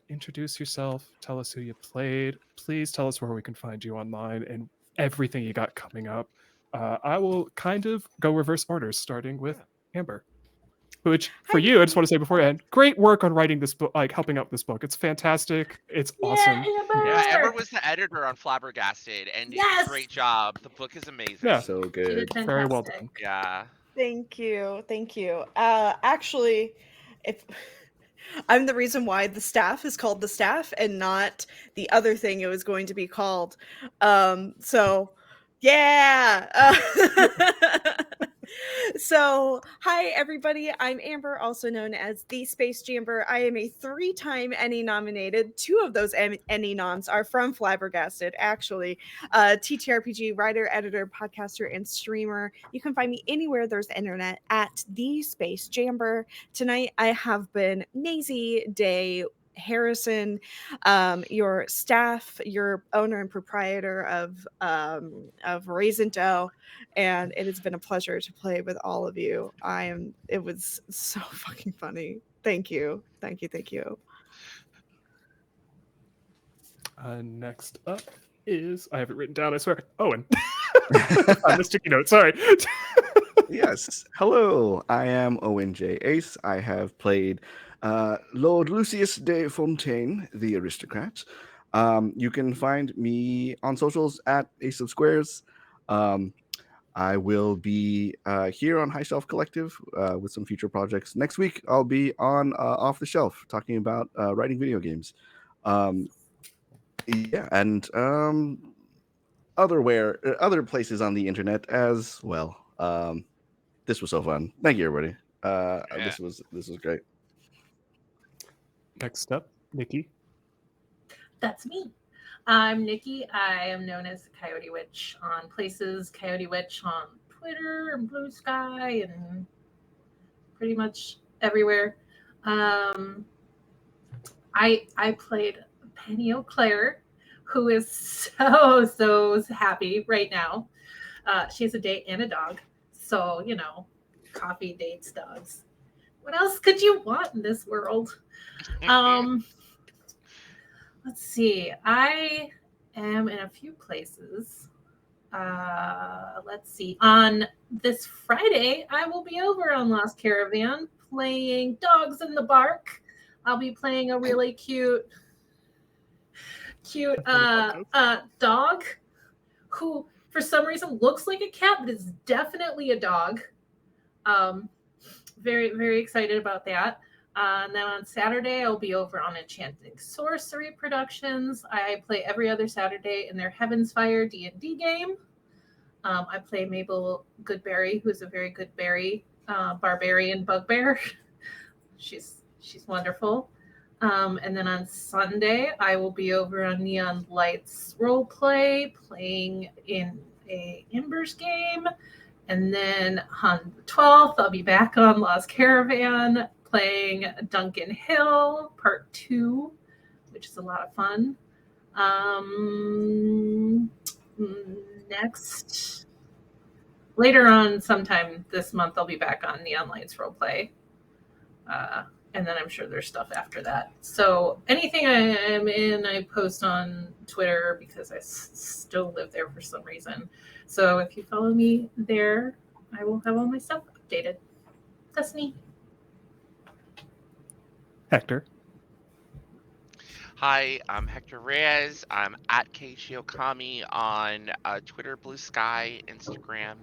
S1: Introduce yourself. Tell us who you played. Please tell us where we can find you online and everything you got coming up. I will kind of go reverse orders, starting with Amber. Which, for
S2: Hi.
S1: you, I just want to say beforehand, great work on writing this book, like helping out this book. It's fantastic. It's awesome.
S5: Amber.
S3: Yeah, Amber was the editor on Flabbergasted, and
S5: Yes!
S3: great job. The book is amazing.
S1: Yeah.
S4: So
S5: She
S4: good.
S5: did
S1: Very well
S5: fantastic.
S1: done.
S3: Yeah.
S2: Thank you. Actually, if I'm the reason why the staff is called the staff and not the other thing it was going to be called. So yeah. So, hi everybody. I'm Amber, also known as the Space Jamber. I am a 3-time Emmy nominated. 2 of those Emmy noms are from Flabbergasted, actually. TTRPG writer, editor, podcaster, and streamer. You can find me anywhere there's internet at the Space Jamber. Tonight, I have been Maisie Day Harrison, your staff, your owner and proprietor of Raisin Dough, and it has been a pleasure to play with all of you. It was so fucking funny. Thank you. Thank you. Thank you.
S1: Next up is, I have it written down, I swear, Owen. On the sticky note, sorry.
S4: Yes. Hello, I am Owen J. Ace. I have played Lord Lucius de Fontaine, the aristocrat. You can find me on socials at Ace of Squares. I will be here on High Shelf Collective with some future projects. Next week, I'll be on Off the Shelf talking about writing video games. Yeah, and other places on the internet as well. This was so fun. Thank you, everybody.
S3: Yeah.
S4: This was great.
S1: Next up, Nikki.
S5: That's me. I'm Nikki. I am known as the Coyote Witch on places, Coyote Witch on Twitter and Blue Sky and pretty much everywhere. I played Penny O'Clair, who is so happy right now. She has a date and a dog. So, coffee dates dogs. What else could you want in this world? Let's see. I am in a few places. Let's see. On this Friday, I will be over on Lost Caravan playing Dogs in the Bark. I'll be playing a really cute dog who, for some reason, looks like a cat, but is definitely a dog. Very, very excited about that. And then on Saturday, I'll be over on Enchanting Sorcery Productions. I play every other Saturday in their Heaven's Fire D&D game. I play Mabel Goodberry, who's a very good berry, barbarian bugbear. She's wonderful. And then on Sunday, I will be over on Neon Lights Roleplay, playing in a Embers game. And then on the 12th, I'll be back on Lost Caravan playing Duncan Hill Part 2, which is a lot of fun. Next, later on sometime this month, I'll be back on Neon Lights Roleplay. And then I'm sure there's stuff after that. So anything I am in, I post on Twitter because I still live there for some reason. So if you follow me there, I will have all my stuff updated. That's me.
S1: Hector.
S3: Hi, I'm Hector Reyes. I'm at Keishiokami on Twitter, Blue Sky, Instagram.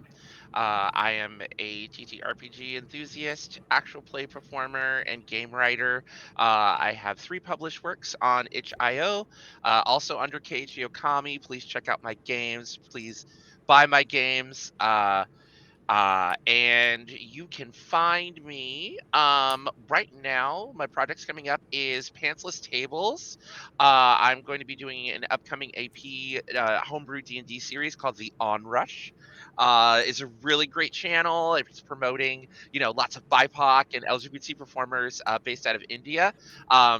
S3: I am a TTRPG enthusiast, actual play performer, and game writer. I have 3 published works on itch.io, also under Keishiokami. Please check out my games. Please buy my games. And you can find me right now. My project's coming up is Pantsless Tables. I'm going to be doing an upcoming AP homebrew D&D series called the Onrush. It's a really great channel. It's promoting, lots of BIPOC and LGBT performers based out of India.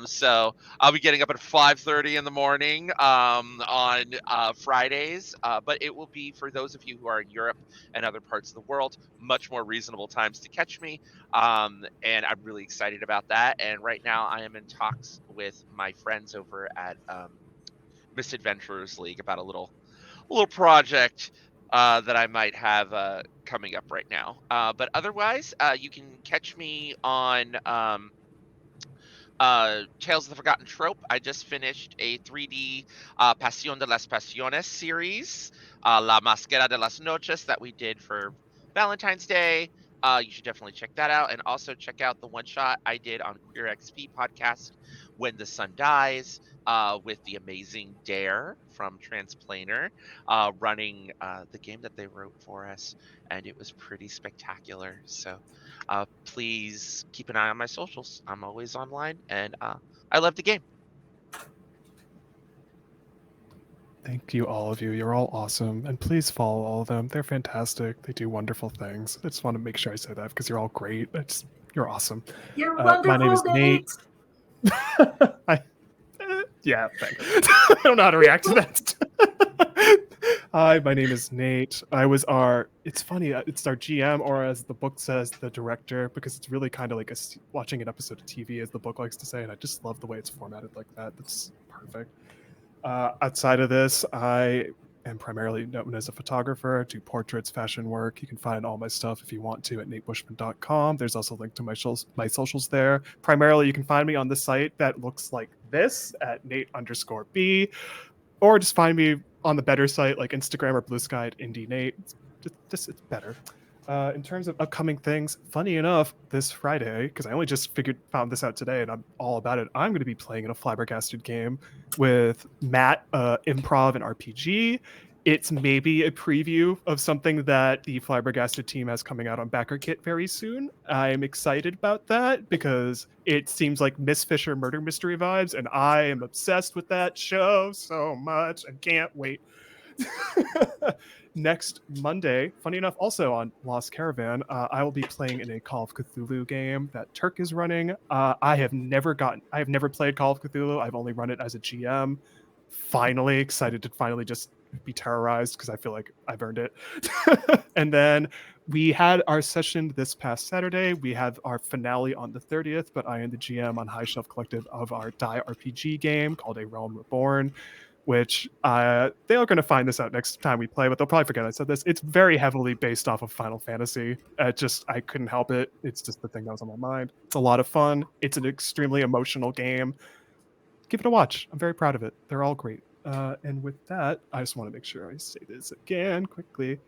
S3: So I'll be getting up at 5:30 in the morning on Fridays, but it will be for those of you who are in Europe and other parts of the world, much more reasonable times to catch me. And I'm really excited about that. And right now I am in talks with my friends over at Misadventurers League about a little project that I might have coming up right now. But otherwise, you can catch me on Tales of the Forgotten Trope. I just finished a 3D Pasión de las Pasiones series, La Máscara de las Noches, that we did for Valentine's Day. You should definitely check that out, and also check out the one shot I did on Queer XP podcast, When the Sun Dies, with the amazing Dare from Transplaner, running the game that they wrote for us, and it was pretty spectacular. So please keep an eye on my socials. I'm always online, and I love the game.
S1: Thank you, all of you. You're all awesome. And please follow all of them. They're fantastic. They do wonderful things. I just want to make sure I say that because you're all great. You're awesome.
S5: You're
S1: My name is
S5: wonderful,
S1: Nate. Yeah, thanks. I don't know how to react to that. Hi, my name is Nate. It's funny, it's our GM, or as the book says, the director, because it's really kind of like watching an episode of TV, as the book likes to say, and I just love the way it's formatted like that. That's perfect. Outside of this, I am primarily known as a photographer, do portraits, fashion work. You can find all my stuff if you want to at natebushman.com. There's also a link to my socials there. Primarily, you can find me on the site that looks like this at Nate_B, or just find me on the better site like Instagram or Blue Sky at Indie Nate. It's better. In terms of upcoming things, funny enough, this Friday, because I only just found this out today and I'm all about it, I'm going to be playing in a Flabbergasted game with Matt, Improv and RPG. It's maybe a preview of something that the Flabbergasted team has coming out on BackerKit very soon. I'm excited about that because it seems like Miss Fisher murder mystery vibes, and I am obsessed with that show so much and can't wait. Next Monday, funny enough, also on Lost Caravan, I will be playing in a Call of Cthulhu game that Turk is running. I have never played Call of Cthulhu. I've only run it as a GM. Finally, excited to finally just be terrorized because I feel like I've earned it. And then we had our session this past Saturday. We have our finale on the 30th, but I am the GM on High Shelf Collective of our Die RPG game called A Realm Reborn, which they are going to find this out next time we play, but they'll probably forget I said this. It's very heavily based off of Final Fantasy. I couldn't help it. It's just the thing that was on my mind. It's a lot of fun. It's an extremely emotional game. Give it a watch. I'm very proud of it. They're all great. And with that, I just want to make sure I say this again quickly.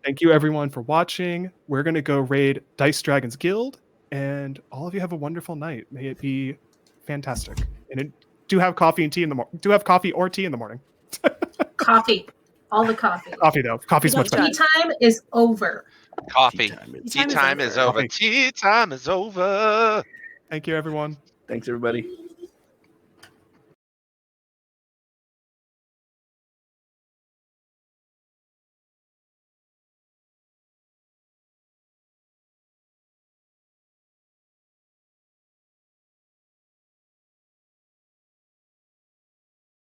S1: Thank you, everyone, for watching. We're going to go raid Dice Dragons Guild, and all of you have a wonderful night. May it be fantastic. And do have coffee and tea in the morning. Do have coffee or tea in the morning.
S5: Coffee. All the coffee.
S1: Coffee, though. Coffee's much better.
S5: Tea time is over.
S3: Coffee.
S4: Tea time
S3: Tea time is over.
S1: Coffee.
S3: Tea time is over.
S1: Thank you, everyone.
S4: Thanks, everybody.